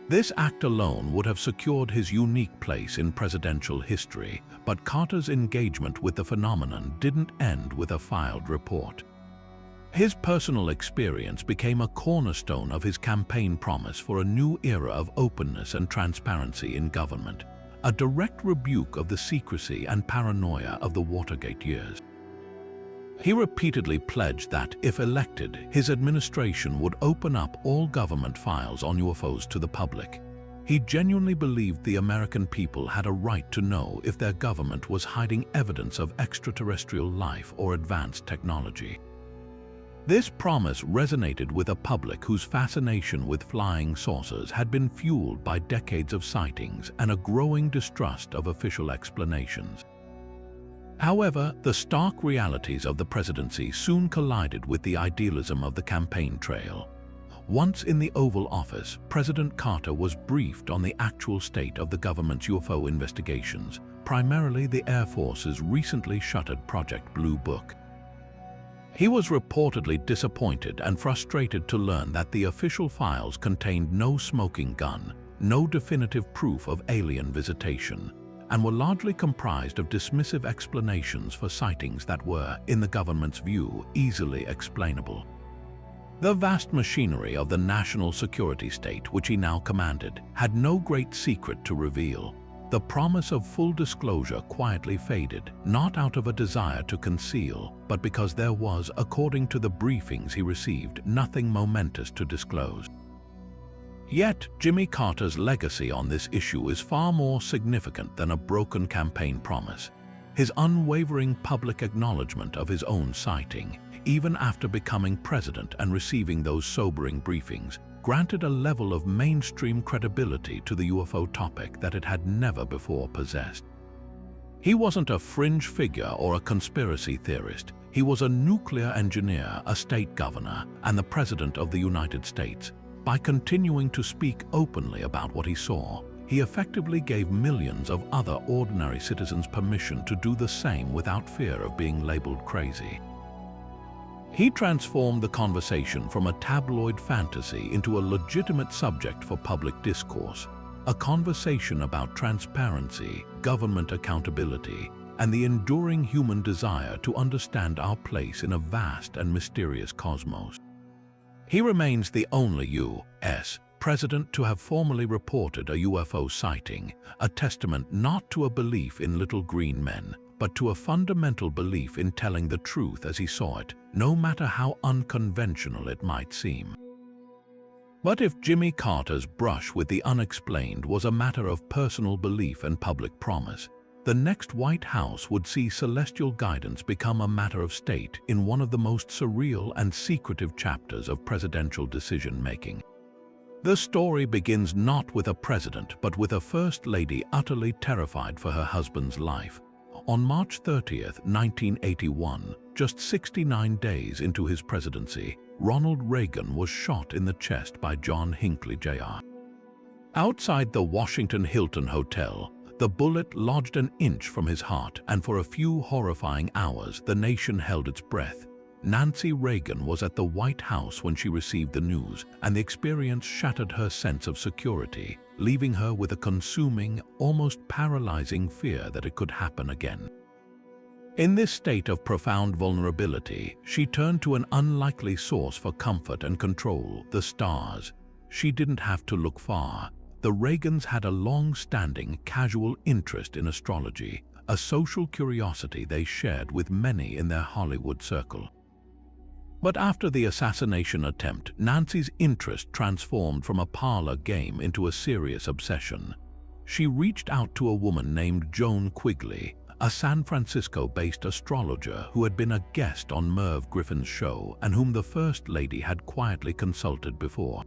This act alone would have secured his unique place in presidential history, but Carter's engagement with the phenomenon didn't end with a filed report. His personal experience became a cornerstone of his campaign promise for a new era of openness and transparency in government, a direct rebuke of the secrecy and paranoia of the Watergate years. He repeatedly pledged that, if elected, his administration would open up all government files on UFOs to the public. He genuinely believed the American people had a right to know if their government was hiding evidence of extraterrestrial life or advanced technology. This promise resonated with a public whose fascination with flying saucers had been fueled by decades of sightings and a growing distrust of official explanations. However, the stark realities of the presidency soon collided with the idealism of the campaign trail. Once in the Oval Office, President Carter was briefed on the actual state of the government's UFO investigations, primarily the Air Force's recently shuttered Project Blue Book. He was reportedly disappointed and frustrated to learn that the official files contained no smoking gun, no definitive proof of alien visitation, and were largely comprised of dismissive explanations for sightings that were, in the government's view, easily explainable. The vast machinery of the national security state, which he now commanded, had no great secret to reveal. The promise of full disclosure quietly faded, not out of a desire to conceal, but because there was, according to the briefings he received, nothing momentous to disclose. Yet, Jimmy Carter's legacy on this issue is far more significant than a broken campaign promise. His unwavering public acknowledgement of his own sighting, even after becoming president and receiving those sobering briefings, granted a level of mainstream credibility to the UFO topic that it had never before possessed. He wasn't a fringe figure or a conspiracy theorist. He was a nuclear engineer, a state governor, and the President of the United States. By continuing to speak openly about what he saw, he effectively gave millions of other ordinary citizens permission to do the same without fear of being labeled crazy. He transformed the conversation from a tabloid fantasy into a legitimate subject for public discourse, a conversation about transparency, government accountability, and the enduring human desire to understand our place in a vast and mysterious cosmos. He remains the only U.S. president to have formally reported a UFO sighting, a testament not to a belief in little green men, but to a fundamental belief in telling the truth as he saw it, no matter how unconventional it might seem. But if Jimmy Carter's brush with the unexplained was a matter of personal belief and public promise, the next White House would see celestial guidance become a matter of state in one of the most surreal and secretive chapters of presidential decision-making. The story begins not with a president, but with a First Lady utterly terrified for her husband's life. On March 30, 1981, just 69 days into his presidency, Ronald Reagan was shot in the chest by John Hinckley Jr. Outside the Washington Hilton Hotel, the bullet lodged an inch from his heart, and for a few horrifying hours the nation held its breath. Nancy Reagan was at the White House when she received the news, and the experience shattered her sense of security, leaving her with a consuming, almost paralyzing fear that it could happen again. In this state of profound vulnerability, she turned to an unlikely source for comfort and control: the stars. She didn't have to look far. The Reagans had a long-standing, casual interest in astrology, a social curiosity they shared with many in their Hollywood circle. But after the assassination attempt, Nancy's interest transformed from a parlor game into a serious obsession. She reached out to a woman named Joan Quigley, a San Francisco-based astrologer who had been a guest on Merv Griffin's show and whom the First Lady had quietly consulted before.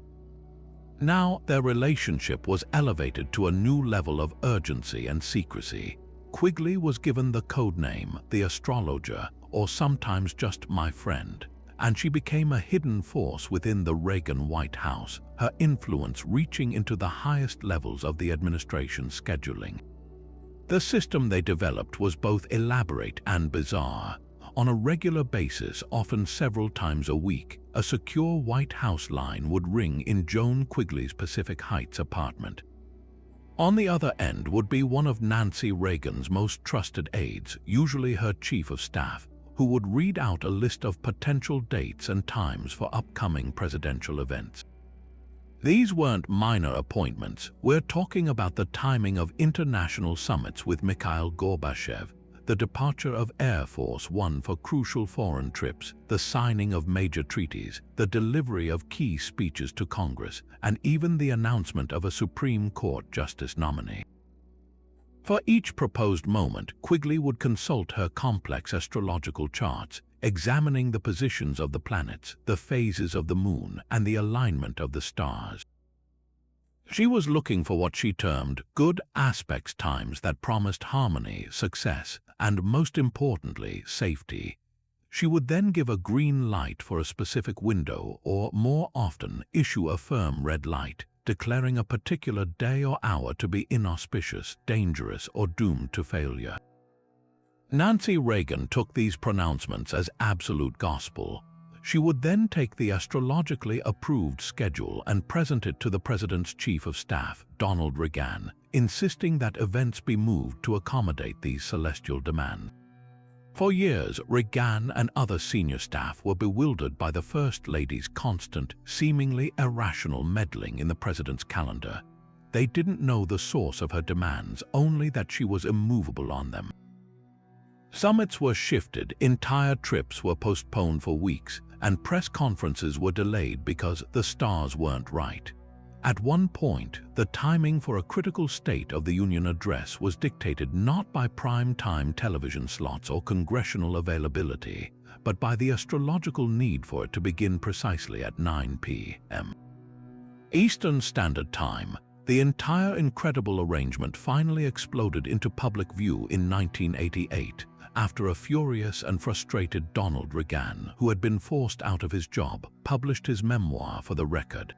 Now their relationship was elevated to a new level of urgency and secrecy. Quigley was given the codename the Astrologer, or sometimes just my friend, and she became a hidden force within the Reagan White House, her influence reaching into the highest levels of the administration's scheduling. The system they developed was both elaborate and bizarre. On a regular basis, often several times a week, a secure White House line would ring in Joan Quigley's Pacific Heights apartment. On the other end would be one of Nancy Reagan's most trusted aides, usually her chief of staff, who would read out a list of potential dates and times for upcoming presidential events. These weren't minor appointments. We're talking about the timing of international summits with Mikhail Gorbachev, the departure of Air Force One for crucial foreign trips, the signing of major treaties, the delivery of key speeches to Congress, and even the announcement of a Supreme Court justice nominee. For each proposed moment, Quigley would consult her complex astrological charts, examining the positions of the planets, the phases of the moon, and the alignment of the stars. She was looking for what she termed good aspects, times that promised harmony, success, and most importantly, safety. She would then give a green light for a specific window, or more often, issue a firm red light, declaring a particular day or hour to be inauspicious, dangerous, or doomed to failure. Nancy Reagan took these pronouncements as absolute gospel. She would then take the astrologically approved schedule and present it to the President's Chief of Staff, Donald Regan, insisting that events be moved to accommodate these celestial demands. For years, Regan and other senior staff were bewildered by the First Lady's constant, seemingly irrational meddling in the President's calendar. They didn't know the source of her demands, only that she was immovable on them. Summits were shifted, entire trips were postponed for weeks, and press conferences were delayed because the stars weren't right. At one point, the timing for a critical State of the Union address was dictated not by prime-time television slots or congressional availability, but by the astrological need for it to begin precisely at 9 p.m. Eastern Standard Time, The entire incredible arrangement finally exploded into public view in 1988 after a furious and frustrated Donald Reagan, who had been forced out of his job, published his memoir for the record.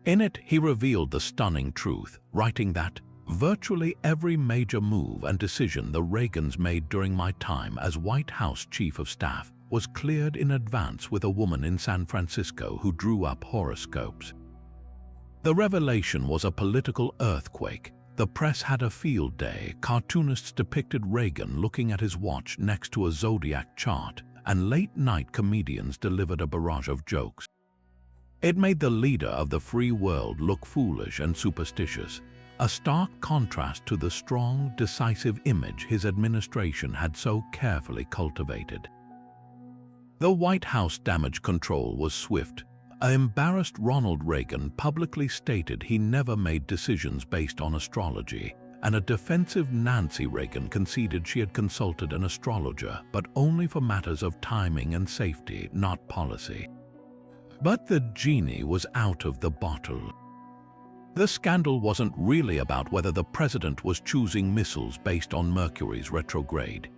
In it, he revealed the stunning truth, writing that, "Virtually every major move and decision the Reagans made during my time as White House Chief of Staff was cleared in advance with a woman in San Francisco who drew up horoscopes." The revelation was a political earthquake. The press had a field day. Cartoonists depicted Reagan looking at his watch next to a zodiac chart, and late-night comedians delivered a barrage of jokes. It made the leader of the free world look foolish and superstitious, a stark contrast to the strong, decisive image his administration had so carefully cultivated. The White House damage control was swift. An embarrassed Ronald Reagan publicly stated he never made decisions based on astrology, and a defensive Nancy Reagan conceded she had consulted an astrologer, but only for matters of timing and safety, not policy. But the genie was out of the bottle. The scandal wasn't really about whether the president was choosing missiles based on Mercury's retrograde.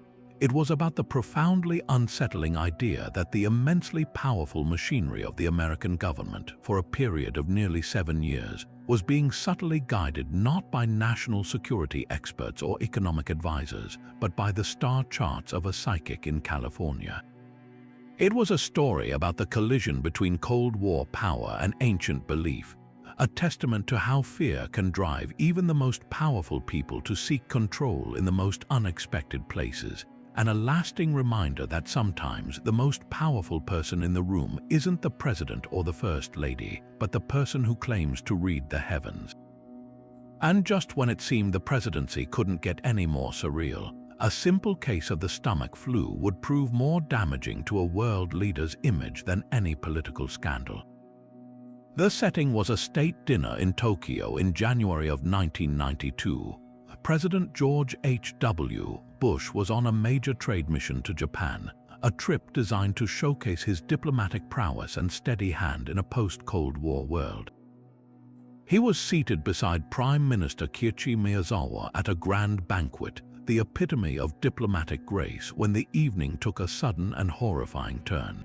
It was about the profoundly unsettling idea that the immensely powerful machinery of the American government, for a period of nearly 7 years, was being subtly guided not by national security experts or economic advisors, but by the star charts of a psychic in California. It was a story about the collision between Cold War power and ancient belief, a testament to how fear can drive even the most powerful people to seek control in the most unexpected places, and a lasting reminder that sometimes the most powerful person in the room isn't the president or the first lady, but the person who claims to read the heavens. And just when it seemed the presidency couldn't get any more surreal, a simple case of the stomach flu would prove more damaging to a world leader's image than any political scandal. The setting was a state dinner in Tokyo in January of 1992. President George H.W. Bush was on a major trade mission to Japan, a trip designed to showcase his diplomatic prowess and steady hand in a post-Cold War world. He was seated beside Prime Minister Kiichi Miyazawa at a grand banquet, the epitome of diplomatic grace, when the evening took a sudden and horrifying turn.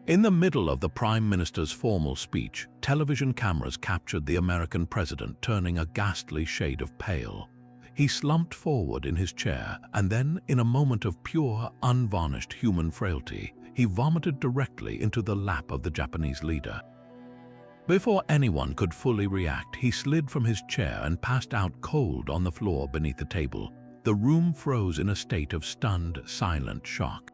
In the middle of the Prime Minister's formal speech, television cameras captured the American president turning a ghastly shade of pale. He slumped forward in his chair, and then, in a moment of pure, unvarnished human frailty, he vomited directly into the lap of the Japanese leader. Before anyone could fully react, he slid from his chair and passed out cold on the floor beneath the table. The room froze in a state of stunned, silent shock.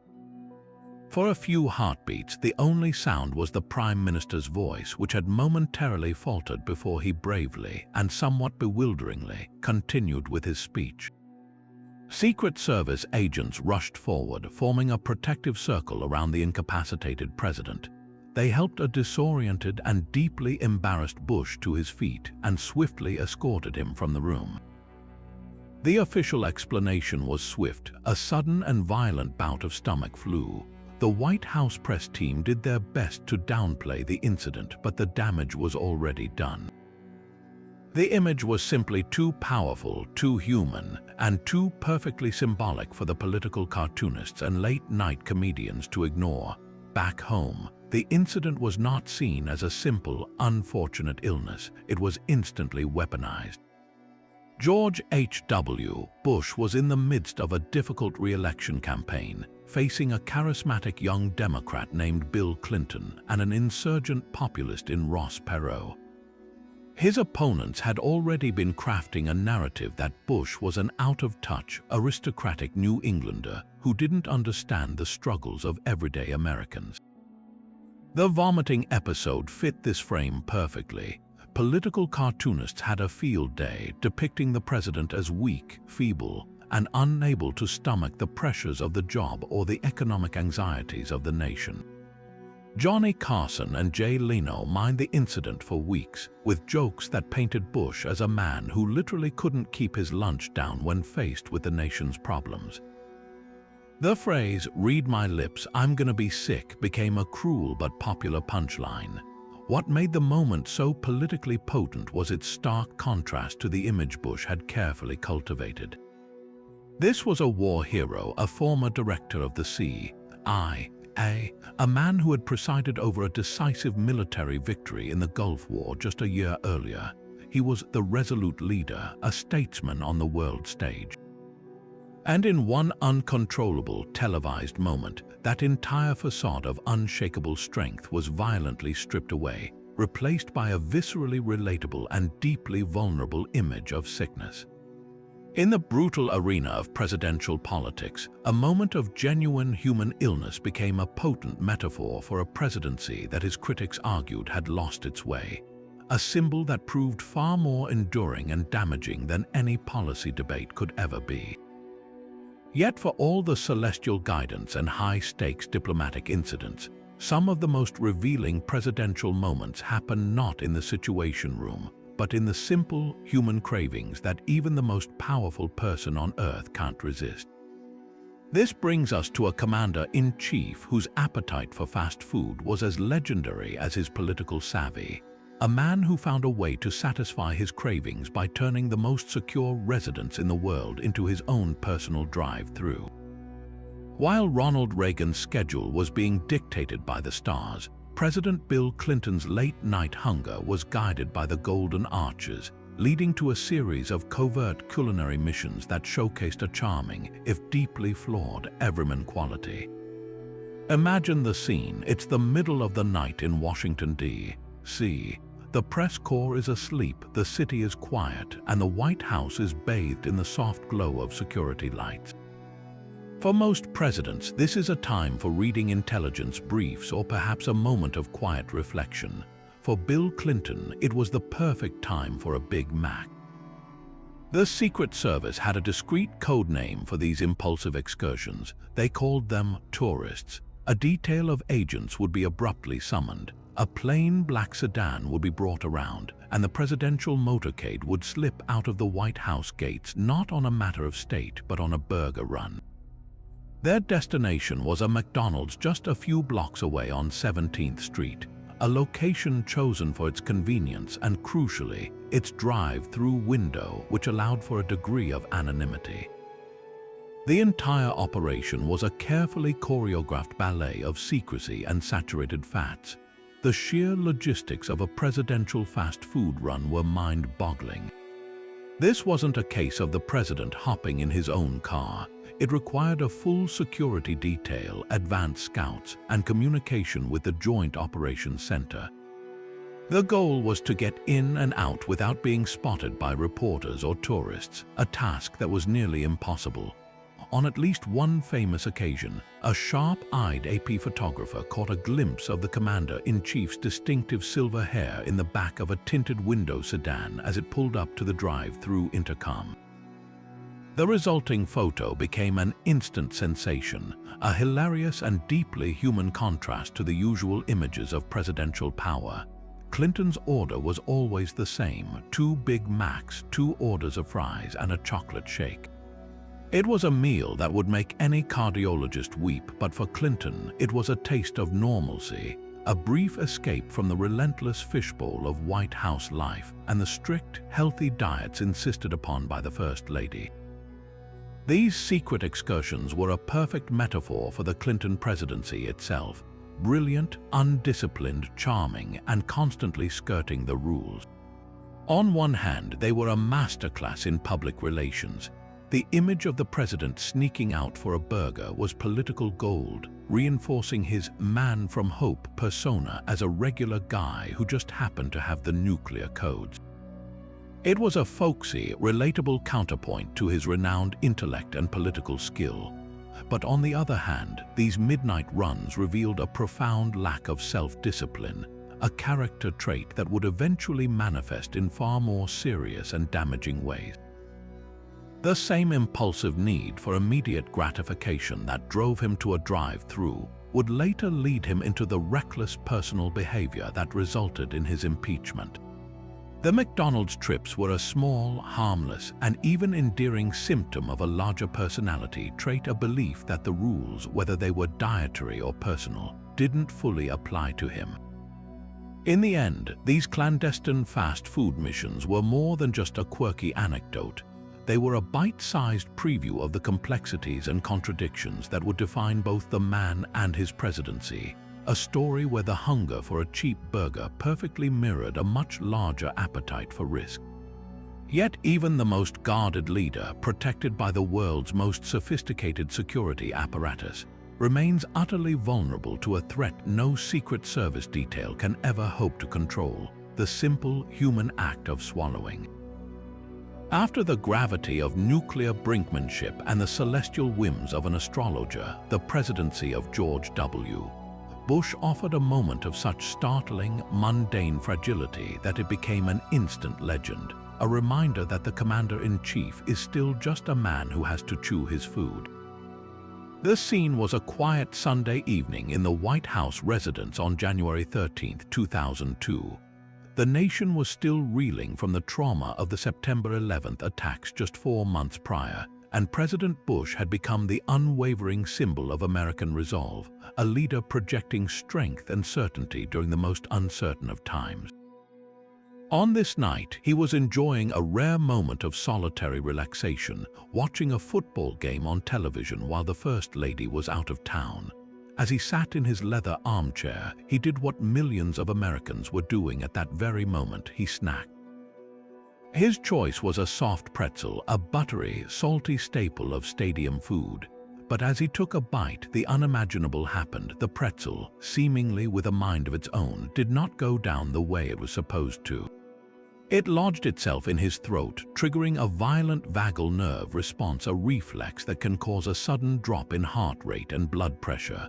For a few heartbeats, the only sound was the Prime Minister's voice, which had momentarily faltered before he bravely, and somewhat bewilderingly, continued with his speech. Secret Service agents rushed forward, forming a protective circle around the incapacitated president. They helped a disoriented and deeply embarrassed Bush to his feet and swiftly escorted him from the room. The official explanation was swift: a sudden and violent bout of stomach flu. The White House press team did their best to downplay the incident, but the damage was already done. The image was simply too powerful, too human, and too perfectly symbolic for the political cartoonists and late-night comedians to ignore. Back home, the incident was not seen as a simple, unfortunate illness. It was instantly weaponized. George H.W. Bush was in the midst of a difficult re-election campaign, facing a charismatic young Democrat named Bill Clinton and an insurgent populist in Ross Perot. His opponents had already been crafting a narrative that Bush was an out-of-touch, aristocratic New Englander who didn't understand the struggles of everyday Americans. The vomiting episode fit this frame perfectly. Political cartoonists had a field day depicting the president as weak, feeble, and unable to stomach the pressures of the job or the economic anxieties of the nation. Johnny Carson and Jay Leno mined the incident for weeks, with jokes that painted Bush as a man who literally couldn't keep his lunch down when faced with the nation's problems. The phrase, "read my lips, I'm gonna be sick," became a cruel but popular punchline. What made the moment so politically potent was its stark contrast to the image Bush had carefully cultivated. This was a war hero, a former director of the CIA, a man who had presided over a decisive military victory in the Gulf War just a year earlier. He was the resolute leader, a statesman on the world stage. And in one uncontrollable, televised moment, that entire facade of unshakable strength was violently stripped away, replaced by a viscerally relatable and deeply vulnerable image of sickness. In the brutal arena of presidential politics, a moment of genuine human illness became a potent metaphor for a presidency that his critics argued had lost its way, a symbol that proved far more enduring and damaging than any policy debate could ever be. Yet for all the celestial guidance and high-stakes diplomatic incidents, some of the most revealing presidential moments happen not in the Situation Room, but in the simple human cravings that even the most powerful person on earth can't resist. This brings us to a commander-in-chief whose appetite for fast food was as legendary as his political savvy, a man who found a way to satisfy his cravings by turning the most secure residence in the world into his own personal drive-through. While Ronald Reagan's schedule was being dictated by the stars, President Bill Clinton's late-night hunger was guided by the Golden Arches, leading to a series of covert culinary missions that showcased a charming, if deeply flawed, everyman quality. Imagine the scene. It's the middle of the night in Washington, D.C. The press corps is asleep, the city is quiet, and the White House is bathed in the soft glow of security lights. For most presidents, this is a time for reading intelligence briefs or perhaps a moment of quiet reflection. For Bill Clinton, it was the perfect time for a Big Mac. The Secret Service had a discreet code name for these impulsive excursions. They called them tourists. A detail of agents would be abruptly summoned. A plain black sedan would be brought around, and the presidential motorcade would slip out of the White House gates not on a matter of state, but on a burger run. Their destination was a McDonald's just a few blocks away on 17th Street, a location chosen for its convenience and, crucially, its drive-through window, which allowed for a degree of anonymity. The entire operation was a carefully choreographed ballet of secrecy and saturated fats. The sheer logistics of a presidential fast food run were mind-boggling. This wasn't a case of the president hopping in his own car. It required a full security detail, advanced scouts, and communication with the Joint Operations Center. The goal was to get in and out without being spotted by reporters or tourists, a task that was nearly impossible. On at least one famous occasion, a sharp-eyed AP photographer caught a glimpse of the commander-in-chief's distinctive silver hair in the back of a tinted window sedan as it pulled up to the drive-through intercom. The resulting photo became an instant sensation, a hilarious and deeply human contrast to the usual images of presidential power. Clinton's order was always the same: 2 Big Macs, 2 orders of fries, and a chocolate shake. It was a meal that would make any cardiologist weep, but for Clinton, it was a taste of normalcy, a brief escape from the relentless fishbowl of White House life and the strict, healthy diets insisted upon by the First Lady. These secret excursions were a perfect metaphor for the Clinton presidency itself: brilliant, undisciplined, charming, and constantly skirting the rules. On one hand, they were a masterclass in public relations. The image of the president sneaking out for a burger was political gold, reinforcing his man from hope persona as a regular guy who just happened to have the nuclear codes. It was a folksy, relatable counterpoint to his renowned intellect and political skill. But on the other hand, these midnight runs revealed a profound lack of self-discipline, a character trait that would eventually manifest in far more serious and damaging ways. The same impulsive need for immediate gratification that drove him to a drive-through would later lead him into the reckless personal behavior that resulted in his impeachment. The McDonald's trips were a small, harmless, and even endearing symptom of a larger personality trait, a belief that the rules, whether they were dietary or personal, didn't fully apply to him. In the end, these clandestine fast food missions were more than just a quirky anecdote. They were a bite-sized preview of the complexities and contradictions that would define both the man and his presidency. A story where the hunger for a cheap burger perfectly mirrored a much larger appetite for risk. Yet even the most guarded leader, protected by the world's most sophisticated security apparatus, remains utterly vulnerable to a threat no Secret Service detail can ever hope to control: the simple human act of swallowing. After the gravity of nuclear brinkmanship and the celestial whims of an astrologer, the presidency of George W. Bush offered a moment of such startling, mundane fragility that it became an instant legend, a reminder that the commander-in-chief is still just a man who has to chew his food. The scene was a quiet Sunday evening in the White House residence on January 13, 2002. The nation was still reeling from the trauma of the September 11th attacks just 4 months prior, and President Bush had become the unwavering symbol of American resolve, a leader projecting strength and certainty during the most uncertain of times. On this night, he was enjoying a rare moment of solitary relaxation, watching a football game on television while the First Lady was out of town. As he sat in his leather armchair, he did what millions of Americans were doing at that very moment: he snacked. His choice was a soft pretzel, a buttery, salty staple of stadium food. But as he took a bite, the unimaginable happened. The pretzel, seemingly with a mind of its own, did not go down the way it was supposed to. It lodged itself in his throat, triggering a violent vagal nerve response, a reflex that can cause a sudden drop in heart rate and blood pressure.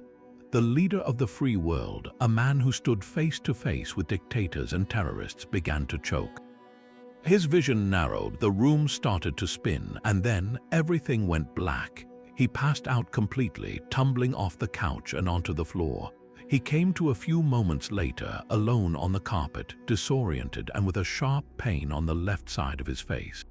The leader of the free world, a man who stood face to face with dictators and terrorists, began to choke. His vision narrowed, the room started to spin, and then everything went black. He passed out completely, tumbling off the couch and onto the floor. He came to a few moments later, alone on the carpet, disoriented and with a sharp pain on the left side of his face.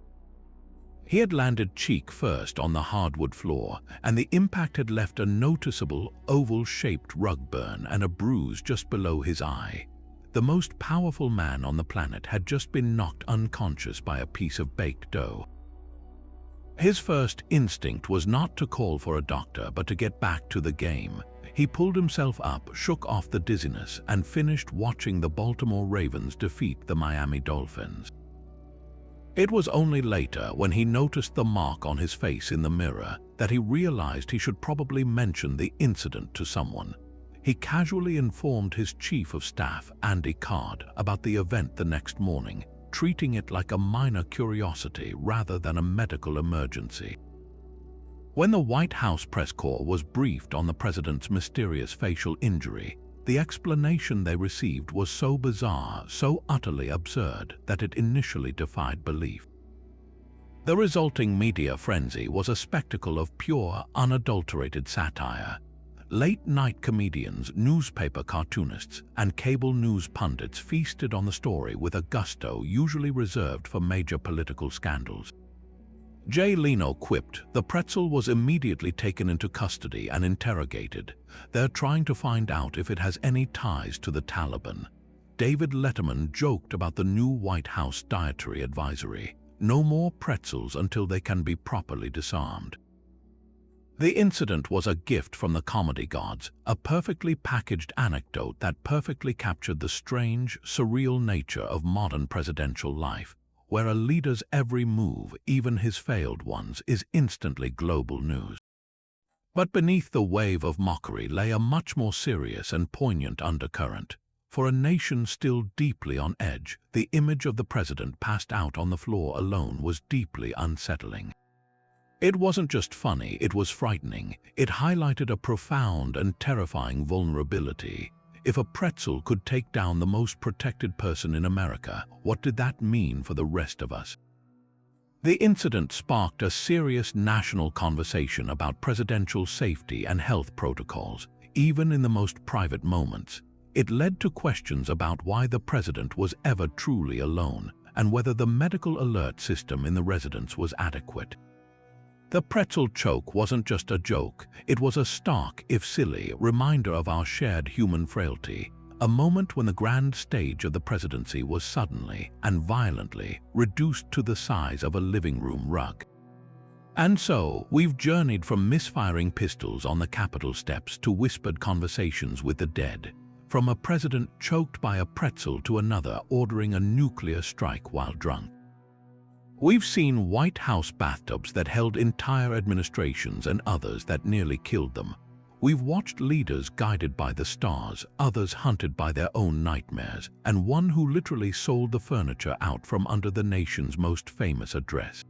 He had landed cheek first on the hardwood floor, and the impact had left a noticeable, oval-shaped rug burn and a bruise just below his eye. The most powerful man on the planet had just been knocked unconscious by a piece of baked dough. His first instinct was not to call for a doctor, but to get back to the game. He pulled himself up, shook off the dizziness, and finished watching the Baltimore Ravens defeat the Miami Dolphins. It was only later, when he noticed the mark on his face in the mirror, that he realized he should probably mention the incident to someone. He casually informed his chief of staff, Andy Card, about the event the next morning, treating it like a minor curiosity rather than a medical emergency. When the White House press corps was briefed on the president's mysterious facial injury, the explanation they received was so bizarre, so utterly absurd, that it initially defied belief. The resulting media frenzy was a spectacle of pure, unadulterated satire. Late-night comedians, newspaper cartoonists, and cable news pundits feasted on the story with a gusto usually reserved for major political scandals. Jay Leno quipped, "The pretzel was immediately taken into custody and interrogated. They're trying to find out if it has any ties to the Taliban." David Letterman joked about the new White House dietary advisory: "No more pretzels until they can be properly disarmed." The incident was a gift from the comedy gods, a perfectly packaged anecdote that perfectly captured the strange, surreal nature of modern presidential life, where a leader's every move, even his failed ones, is instantly global news. But beneath the wave of mockery lay a much more serious and poignant undercurrent. For a nation still deeply on edge, the image of the president passed out on the floor alone was deeply unsettling. It wasn't just funny, it was frightening. It highlighted a profound and terrifying vulnerability. If a pretzel could take down the most protected person in America, what did that mean for the rest of us? The incident sparked a serious national conversation about presidential safety and health protocols, even in the most private moments. It led to questions about why the president was ever truly alone, and whether the medical alert system in the residence was adequate. The pretzel choke wasn't just a joke, it was a stark, if silly, reminder of our shared human frailty, a moment when the grand stage of the presidency was suddenly and violently reduced to the size of a living room rug. And so, we've journeyed from misfiring pistols on the Capitol steps to whispered conversations with the dead, from a president choked by a pretzel to another ordering a nuclear strike while drunk. We've seen White House bathtubs that held entire administrations and others that nearly killed them. We've watched leaders guided by the stars, others hunted by their own nightmares, and one who literally sold the furniture out from under the nation's most famous address.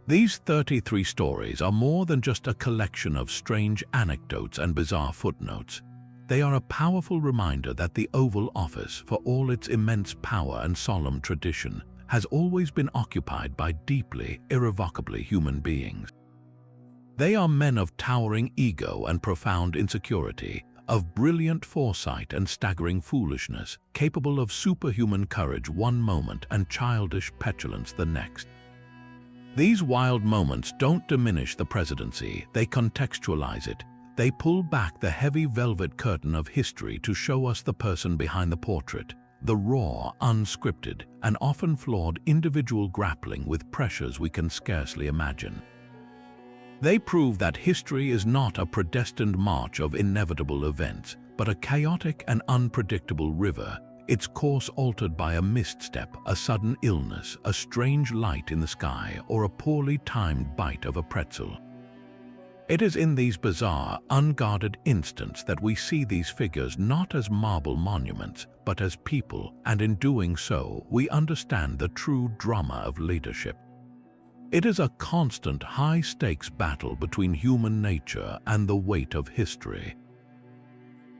These 33 stories are more than just a collection of strange anecdotes and bizarre footnotes. They are a powerful reminder that the Oval Office, for all its immense power and solemn tradition, has always been occupied by deeply, irrevocably human beings. They are men of towering ego and profound insecurity, of brilliant foresight and staggering foolishness, capable of superhuman courage one moment and childish petulance the next. These wild moments don't diminish the presidency, they contextualize it. They pull back the heavy velvet curtain of history to show us the person behind the portrait, the raw, unscripted, and often flawed individual grappling with pressures we can scarcely imagine. They prove that history is not a predestined march of inevitable events, but a chaotic and unpredictable river, its course altered by a misstep, a sudden illness, a strange light in the sky, or a poorly timed bite of a pretzel. It is in these bizarre, unguarded instants that we see these figures not as marble monuments, but as people, and in doing so, we understand the true drama of leadership. It is a constant, high-stakes battle between human nature and the weight of history.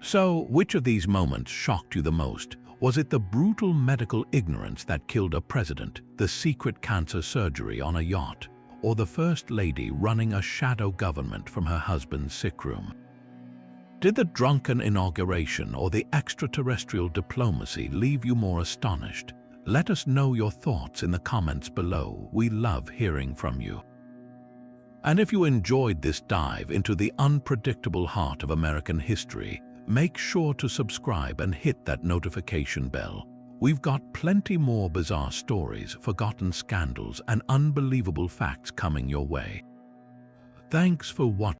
So, which of these moments shocked you the most? Was it the brutal medical ignorance that killed a president, the secret cancer surgery on a yacht, or the First Lady running a shadow government from her husband's sick room? Did the drunken inauguration or the extraterrestrial diplomacy leave you more astonished? Let us know your thoughts in the comments below. We love hearing from you. And if you enjoyed this dive into the unpredictable heart of American history, make sure to subscribe and hit that notification bell. We've got plenty more bizarre stories, forgotten scandals, and unbelievable facts coming your way. Thanks for watching.